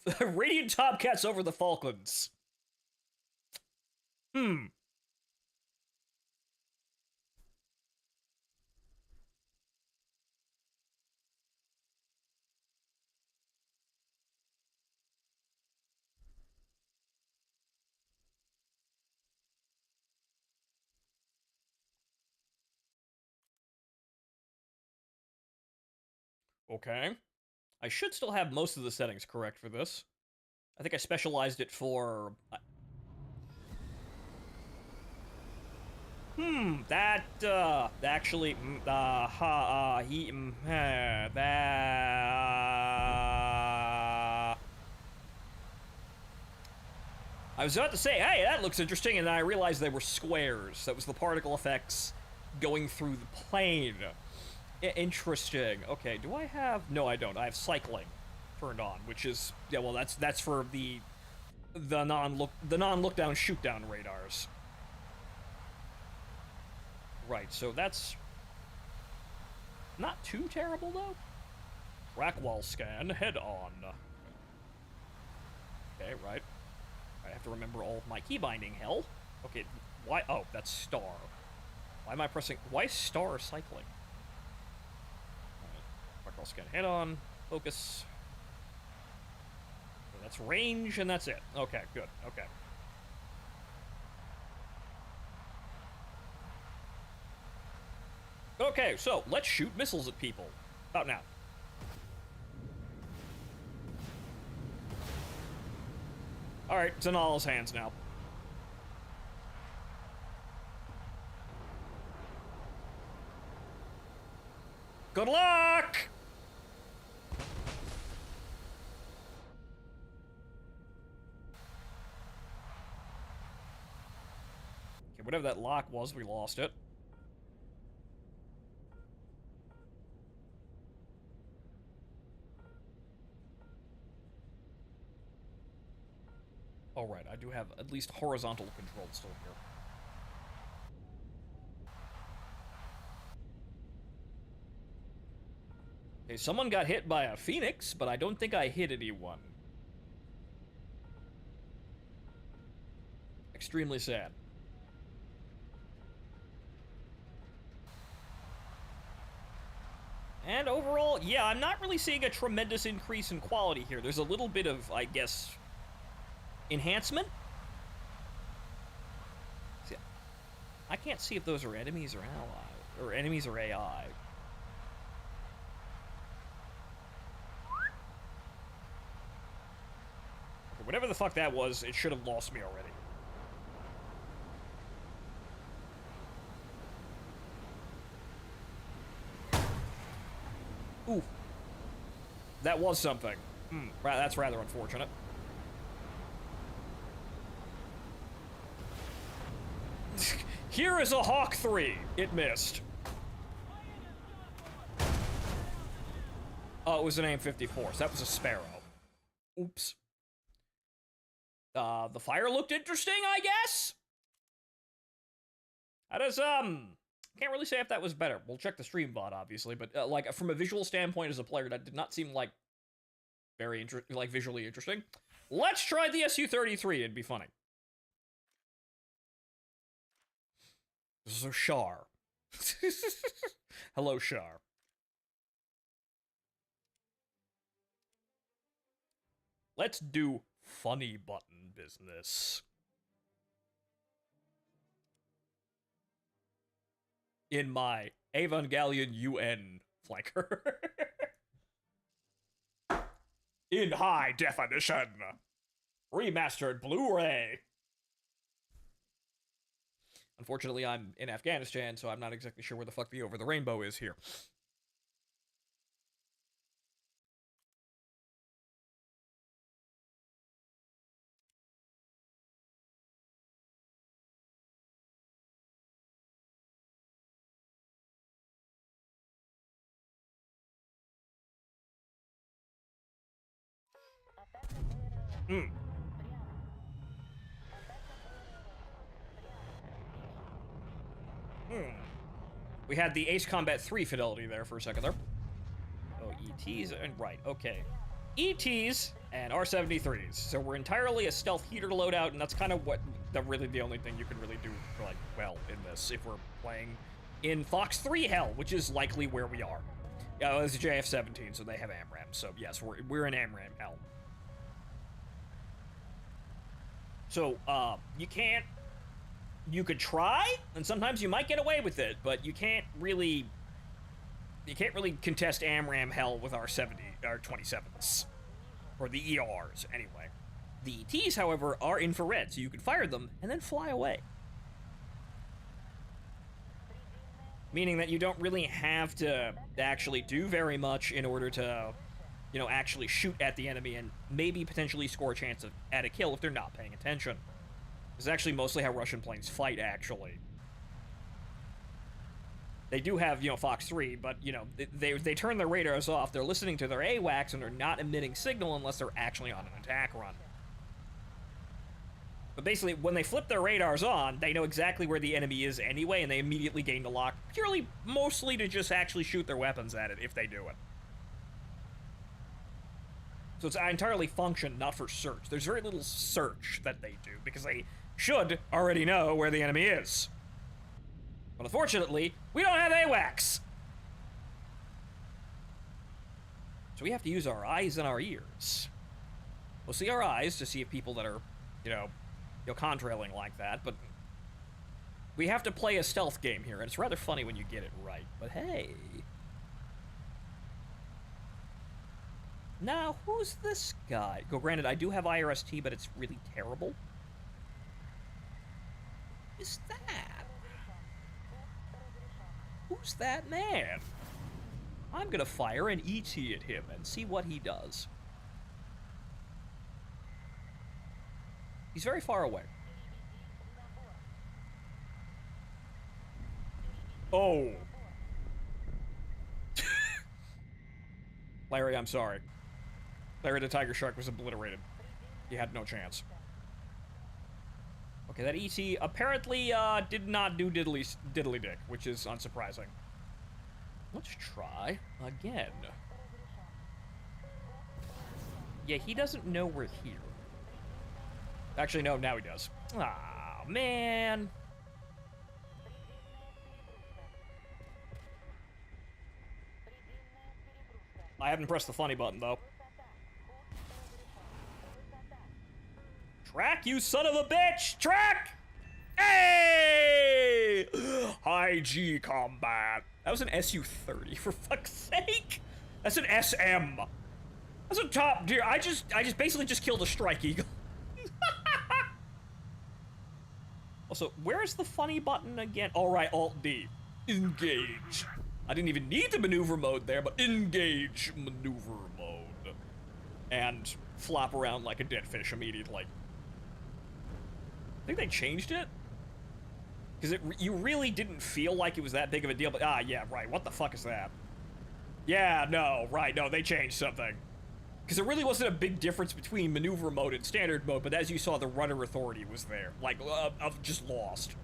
[SPEAKER 1] Tomcats over the Falklands. Okay. I should still have most of the settings correct for this. I think I specialized it for... that, actually, that... I was about to say, hey, that looks interesting, and then I realized they were squares. That was the particle effects going through the plane. Interesting. Okay, do I have... No, I don't. I have cycling turned on, which is... Yeah, well, that's for the non-look-down, shoot-down radars. Right, so that's... not too terrible, though. Track wall scan, head on. Okay, right. I have to remember all of my key binding hell. Okay, why... Oh, that's star. Why am I pressing... Why is star cycling? I'll scan head on, focus. Okay, that's range, and that's it. Okay, good. Okay. Okay, so let's shoot missiles at people. About now. Alright, it's in Allah's hands now. Good luck! Okay, whatever that lock was, we lost it. Alright, I do have at least horizontal control still here. Okay, someone got hit by a phoenix, but I don't think I hit anyone. Extremely sad. And overall, yeah, I'm not really seeing a tremendous increase in quality here. There's a little bit of, I guess, enhancement. See, I can't see if those are enemies or allies, or enemies or AI. Okay, whatever the fuck that was, it should have lost me already. Ooh. That was something. That's rather unfortunate. Here is a Hawk 3. It missed. Oh, it was an AIM-54, so that was a Sparrow. Oops. The fire looked interesting, I guess? How does, can't really say if that was better. We'll check the stream bot, obviously, but, like, from a visual standpoint as a player, that did not seem, like, very, visually interesting. Let's try the Su-33, it'd be funny. So, Char. Hello, Char. Let's do funny button business. In my Evangelion UN flanker. In high definition. Remastered Blu-ray. Unfortunately, I'm in Afghanistan, so I'm not exactly sure where the fuck the Over the Rainbow is here. We had the Ace Combat 3 fidelity there for a second there. Oh, ETs, and right, okay. ETs and R-73s. So we're entirely a stealth heater loadout, and that's kind of really the only thing you can really do, like, well, in this, if we're playing in Fox 3 hell, which is likely where we are. Yeah, well, it's a JF-17, so they have AMRAM, so yes, we're in AMRAM hell. So, you could try, and sometimes you might get away with it, but you can't really contest AMRAM hell with our 27s, or the ERs, anyway. The ETs, however, are infrared, so you can fire them and then fly away. Meaning that you don't really have to actually do very much in order to, you know, actually shoot at the enemy and maybe potentially score a chance at a kill if they're not paying attention. This is actually mostly how Russian planes fight, actually. They do have, you know, Fox 3, but, you know, they turn their radars off, they're listening to their AWACS, and they're not emitting signal unless they're actually on an attack run. But basically, when they flip their radars on, they know exactly where the enemy is anyway, and they immediately gain the lock, purely, mostly to just actually shoot their weapons at it, if they do it. So it's entirely function, not for search. There's very little search that they do, because they should already know where the enemy is. But unfortunately, we don't have AWACS! So we have to use our eyes and our ears. Mostly our eyes to see if people that are, you know, contrailing like that, but we have to play a stealth game here, and it's rather funny when you get it right, but hey. Now, who's this guy? Granted, I do have IRST, but it's really terrible. Is that? Who's that man? I'm gonna fire an ET at him and see what he does. He's very far away. Oh. Larry, I'm sorry. Larry the Tiger Shark was obliterated. He had no chance. Okay, that ET apparently did not do diddly dick, which is unsurprising. Let's try again. Yeah, he doesn't know we're here. Actually, no, now he does. Ah, man. I haven't pressed the funny button, though. Track, you son of a bitch! Track! Hey! High G combat. That was an SU-30, for fuck's sake! That's an SM. That's a top tier. I just basically just killed a Strike Eagle. Also, where's the funny button again? All right, Alt-D. Engage. I didn't even need the maneuver mode there, but engage maneuver mode. And flop around like a dead fish immediately. I think they changed it? Because you really didn't feel like it was that big of a deal, but yeah, right, what the fuck is that? Yeah, no, right, no, they changed something. Because there really wasn't a big difference between maneuver mode and standard mode, but as you saw, the rudder authority was there. Like, I've just lost.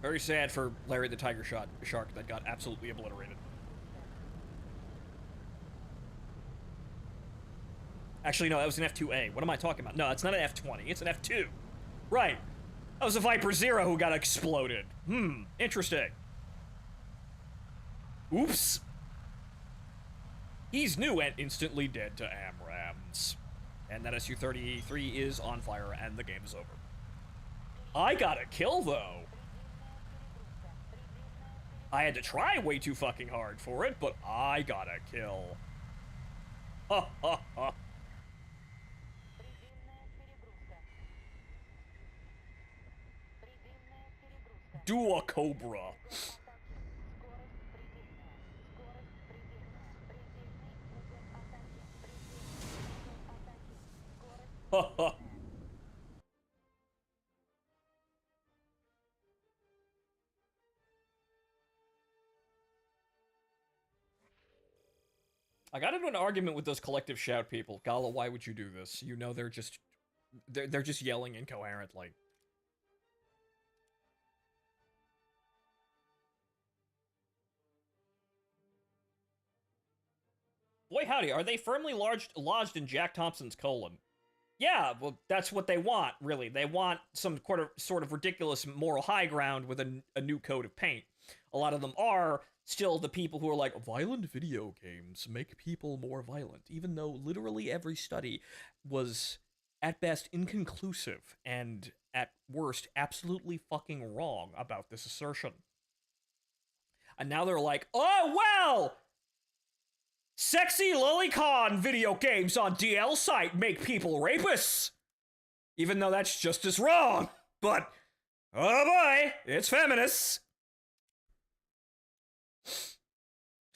[SPEAKER 1] Very sad for Larry the Tiger Shark that got absolutely obliterated. Actually, no, that was an F2A. What am I talking about? No, it's not an F-20. It's an F-2. Right. That was a Viper Zero who got exploded. Interesting. Oops. He's new and instantly dead to AMRAAMs. And that SU-33 is on fire and the game is over. I got a kill, though. I had to try way too fucking hard for it, but I got a kill. Ha ha ha. Do a Cobra. Ha ha. I got into an argument with those collective shout people. Gala, why would you do this? You know they're just yelling incoherently. Boy howdy, are they firmly lodged in Jack Thompson's colon? Yeah, well, that's what they want, really. They want some sort of ridiculous moral high ground with a new coat of paint. A lot of them are still the people who are like, violent video games make people more violent, even though literally every study was, at best, inconclusive, and at worst, absolutely fucking wrong about this assertion. And now they're like, oh, well! Sexy lolicon video games on DL site make people rapists! Even though that's just as wrong. But, oh boy, it's feminists.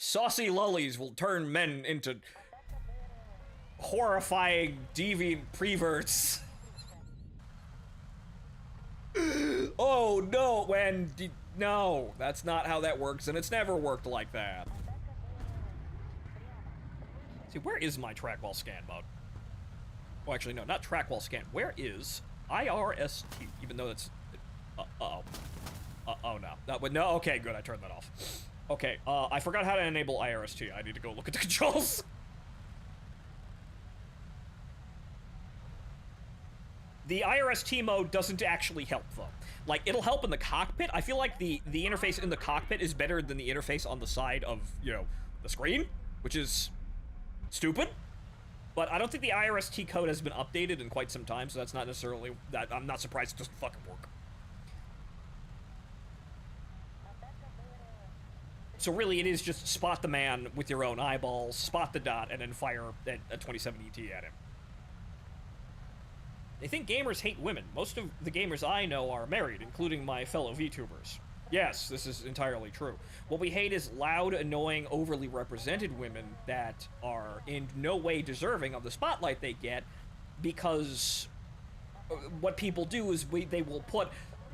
[SPEAKER 1] Saucy lullies will turn men into horrifying, deviant preverts. Oh no, no, that's not how that works, and it's never worked like that. See, where is my track while scan mode? Oh, actually, no, not track while scan. Where is IRST? Even though that's... oh no. No, okay, good, I turned that off. Okay, I forgot how to enable IRST. I need to go look at the controls. The IRST mode doesn't actually help, though. Like, it'll help in the cockpit. I feel like the interface in the cockpit is better than the interface on the side of, you know, the screen, which is stupid. But I don't think the IRST code has been updated in quite some time, so that's not necessarily... that. I'm not surprised it doesn't fucking work. So really, it is just spot the man with your own eyeballs, spot the dot, and then fire a 27 ET at him. They think gamers hate women. Most of the gamers I know are married, including my fellow VTubers. Yes, this is entirely true. What we hate is loud, annoying, overly represented women that are in no way deserving of the spotlight they get, because what people do is they will put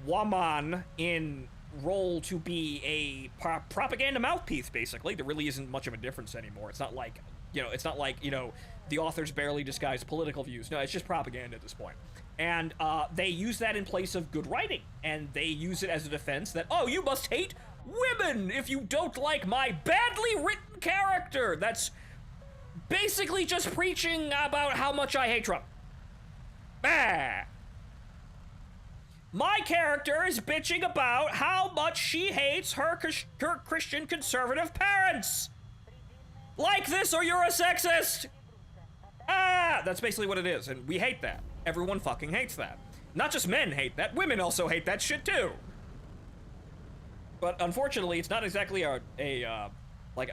[SPEAKER 1] woman in role to be a propaganda mouthpiece, basically. There really isn't much of a difference anymore. It's not like, you know, the authors barely disguise political views. No, it's just propaganda at this point. And they use that in place of good writing. And they use it as a defense that, oh, you must hate women if you don't like my badly written character. That's basically just preaching about how much I hate Trump. Bah. My character is bitching about how much she hates her Christian conservative parents. Like this or you're a sexist. Ah, that's basically what it is, and we hate that. Everyone fucking hates that. Not just men hate that, women also hate that shit too. But unfortunately, it's not exactly like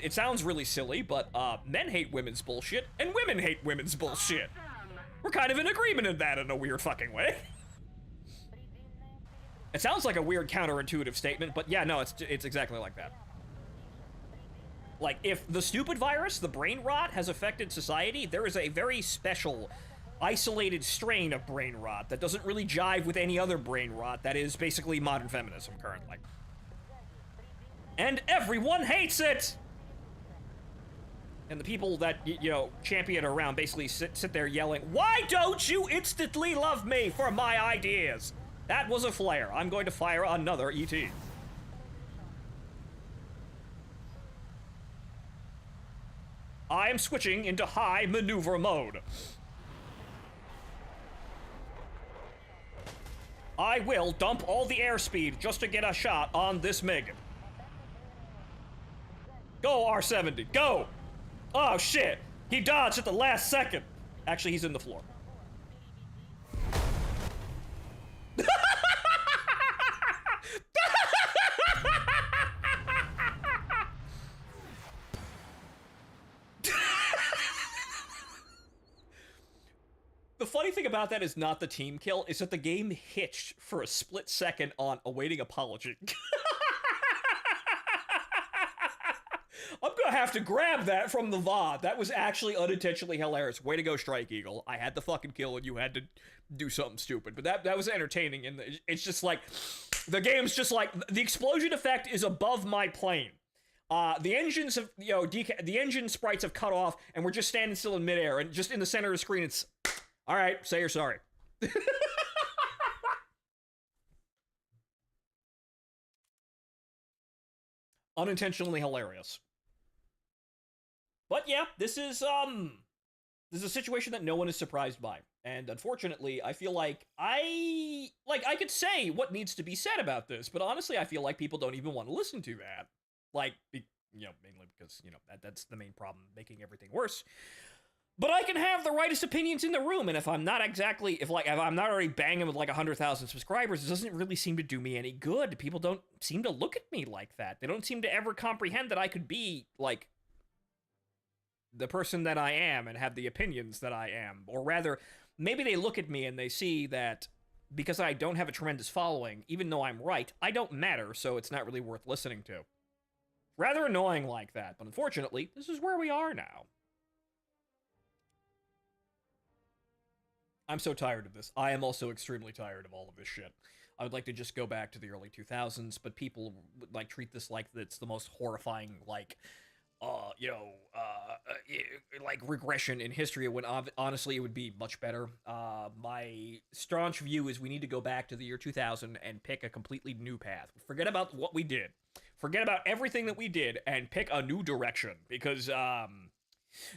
[SPEAKER 1] it sounds really silly, but men hate women's bullshit, and women hate women's bullshit. We're kind of in agreement in that in a weird fucking way. It sounds like a weird counterintuitive statement, but yeah, no, it's exactly like that. Like, if the stupid virus, the brain rot, has affected society, there is a very special, isolated strain of brain rot that doesn't really jive with any other brain rot that is basically modern feminism currently. And everyone hates it! And the people that, you know, champion it around basically sit there yelling, why don't you instantly love me for my ideas? That was a flare. I'm going to fire another ET. I am switching into high maneuver mode. I will dump all the airspeed just to get a shot on this MiG. Go, R-70, go! Oh, shit! He dodged at the last second. Actually, he's in the floor. The funny thing about that is not the team kill, is that the game hitched for a split second on awaiting apology. I'm gonna have to grab that from the VOD. That was actually unintentionally hilarious. Way to go, Strike Eagle. I had the fucking kill and you had to do something stupid. But that was entertaining, and it's just like, the game's just like, the explosion effect is above my plane. The engines have, you know, the engine sprites have cut off, and we're just standing still in midair, and just in the center of the screen, it's, all right, say you're sorry. Unintentionally hilarious. But yeah, this is a situation that no one is surprised by. And unfortunately, I feel like I could say what needs to be said about this, but honestly, I feel like people don't even want to listen to that. Like, you know, mainly because, you know, that's the main problem, making everything worse. But I can have the rightest opinions in the room, and if I'm not exactly, if I'm not already banging with like 100,000 subscribers, it doesn't really seem to do me any good. People don't seem to look at me like that. They don't seem to ever comprehend that I could be, like, the person that I am and have the opinions that I am. Or rather, maybe they look at me and they see that because I don't have a tremendous following, even though I'm right, I don't matter, so it's not really worth listening to. Rather annoying like that, but unfortunately, this is where we are now. I'm so tired of this. I am also extremely tired of all of this shit. I would like to just go back to the early 2000s, but people like treat this like it's the most horrifying, like, like regression in history, when honestly it would be much better. My staunch view is we need to go back to the year 2000 and pick a completely new path. Forget about what we did. Forget about everything that we did and pick a new direction, because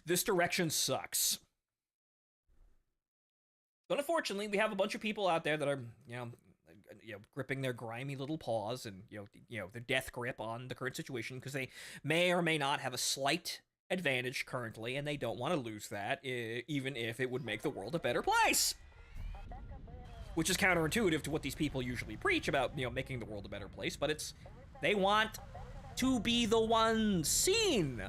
[SPEAKER 1] this direction sucks. But unfortunately, we have a bunch of people out there that are, you know, gripping their grimy little paws and, you know, their death grip on the current situation, because they may or may not have a slight advantage currently, and they don't want to lose that, even if it would make the world a better place. Which is counterintuitive to what these people usually preach about, you know, making the world a better place, but it's, they want to be the ones seen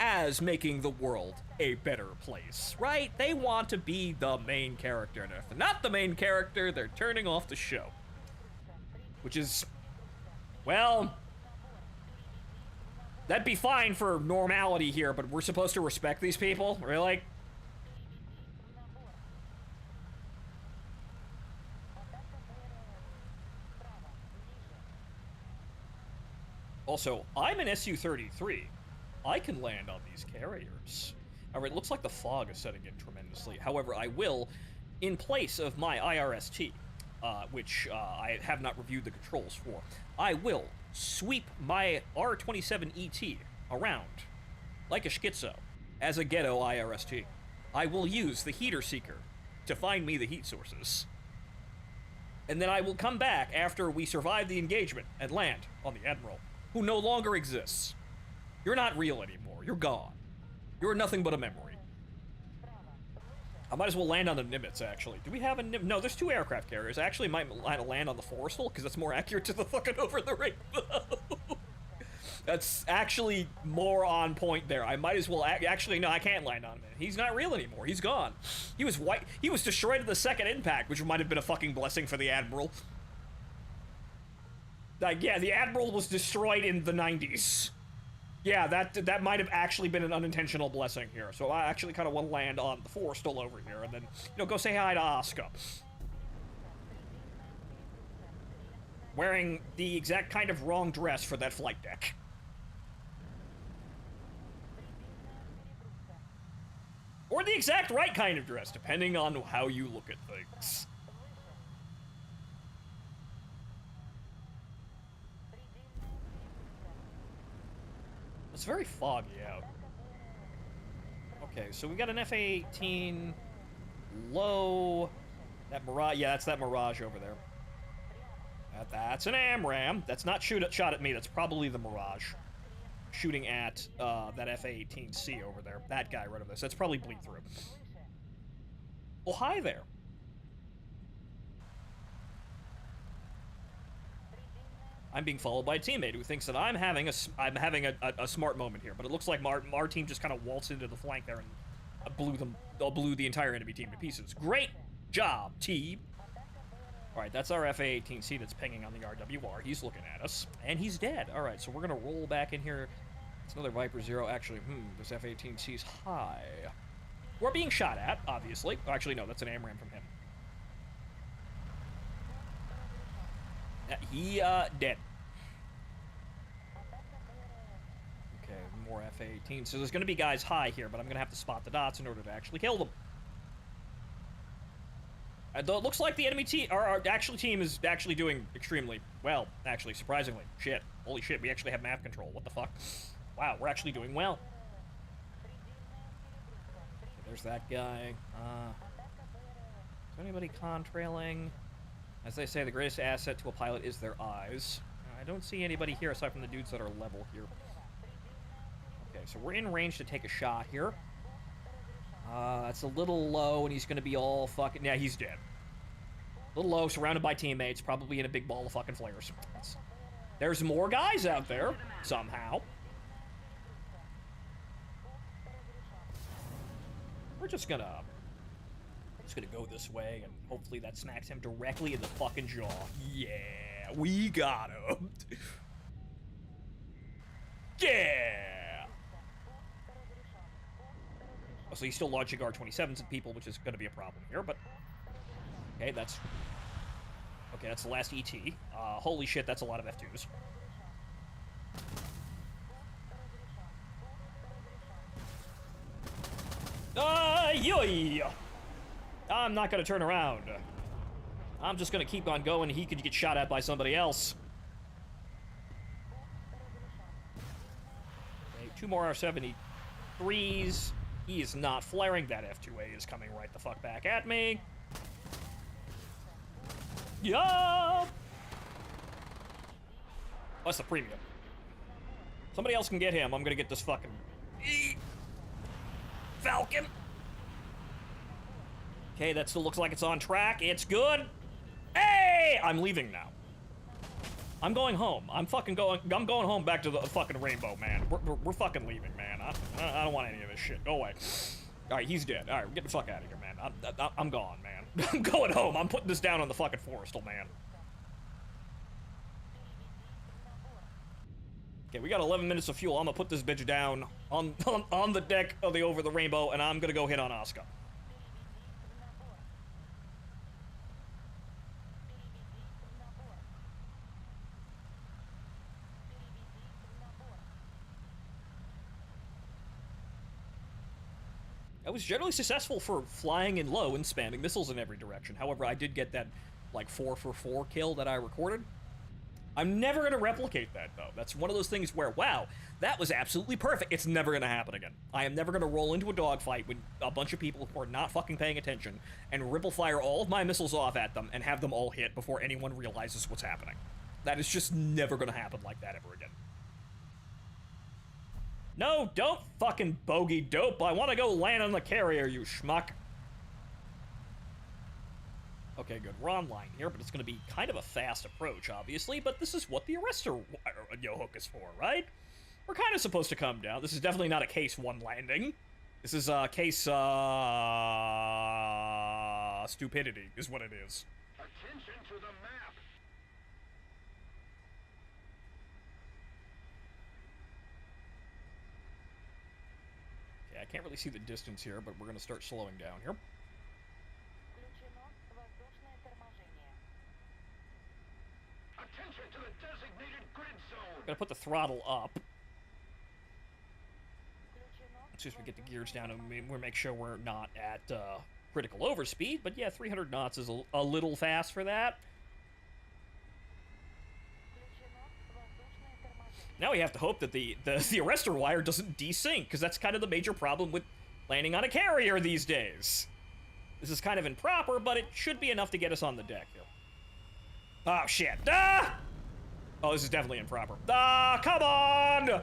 [SPEAKER 1] as making the world a better place, right? They want to be the main character, and if they're not the main character, they're turning off the show. Which is, well, that'd be fine for normality here, but we're supposed to respect these people? Really? Also, I'm an Su-33. I can land on these carriers. Alright, it looks like the fog is setting in tremendously. However, I will in place of my IRST, which I have not reviewed the controls for, I will sweep my R27ET around like a schizo as a ghetto IRST. I will use the heater seeker to find me the heat sources. And then I will come back after we survive the engagement and land on the Admiral, who no longer exists. You're not real anymore. You're gone. You're nothing but a memory. I might as well land on the Nimitz, actually. Do we have a Nimitz? No, there's 2 aircraft carriers. I actually might land on the Forrestal, because that's more accurate to the fucking over the rainbow. That's actually more on point there. I might as well... Actually, no, I can't land on him. He's not real anymore. He's gone. He was white. He was destroyed at the second impact, which might have been a fucking blessing for the Admiral. Like, yeah, the Admiral was destroyed in the 90s. Yeah, that might have actually been an unintentional blessing here. So I actually kind of want to land on the Forrestal over here, and then, go say hi to Asuka. Wearing the exact kind of wrong dress for that flight deck. Or the exact right kind of dress, depending on how you look at things. It's very foggy out. Okay, so we got an FA-18 low. That Mirage, yeah, that's that Mirage over there. That's an AMRAAM. That's not shot at me. That's probably the Mirage shooting at that FA-18C over there. That guy right over there. So that's probably bleed through. Well, hi there. I'm being followed by a teammate who thinks that I'm having a smart moment here, but it looks like our team just kind of waltzed into the flank there and blew the entire enemy team to pieces. Great job, team. All right, that's our FA-18C that's pinging on the RWR. He's looking at us, and he's dead. All right, so we're gonna roll back in here. It's another Viper Zero. Actually, this FA-18C's high. We're being shot at, obviously. Actually, no, that's an AMRAAM from him. He, dead. Okay, more FA-18. So there's gonna be guys high here, but I'm gonna have to spot the dots in order to actually kill them. Though it looks like the enemy team, our actual team is actually doing extremely well, actually, surprisingly. Shit. Holy shit, we actually have map control. What the fuck? Wow, we're actually doing well. So there's that guy. Is anybody contrailing? As they say, the greatest asset to a pilot is their eyes. I don't see anybody here aside from the dudes that are level here. Okay, so we're in range to take a shot here. That's a little low, and he's gonna be all fucking... Yeah, he's dead. A little low, surrounded by teammates, probably in a big ball of fucking flares. There's more guys out there, somehow. We're just gonna go this way, and hopefully that smacks him directly in the fucking jaw. Yeah, we got him. Yeah! So he's still launching R-27s at people, which is going to be a problem here, but... Okay, that's the last ET. Holy shit, that's a lot of F2s. Yoy! I'm not going to turn around. I'm just going to keep on going. He could get shot at by somebody else. Okay, 2 more R-73s. He is not flaring. That F2A is coming right the fuck back at me. Yeah! That's the premium. Somebody else can get him. I'm gonna get this fucking... Falcon! Okay, that still looks like it's on track. It's good. Hey! I'm leaving now. I'm going home. I'm going home back to the fucking rainbow, man. We're fucking leaving, man. I don't want any of this shit. Go away. All right, he's dead. All right, get the fuck out of here, man. I'm gone, man. I'm going home. I'm putting this down on the fucking Forrestal, man. Okay, we got 11 minutes of fuel. I'm gonna put this bitch down on the deck of the Over the Rainbow, and I'm gonna go hit on Asuka. I was generally successful for flying in low and spamming missiles in every direction. However, I did get that, like, 4-for-4 kill that I recorded. I'm never going to replicate that, though. That's one of those things where, wow, that was absolutely perfect. It's never going to happen again. I am never going to roll into a dogfight with a bunch of people who are not fucking paying attention and ripple fire all of my missiles off at them and have them all hit before anyone realizes what's happening. That is just never going to happen like that ever again. No, don't fucking bogey dope. I want to go land on the carrier, you schmuck. Okay, good. We're online here, but it's going to be kind of a fast approach, obviously, but this is what the arrestor hook is for, right? We're kind of supposed to come down. This is definitely not a case 1 landing. This is a case, stupidity is what it is.
[SPEAKER 8] Attention to the map.
[SPEAKER 1] Okay, I can't really see the distance here, but we're going to start slowing down here.
[SPEAKER 8] Attention to the designated grid zone.
[SPEAKER 1] Gonna put the throttle up. As soon as we get the gears down, and we make sure we're not at critical overspeed. But yeah, 300 knots is a little fast for that. Now we have to hope that the arrestor wire doesn't desync, because that's kind of the major problem with landing on a carrier these days. This is kind of improper, but it should be enough to get us on the deck here. Oh, shit. Ah! Oh, this is definitely improper. Ah, come on!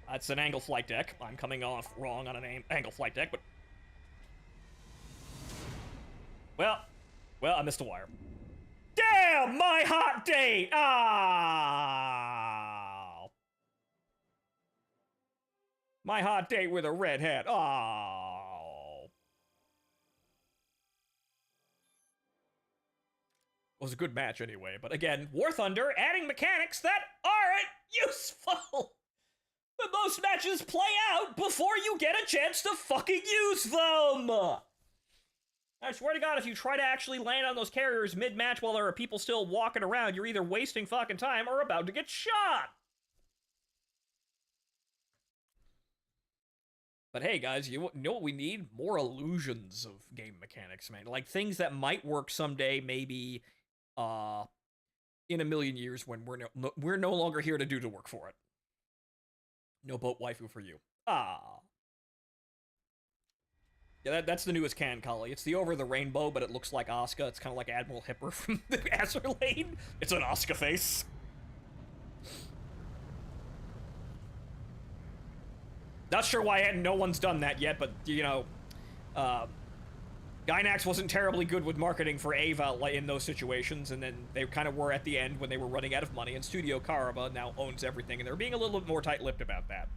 [SPEAKER 1] That's an angle flight deck. I'm coming off wrong on an angle flight deck, but... Well, I missed a wire. Damn, my hot date! Ah! My hot date with a red hat. Oh. It was a good match anyway, but again, War Thunder adding mechanics that aren't useful. But most matches play out before you get a chance to fucking use them. I swear to God, if you try to actually land on those carriers mid-match while there are people still walking around, you're either wasting fucking time or about to get shot. But hey, guys, you know what we need? More illusions of game mechanics, man. Like, things that might work someday, maybe, in a million years when we're no longer here to do the work for it. No boat waifu for you. Ah. Yeah, that's the newest Can Collie. It's the Over the Rainbow, but it looks like Asuka. It's kind of like Admiral Hipper from the Azur Lane. It's an Asuka face. Not sure why no one's done that yet, but, you know, Gainax wasn't terribly good with marketing for Ava in those situations, and then they kind of were at the end when they were running out of money, and Studio Karaba now owns everything, and they're being a little bit more tight-lipped about that.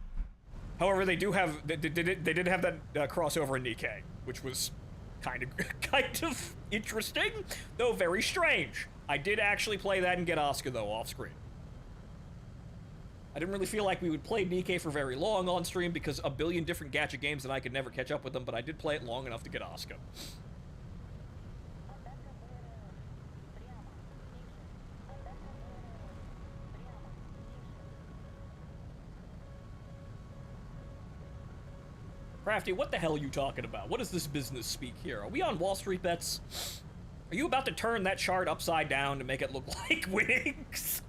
[SPEAKER 1] However, they did have that crossover in Nikkei, which was kind of interesting, though very strange. I did actually play that and get Asuka, though, off-screen. I didn't really feel like we would play Nikkei for very long on stream because a billion different gacha games and I could never catch up with them, but I did play it long enough to get Asuka. Crafty, what the hell are you talking about? What is this business speak here? Are we on Wall Street bets? Are you about to turn that chart upside down to make it look like winnings?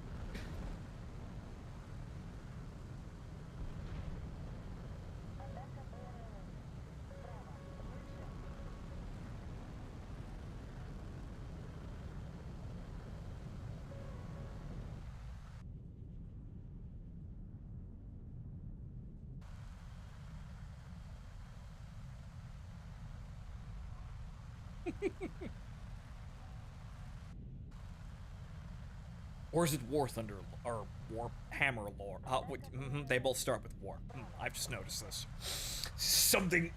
[SPEAKER 1] Or is it War Thunder or War Hammer lore? They both start with War. I've just noticed this. Something.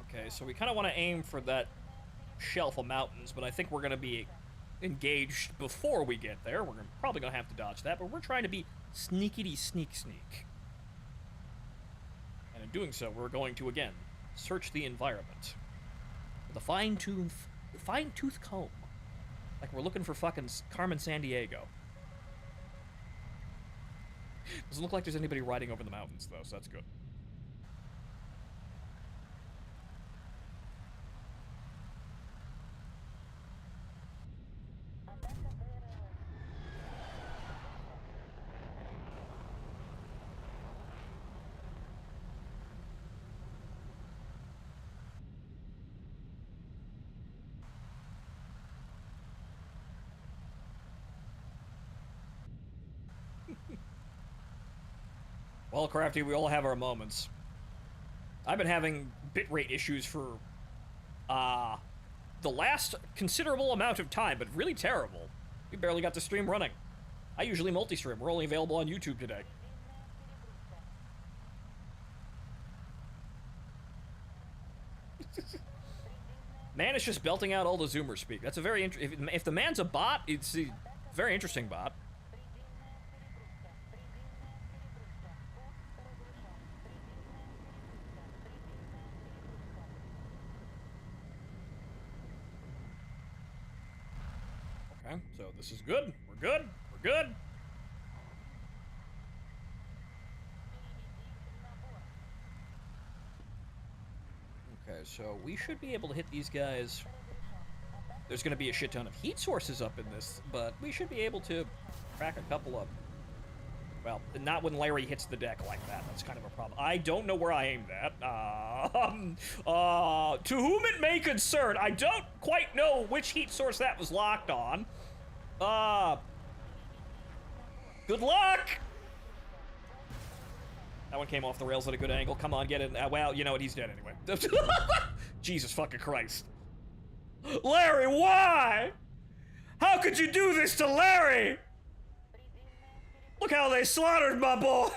[SPEAKER 1] Okay, so we kind of want to aim for that shelf of mountains, but I think we're going to be engaged before we get there. We're probably gonna have to dodge that, but we're trying to be sneakity sneak. And in doing so, we're going to, again, search the environment with a fine-tooth comb. Like we're looking for fucking Carmen Sandiego. Doesn't look like there's anybody riding over the mountains, though, so that's good. Well, Crafty, we all have our moments. I've been having bitrate issues for, the last considerable amount of time, but really terrible. We barely got the stream running. I usually multi-stream. We're only available on YouTube today. Man is just belting out all the Zoomer speak. That's a very if the man's a bot, it's a very interesting bot. Okay, so this is good. We're good. We're good. Okay, so we should be able to hit these guys. There's going to be a shit ton of heat sources up in this, but we should be able to crack a couple of... Well, not when Larry hits the deck like that. That's kind of a problem. I don't know where I aimed at. To whom it may concern, I don't quite know which heat source that was locked on. Good luck! That one came off the rails at a good angle. Come on, get in. Well, you know what? He's dead anyway. Jesus fucking Christ. Larry, why? How could you do this to Larry? Look how they slaughtered my boy.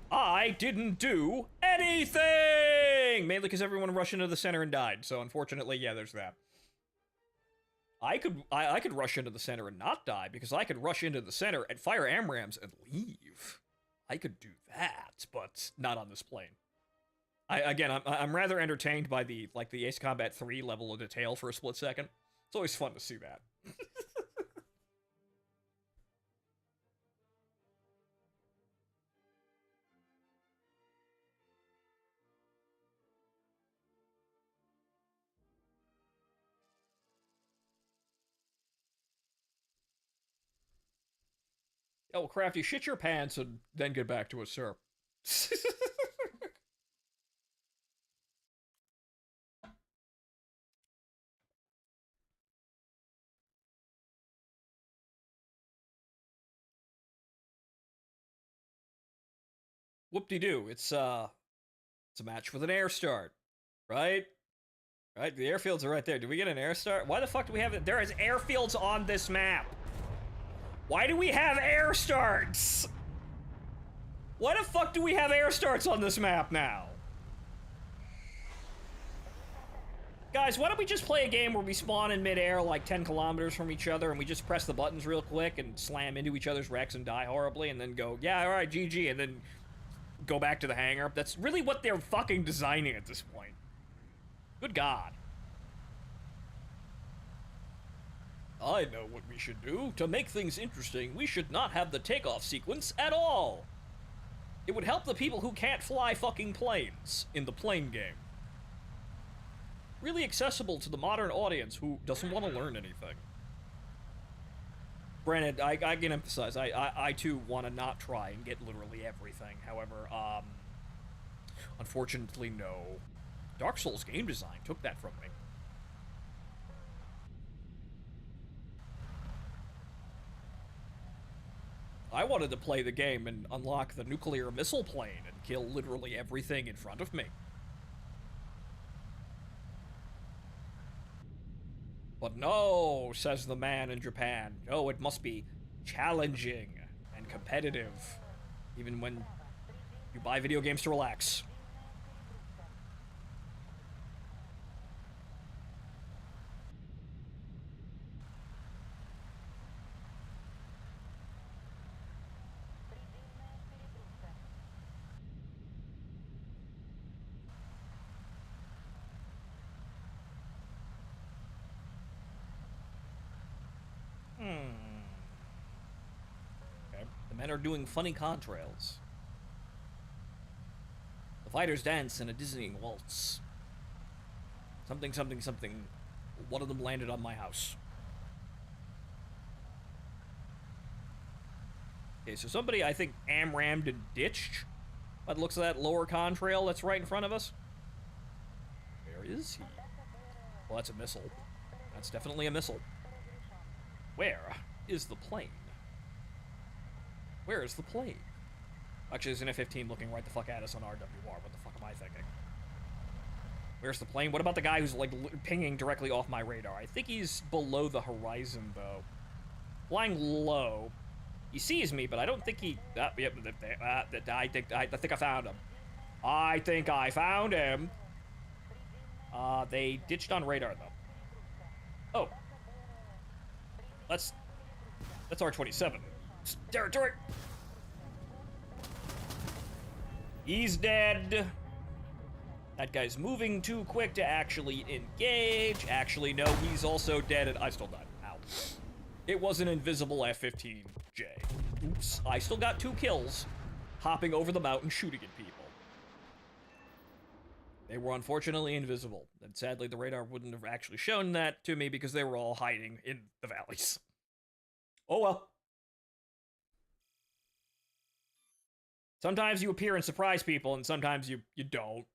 [SPEAKER 1] I didn't do anything! Mainly because everyone rushed into the center and died, so unfortunately, yeah, there's that. I could rush into the center and not die, because I could rush into the center and fire AMRAAMs and leave. I could do that, but not on this plane. I'm rather entertained by the Ace Combat 3 level of detail for a split second. It's always fun to see that. Oh, well, Crafty, shit your pants and then get back to us, sir. Whoop-de-doo. It's a match with an air start, right? Right, the airfields are right there. Do we get an air start? Why the fuck do we have it? There is airfields on this map. Why do we have air starts? Why the fuck do we have air starts on this map now? Guys, why don't we just play a game where we spawn in midair like 10 kilometers from each other and we just press the buttons real quick and slam into each other's wrecks and die horribly and then go, yeah, alright, GG, and then go back to the hangar? That's really what they're fucking designing at this point. Good God. I know what we should do. To make things interesting, we should not have the takeoff sequence at all. It would help the people who can't fly fucking planes in the plane game. Really accessible to the modern audience who doesn't want to learn anything. Granted, I can emphasize, I too want to not try and get literally everything. However, unfortunately, no. Dark Souls game design took that from me. I wanted to play the game and unlock the nuclear missile plane and kill literally everything in front of me. But no, says the man in Japan. No, it must be challenging and competitive. Even when you buy video games to relax. Okay. The men are doing funny contrails. The fighters dance in a dizzying waltz. Something, something, something. One of them landed on my house. Okay, so somebody, I think, rammed and ditched. By the looks of that lower contrail that's right in front of us. Where is he? Well, that's a missile. That's definitely a missile. Where is the plane? Where is the plane? Actually, there's an F-15 looking right the fuck at us on RWR. What the fuck am I thinking? Where's the plane? What about the guy who's, like, pinging directly off my radar? I think he's below the horizon, though. Flying low. He sees me, but I don't think he... yep, I think I found him. I think I found him. They ditched on radar, though. Oh. That's R-27. It's territory. He's dead. That guy's moving too quick to actually engage. Actually, no, he's also dead, and I still died. Ow. It was an invisible F-15J. Oops. I still got 2 kills, hopping over the mountain shooting at people. They were unfortunately invisible, and sadly the radar wouldn't have actually shown that to me because they were all hiding in the valleys. Oh well. Sometimes you appear and surprise people, and sometimes you don't.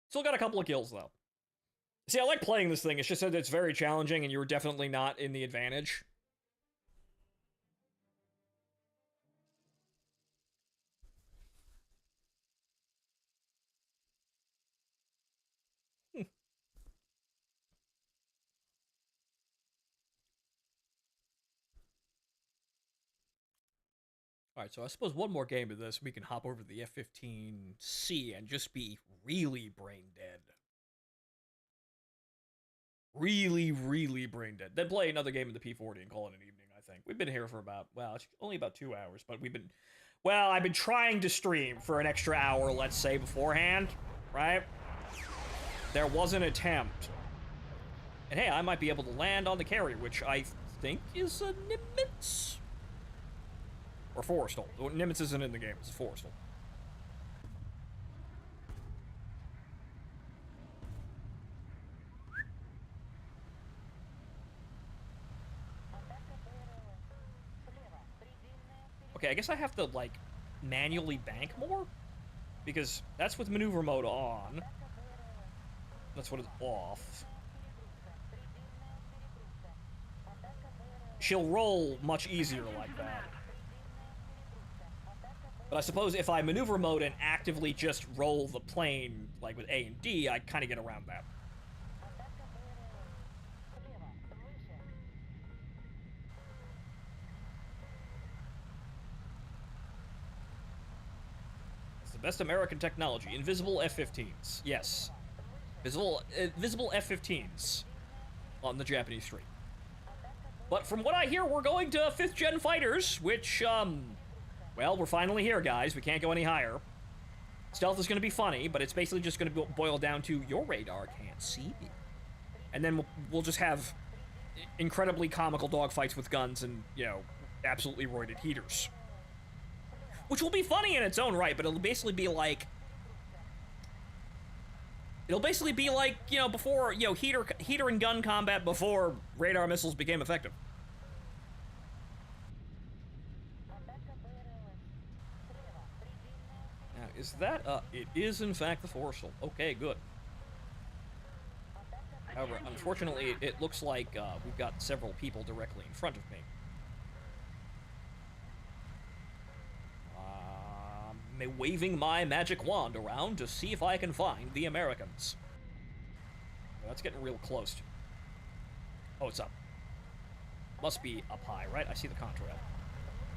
[SPEAKER 1] Still got a couple of kills, though. See, I like playing this thing. It's just that it's very challenging, and you were definitely not in the advantage. Alright, so I suppose one more game of this, we can hop over to the F-15C and just be really brain dead. Really, really brain dead. Then play another game of the P-40 and call it an evening, I think. We've been here for about, well, it's only about 2 hours, but we've been... Well, I've been trying to stream for an extra hour, let's say, beforehand, right? There was an attempt. And hey, I might be able to land on the carry, which I think is a Nimitz. Or Forrestal. Nimitz isn't in the game, it's Forrestal. Okay, I guess I have to, like, manually bank more? Because that's with maneuver mode on. That's what it's off. She'll roll much easier like that. But I suppose if I maneuver mode and actively just roll the plane, like with A and D, I kind of get around that. It's the best American technology. Invisible F-15s. Yes. Visible F-15s on the Japanese street. But from what I hear, we're going to 5th gen fighters, which, well, we're finally here, guys. We can't go any higher. Stealth is going to be funny, but it's basically just going to boil down to your radar can't see me. And then we'll just have incredibly comical dogfights with guns and, you know, absolutely roided heaters. Which will be funny in its own right, but it'll basically be like... It'll basically be like, you know, before, you know, heater and gun combat before radar missiles became effective. Now, is that, it is in fact the Forrestal. Okay, good. However, unfortunately, it looks like, we've got several people directly in front of me. Waving my magic wand around to see if I can find the Americans. Well, that's getting real close. Oh, it's up. Must be up high, right? I see the contrail.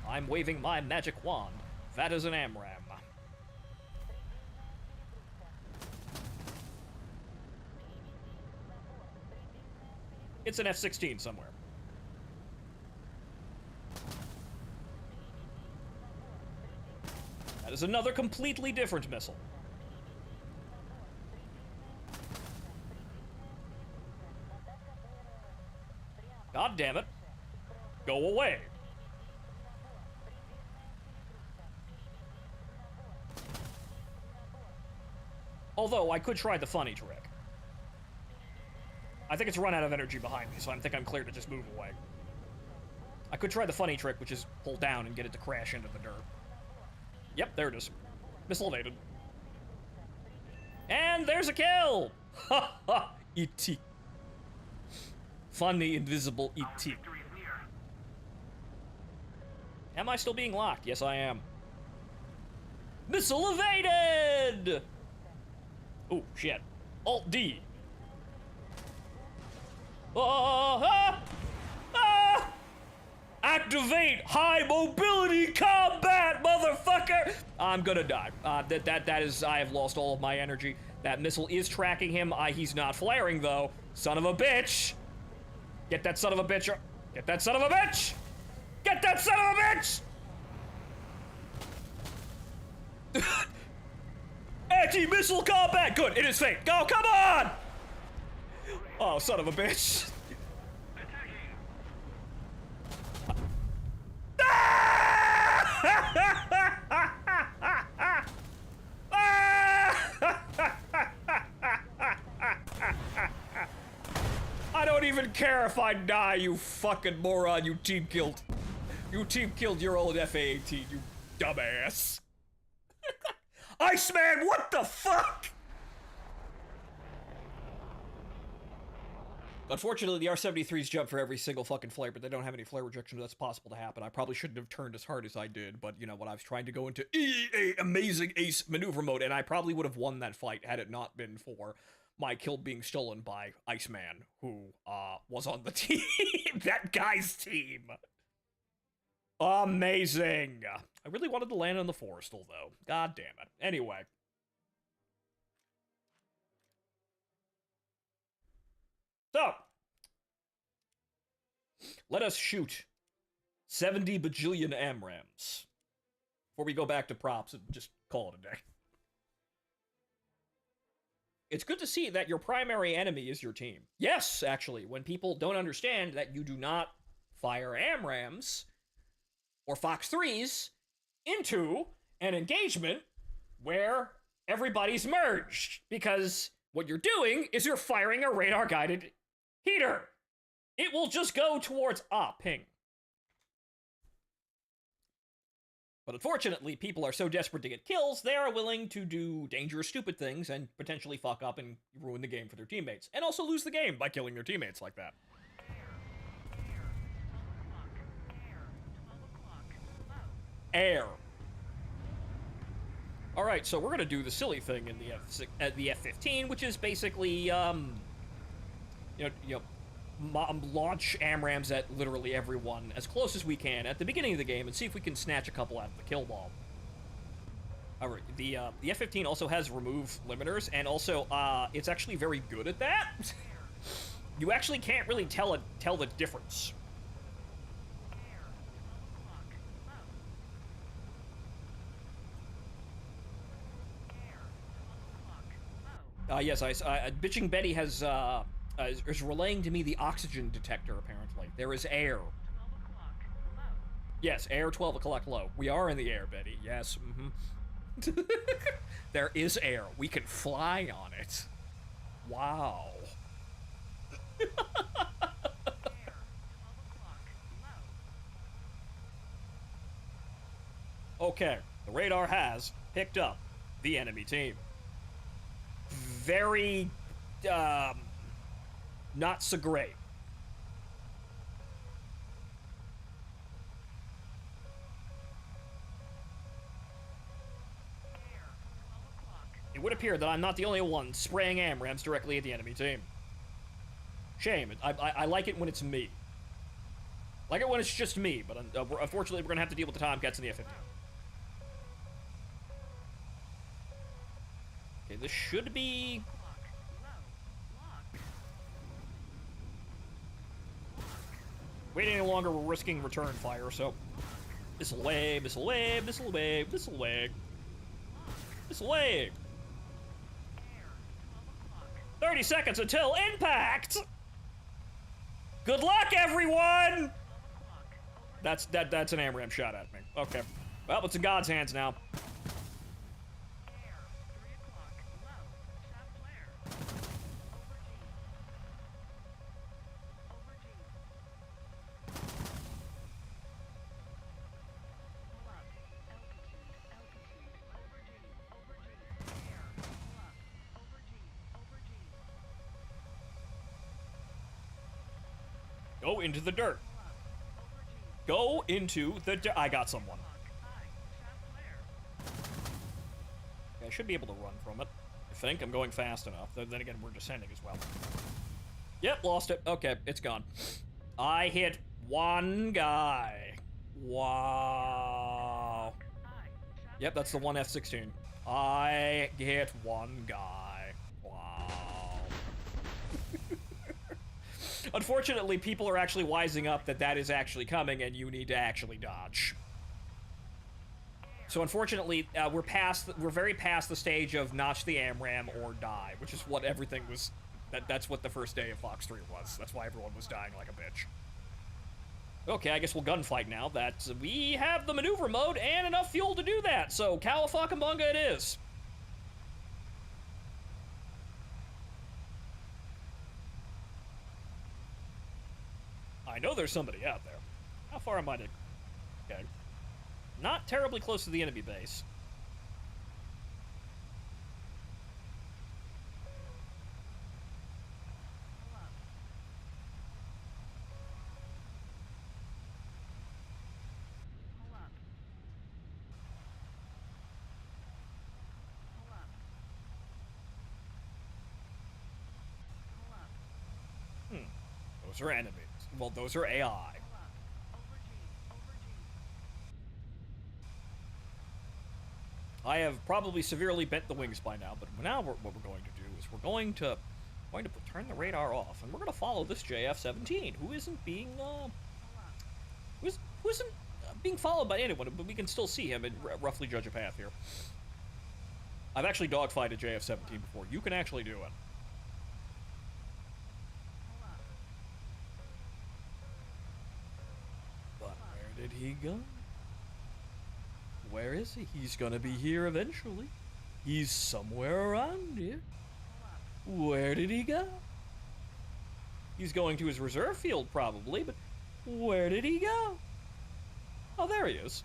[SPEAKER 1] I'm waving my magic wand That is an AMRAAM. It's an F-16 somewhere. That is another completely different missile. God damn it. Go away. Although, I could try the funny trick. I think it's run out of energy behind me, so I think I'm clear to just move away. I could try the funny trick, which is pull down and get it to crash into the dirt. Yep, there it is. Missile evaded. And there's a kill! Ha ha! E.T. Funny, invisible E.T. Am I still being locked? Yes, I am. Missile evaded! Oh, shit. Alt-D. Activate high mobility combat, motherfucker! I'm gonna die. That is, I have lost all of my energy. That missile is tracking him. He's not flaring, though. Son of a bitch! Get that son of a bitch! Get that son of a bitch! Get that son of a bitch! Anti-missile combat! Good, it is fake. Go, come on! Oh, son of a bitch. I don't even care if I die, you fucking moron. You team killed. You team killed your old FA-18, you dumbass. Iceman, what the fuck? Unfortunately, the R-73s jump for every single fucking flare, but they don't have any flare rejection, so that's possible to happen. I probably shouldn't have turned as hard as I did, but you know what, I was trying to go into amazing ace maneuver mode, and I probably would have won that fight had it not been for my kill being stolen by Iceman, who, was on the team. That guy's team. Amazing. I really wanted to land on the Forrestal, though. God damn it. Anyway. So. Let us shoot 70 bajillion AMRAAMs before we go back to props and just call it a day. It's good to see that your primary enemy is your team. Yes, actually, when people don't understand that you do not fire AMRAAMs or Fox 3s into an engagement where everybody's merged, because what you're doing is you're firing a radar-guided heater. It will just go towards ping. But unfortunately, people are so desperate to get kills, they are willing to do dangerous, stupid things and potentially fuck up and ruin the game for their teammates. And also lose the game by killing their teammates like that. Air. Alright, so we're gonna do the silly thing in the F-15, which is basically, launch AMRAAMs at literally everyone as close as we can at the beginning of the game and see if we can snatch a couple out of the kill ball. Alright, the F-15 also has remove limiters, and also, it's actually very good at that. You actually can't really tell the difference. Yes, Bitching Betty has, is relaying to me the oxygen detector, apparently. There is air. Yes, air 12 o'clock low. We are in the air, Betty. Yes, There is air. We can fly on it. Wow. Okay, the radar has picked up the enemy team. Very, not so great. It would appear that I'm not the only one spraying AMRAAMs directly at the enemy team. Shame. I like it when it's me. I like it when it's just me, but unfortunately we're gonna have to deal with the Tomcats and the F-15. Okay, this should be... Wait any longer, we're risking return fire, so... Missile away, missile away, missile away, missile away. Missile away! 30 seconds until impact! Good luck, everyone! That's an AMRAAM shot at me. Okay. Well, it's in God's hands now. Go into the dirt. Go into the dirt. I got someone. Okay, I should be able to run from it. I think I'm going fast enough. Then again, we're descending as well. Yep, lost it. Okay, it's gone. I hit one guy. Wow. Yep, that's the one F-16. I hit one guy. Wow. Unfortunately, people are actually wising up that that is actually coming and you need to actually dodge. So unfortunately, we're very past the stage of notch the AMRAAM or die, which is what everything was. That's what the first day of Fox 3 was. That's why everyone was dying like a bitch. Okay, I guess we'll gunfight now that we have the maneuver mode and enough fuel to do that. So Cowabunga it is. I know there's somebody out there. How far am I to... Okay. Not terribly close to the enemy base. Those are enemies. Well, those are AI. I have probably severely bent the wings by now, but now what we're going to do is we're going to turn the radar off, and we're going to follow this JF-17, who isn't being who isn't being followed by anyone, but we can still see him and roughly judge a path here. I've actually dogfighted a JF-17 before. You can actually do it. Did he go? Where is he? He's gonna be here eventually. He's somewhere around here. Where did he go? He's going to his reserve field probably, but where did he go? Oh, there he is.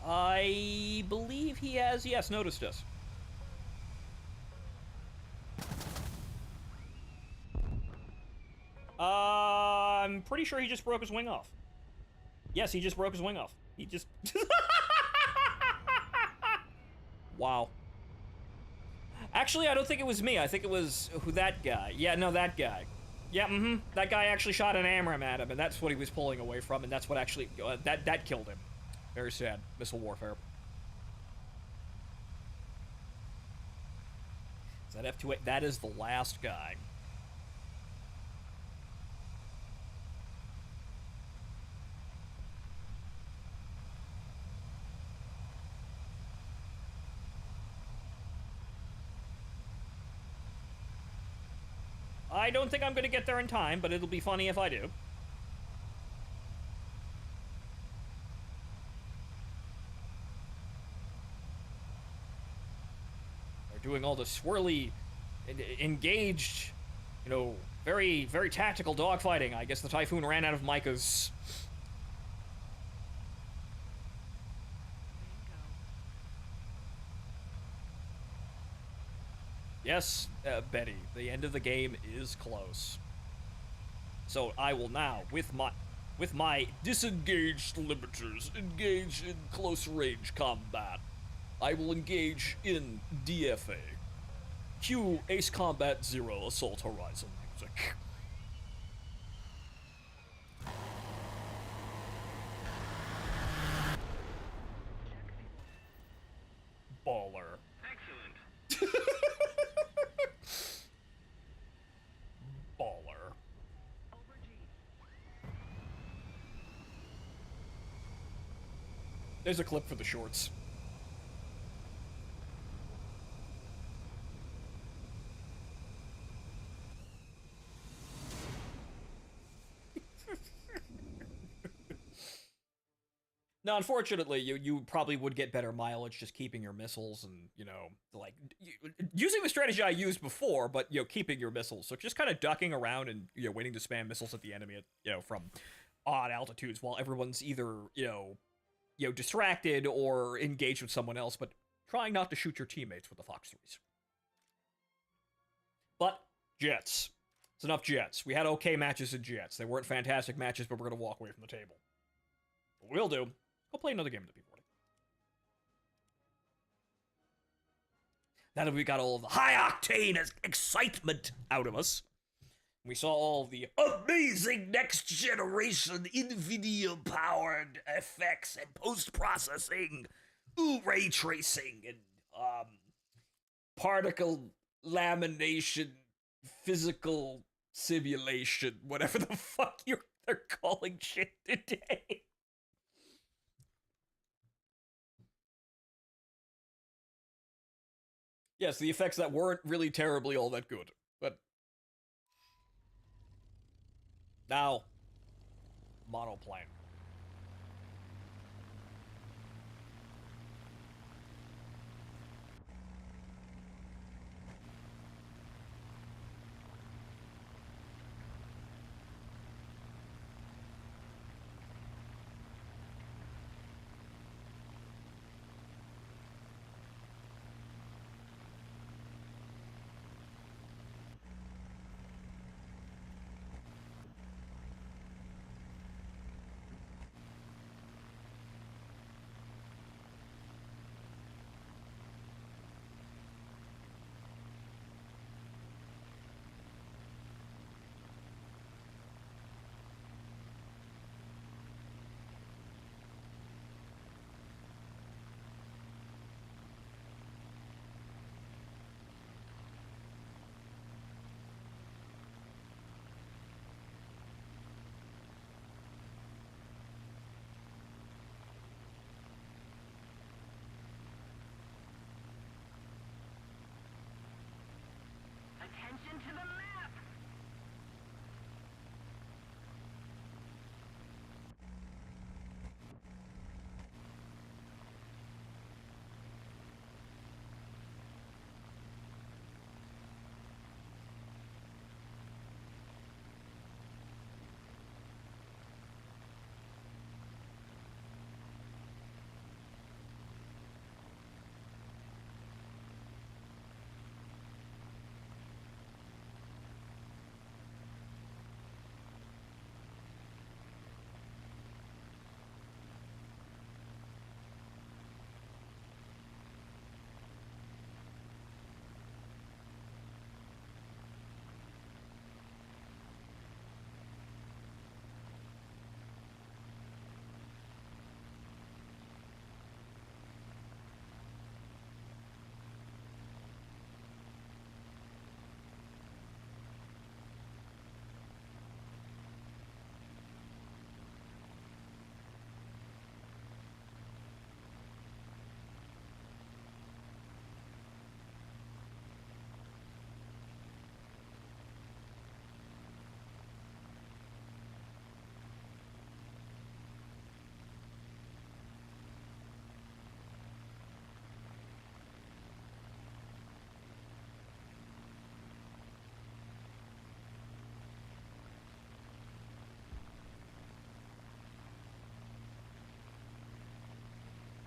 [SPEAKER 1] I believe he has, yes, noticed us. I'm pretty sure he just broke his wing off. Yes, he just broke his wing off. He just... Wow. Actually, I don't think it was me. I think it was that guy. Yeah, no, that guy. Yeah, That guy actually shot an AMRAAM at him, and that's what he was pulling away from, and that's what actually... that killed him. Very sad. Missile warfare. Is that F-28? That is the last guy. I don't think I'm going to get there in time, but it'll be funny if I do. They're doing all the swirly, engaged, you know, very, very tactical dogfighting. I guess the Typhoon ran out of micas. Yes, Betty, the end of the game is close. So I will now, with my disengaged limiters, engage in close range combat. I will engage in DFA. Cue Ace Combat Zero Assault Horizon music. Baller.
[SPEAKER 8] Excellent.
[SPEAKER 1] Baller. There's a clip for the shorts. Now, unfortunately, you probably would get better mileage just keeping your missiles and, you know, like, using the strategy I used before, but, you know, keeping your missiles. So just kind of ducking around and, you know, waiting to spam missiles at the enemy, at, you know, from odd altitudes while everyone's either, you know, distracted or engaged with someone else, but trying not to shoot your teammates with the Fox 3s. But, Jets. It's enough Jets. We had okay matches in Jets. They weren't fantastic matches, but we're going to walk away from the table. What we'll do, go play another game of the P40. Now that we got all of the high-octane excitement out of us, we saw all the amazing next-generation NVIDIA-powered effects and post-processing, ray tracing, and particle lamination, physical simulation, whatever the fuck they're calling shit today. Yes, the effects that weren't really terribly all that good, but now, monoplane.
[SPEAKER 8] Attention to the map!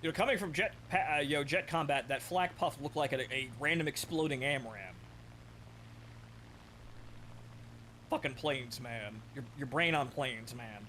[SPEAKER 1] You know, coming from jet combat, that flak puff looked like a random exploding AMRAAM. Fucking planes, man. Your brain on planes, man.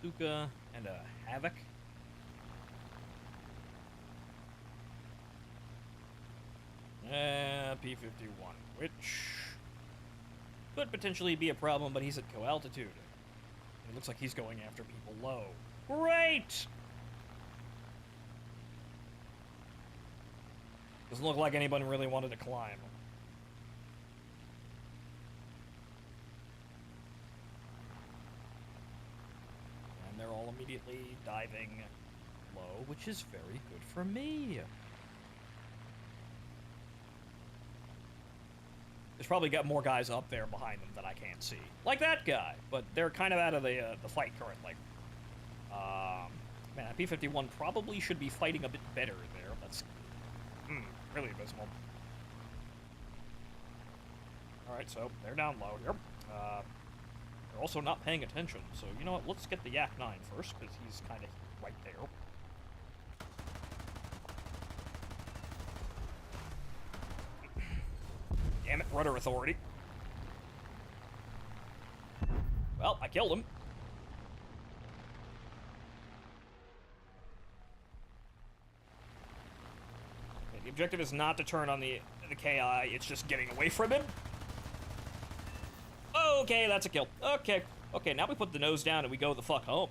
[SPEAKER 1] Stuka and a Havoc. P-51, which could potentially be a problem, but he's at co-altitude. It looks like he's going after people low. Great! Doesn't look like anyone really wanted to climb. And they're all immediately diving low, which is very good for me. There's probably got more guys up there behind them that I can't see. Like that guy, but they're kind of out of the fight currently. Man, P-51 probably should be fighting a bit better there. That's really abysmal. Alright, so they're down low here. They're also not paying attention, so you know what? Let's get the Yak-9 first, because he's kind of right there. Damn it, rudder authority. Well, I killed him. Okay, the objective is not to turn on the KI, it's just getting away from him. Okay, that's a kill. Okay, now we put the nose down and we go the fuck home.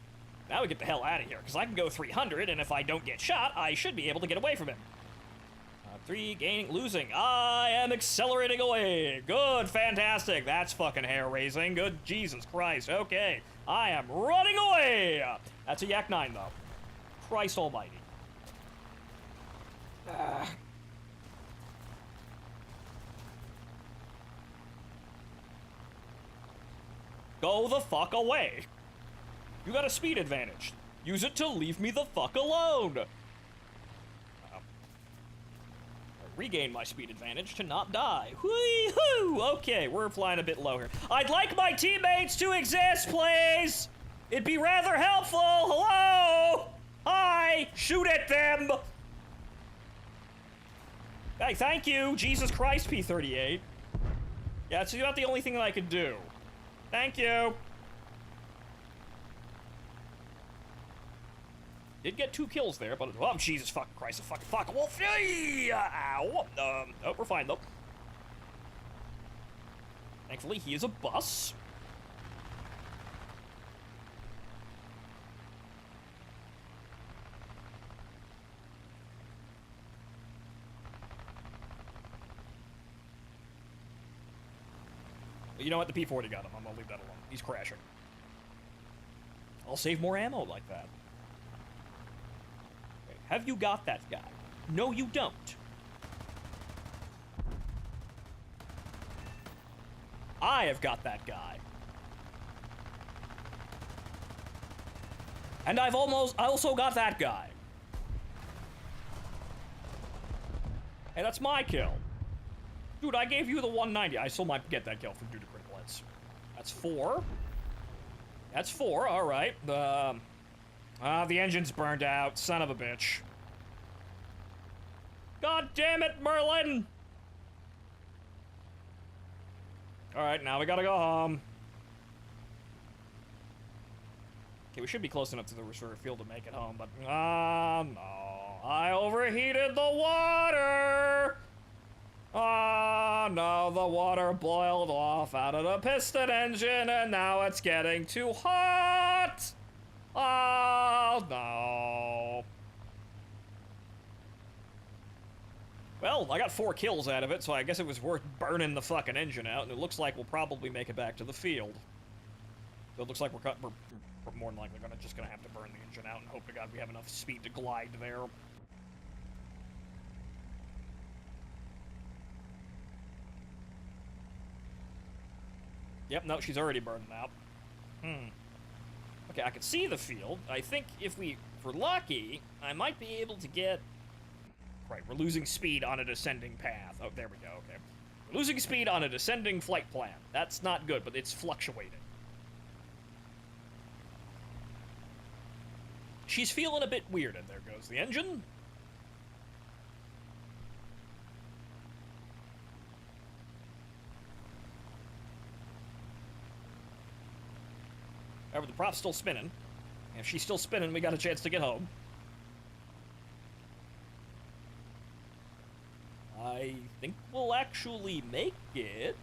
[SPEAKER 1] Now we get the hell out of here, because I can go 300, and if I don't get shot, I should be able to get away from him. 3, gaining, losing. I am accelerating away. Good, fantastic. That's fucking hair-raising. Good, Jesus Christ. Okay, I am running away. That's a Yak-9, though. Christ almighty. Go the fuck away. You got a speed advantage. Use it to leave me the fuck alone. Regain my speed advantage to not die. Whee-hoo! Okay, we're flying a bit low here. I'd like my teammates to exist, please! It'd be rather helpful! Hello? Hi! Shoot at them! Hey, thank you! Jesus Christ, P-38. Yeah, it's about the only thing that I could do. Thank you! Did get 2 kills there, but oh Jesus fucking Christ, fuck, wolf! Ow! Oh, we're fine though. Thankfully, he is a bus. You know what? The P-40 got him. I'm gonna leave that alone. He's crashing. I'll save more ammo like that. Have you got that guy? No, you don't. I have got that guy. And I also got that guy. Hey, that's my kill. Dude, I gave you the 190. I still might get that kill from due to critical hits. That's 4. That's 4, alright. The engine's burned out. Son of a bitch. God damn it, Merlin! Alright, now we gotta go home. Okay, we should be close enough to the reserve field to make it home, but... no. I overheated the water! No, the water boiled off out of the piston engine, and now it's getting too hot! Oh, no. Well, I got 4 kills out of it, so I guess it was worth burning the fucking engine out, and it looks like we'll probably make it back to the field. So it looks like we're more than likely just gonna have to burn the engine out and hope to God we have enough speed to glide there. Yep, no, she's already burned out. Okay, I can see the field. I think if we're lucky, I might be able to get... Right, we're losing speed on a descending path. Oh, there we go, okay. We're losing speed on a descending flight plan. That's not good, but it's fluctuating. She's feeling a bit weird, and there goes the engine. However, the prop's still spinning. If she's still spinning, we got a chance to get home. I think we'll actually make it.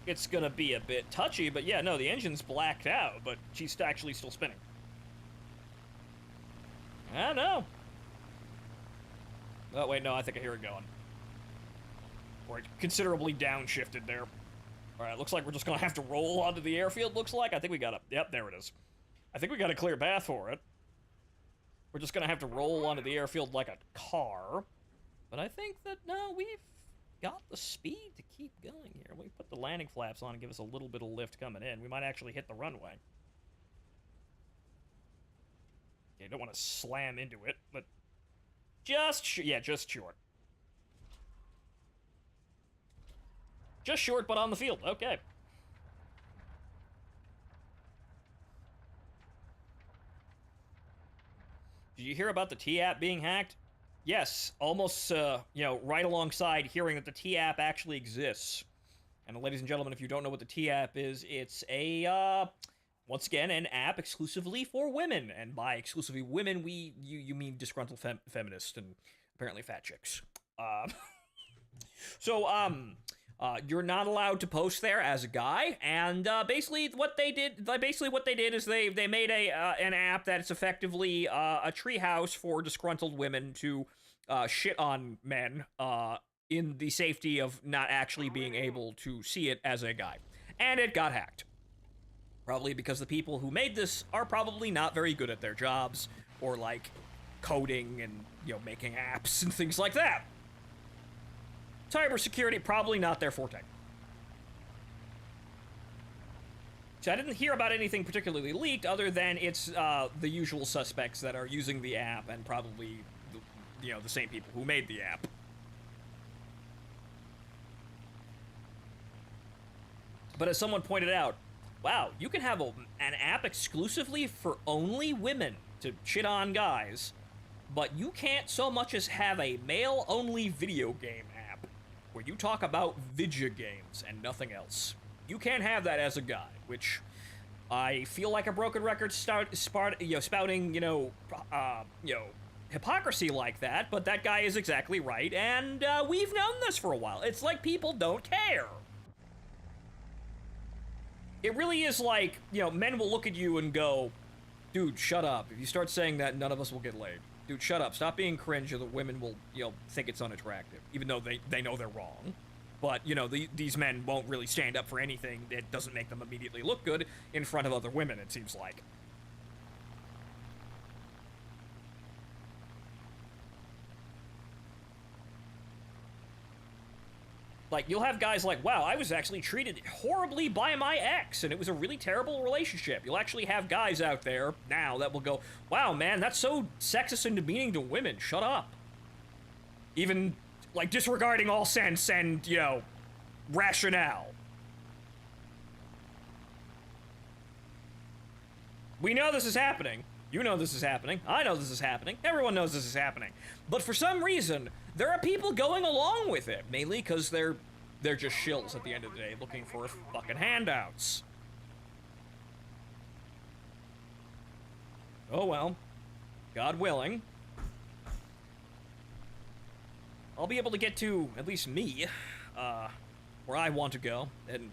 [SPEAKER 1] It's gonna be a bit touchy, but yeah, no, the engine's blacked out, but she's actually still spinning. I don't know. Oh, wait, no, I think I hear it going. We're considerably downshifted there. Alright, looks like we're just gonna have to roll onto the airfield, looks like. I think we got a... Yep, there it is. I think we got a clear path for it. We're just gonna have to roll onto the airfield like a car. But I think that, no, we've got the speed to keep going here. We put the landing flaps on and give us a little bit of lift coming in. We might actually hit the runway. Okay, don't want to slam into it, but just short. Just short, but on the field. Okay. Did you hear about the T-App being hacked? Yes, almost, right alongside hearing that the T-App actually exists. And ladies and gentlemen, if you don't know what the T-App is, it's a, once again, an app exclusively for women. And by exclusively women, you mean disgruntled feminists and apparently fat chicks. You're not allowed to post there as a guy, and basically what they did is they made an app that's effectively a treehouse for disgruntled women to shit on men in the safety of not actually being able to see it as a guy, and it got hacked. Probably because the people who made this are probably not very good at their jobs, or like coding and making apps and things like that. Cybersecurity, probably not their forte. So I didn't hear about anything particularly leaked other than it's the usual suspects that are using the app and probably the same people who made the app. But as someone pointed out, wow, you can have an app exclusively for only women to shit on guys, but you can't so much as have a male-only video game app where you talk about video games and nothing else. You can't have that as a guy, which I feel like a broken record spouting, hypocrisy like that, but that guy is exactly right, and we've known this for a while. It's like people don't care. It really is like, men will look at you and go, dude, shut up. If you start saying that, none of us will get laid. Dude, shut up. Stop being cringe, or the women will, think it's unattractive, even though they know they're wrong. But, these men won't really stand up for anything that doesn't make them immediately look good in front of other women, it seems like. Like, you'll have guys like, wow, I was actually treated horribly by my ex, and it was a really terrible relationship. You'll actually have guys out there now that will go, wow, man, that's so sexist and demeaning to women. Shut up. Even, like, disregarding all sense and, rationale. We know this is happening. You know this is happening. I know this is happening. Everyone knows this is happening. But for some reason, there are people going along with it, mainly because they're just shills at the end of the day, looking for fucking handouts. Oh well. God willing. I'll be able to get to, at least me, where I want to go, and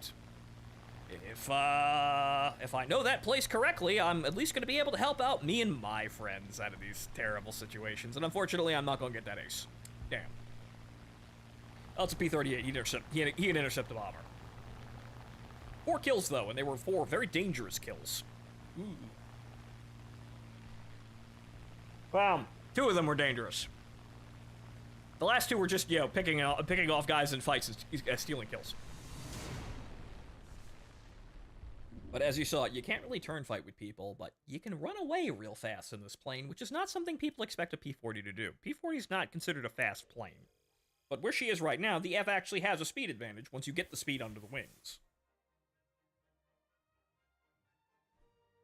[SPEAKER 1] if I know that place correctly, I'm at least going to be able to help out me and my friends out of these terrible situations, and unfortunately, I'm not going to get that ace. Damn. Oh, it's a P-38. He can intercept the bomber. 4 kills, though, and they were 4 very dangerous kills. Ooh. Wow. 2 of them were dangerous. The last 2 were just, picking off guys in fights and stealing kills. But as you saw, you can't really turn fight with people, but you can run away real fast in this plane, which is not something people expect a P-40 to do. P-40 is not considered a fast plane. But where she is right now, the F actually has a speed advantage once you get the speed under the wings.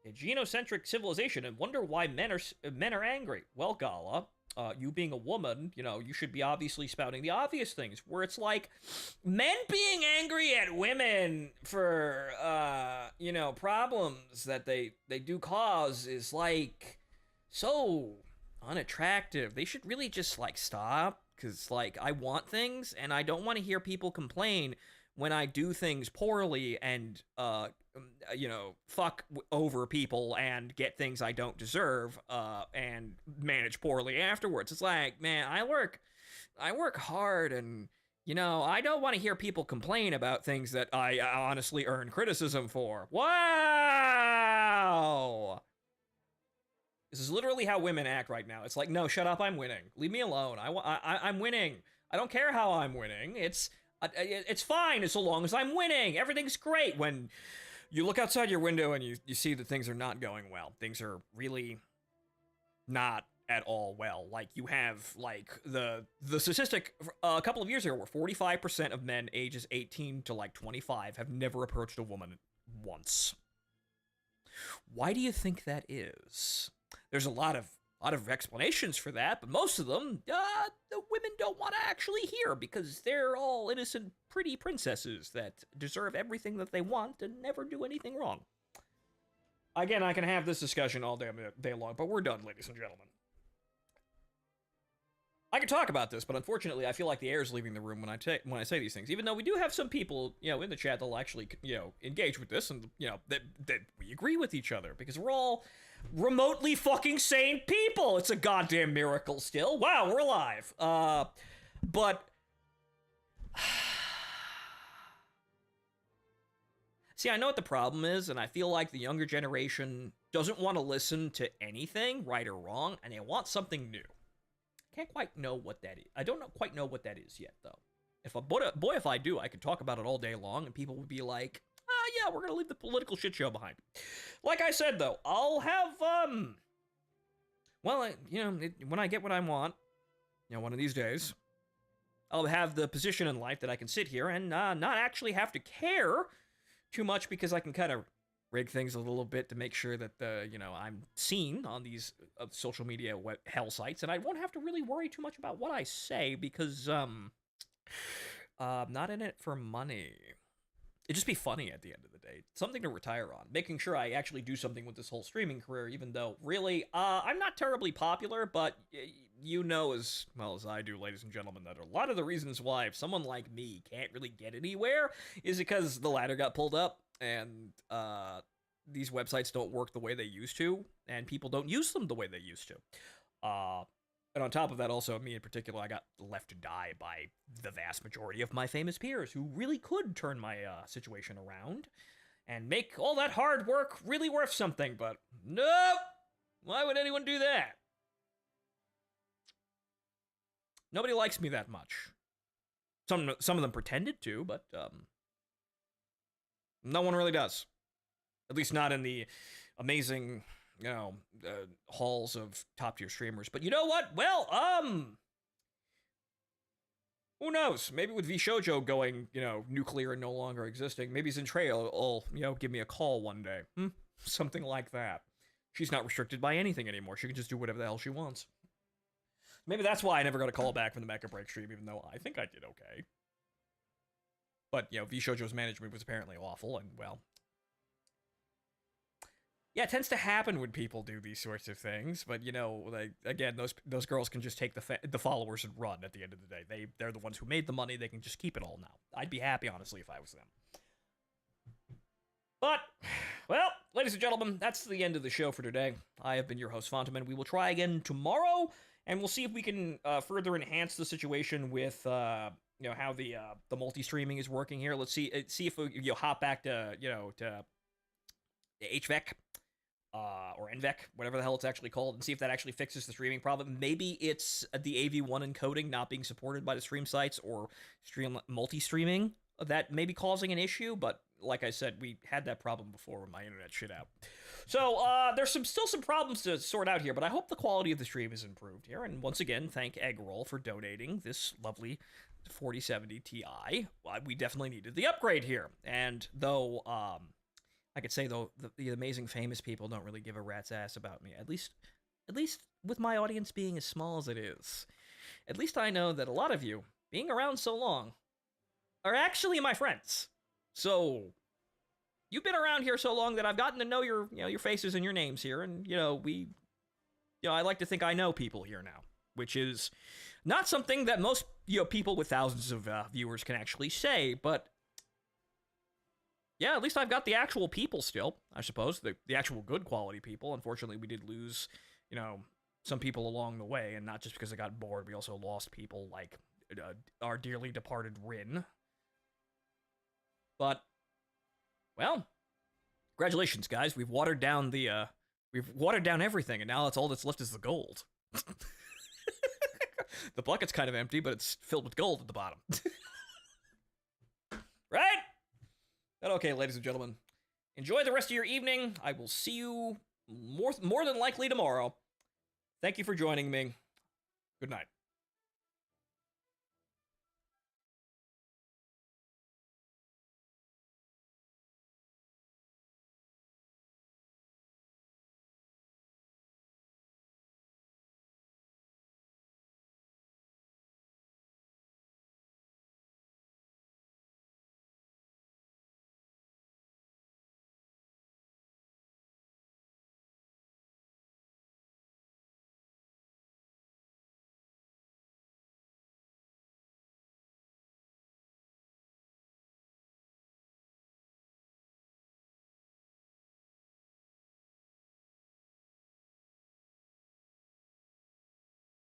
[SPEAKER 1] A genocentric civilization, and wonder why men are angry. Well, Gala, you being a woman, you should be obviously spouting the obvious things, where it's like, men being angry at women for, problems that they do cause is, like, so unattractive. They should really just, like, stop, because, like, I want things, and I don't want to hear people complain when I do things poorly and, fuck over people and get things I don't deserve, and manage poorly afterwards. It's like, man, I work hard, and, I don't want to hear people complain about things that I honestly earn criticism for. Wow! This is literally how women act right now. It's like, no, shut up, I'm winning. Leave me alone. I'm winning. I don't care how I'm winning. It's fine as long as I'm winning. Everything's great. When you look outside your window and you see that things are not going well. Things are really not at all well. Like, you have, like, the statistic a couple of years ago where 45% of men ages 18 to, like, 25 have never approached a woman once. Why do you think that is? There's a lot of explanations for that, but most of them, the women don't want to actually hear, because they're all innocent, pretty princesses that deserve everything that they want and never do anything wrong. Again, I can have this discussion all day long, but we're done, ladies and gentlemen. I could talk about this, but unfortunately, I feel like the air is leaving the room when I say these things. Even though we do have some people, in the chat that'll actually, engage with this, and that we agree with each other, because we're all remotely fucking sane people. It's a goddamn miracle still. Wow, we're alive. But see, I know what the problem is, and I feel like the younger generation doesn't want to listen to anything, right or wrong, and they want something new. Can't quite know what that is. I don't quite know what that is yet, though. If I do, I could talk about it all day long, and people would be like, yeah, we're gonna leave the political shit show behind. Like I said, though, I'll have, when I get what I want, one of these days, I'll have the position in life that I can sit here and not actually have to care too much, because I can kind of rig things a little bit to make sure that, I'm seen on these social media hell sites, and I won't have to really worry too much about what I say, because, I'm not in it for money. It'd just be funny at the end of the day. Something to retire on. Making sure I actually do something with this whole streaming career, even though, really, I'm not terribly popular, but you know as well as I do, ladies and gentlemen, that a lot of the reasons why someone like me can't really get anywhere is because the ladder got pulled up, and these websites don't work the way they used to, and people don't use them the way they used to. And on top of that, also, me in particular, I got left to die by the vast majority of my famous peers who really could turn my situation around and make all that hard work really worth something, but nope! Why would anyone do that? Nobody likes me that much. Some of them pretended to, but no one really does. At least not in the amazing, halls of top-tier streamers. But you know what? Well, who knows? Maybe with VShojo going, nuclear and no longer existing, maybe Zentraya will, give me a call one day. Something like that. She's not restricted by anything anymore. She can just do whatever the hell she wants. Maybe that's why I never got a call back from the Mecha Break stream, even though I think I did okay. But, VShojo's management was apparently awful, and, well, yeah, it tends to happen when people do these sorts of things, but, again, those girls can just take the followers and run at the end of the day. They're the ones who made the money. They can just keep it all now. I'd be happy, honestly, if I was them. But, well, ladies and gentlemen, that's the end of the show for today. I have been your host, Fontaman. We will try again tomorrow, and we'll see if we can further enhance the situation with, how the multi-streaming is working here. Let's see if we hop back to, to HVEC. Or NVEC, whatever the hell it's actually called, and see if that actually fixes the streaming problem. Maybe it's the AV1 encoding not being supported by the stream sites, or multi-streaming that may be causing an issue, but like I said, we had that problem before with my internet shit out. So, there's still some problems to sort out here, but I hope the quality of the stream is improved here, and once again, thank Eggroll for donating this lovely 4070 Ti. We definitely needed the upgrade here, and though, I could say, though, the amazing famous people don't really give a rat's ass about me. At least with my audience being as small as it is, at least I know that a lot of you, being around so long, are actually my friends. So, you've been around here so long that I've gotten to know your faces and your names here, and, I like to think I know people here now, which is not something that most, people with thousands of viewers can actually say, but yeah, at least I've got the actual people still, I suppose, the actual good quality people. Unfortunately, we did lose, some people along the way, and not just because I got bored, we also lost people like our dearly departed Rin. But, well, congratulations, guys. We've watered down everything, and now all that's left is the gold. The bucket's kind of empty, but it's filled with gold at the bottom. Right? But okay, ladies and gentlemen. Enjoy the rest of your evening. I will see you more than likely tomorrow. Thank you for joining me. Good night.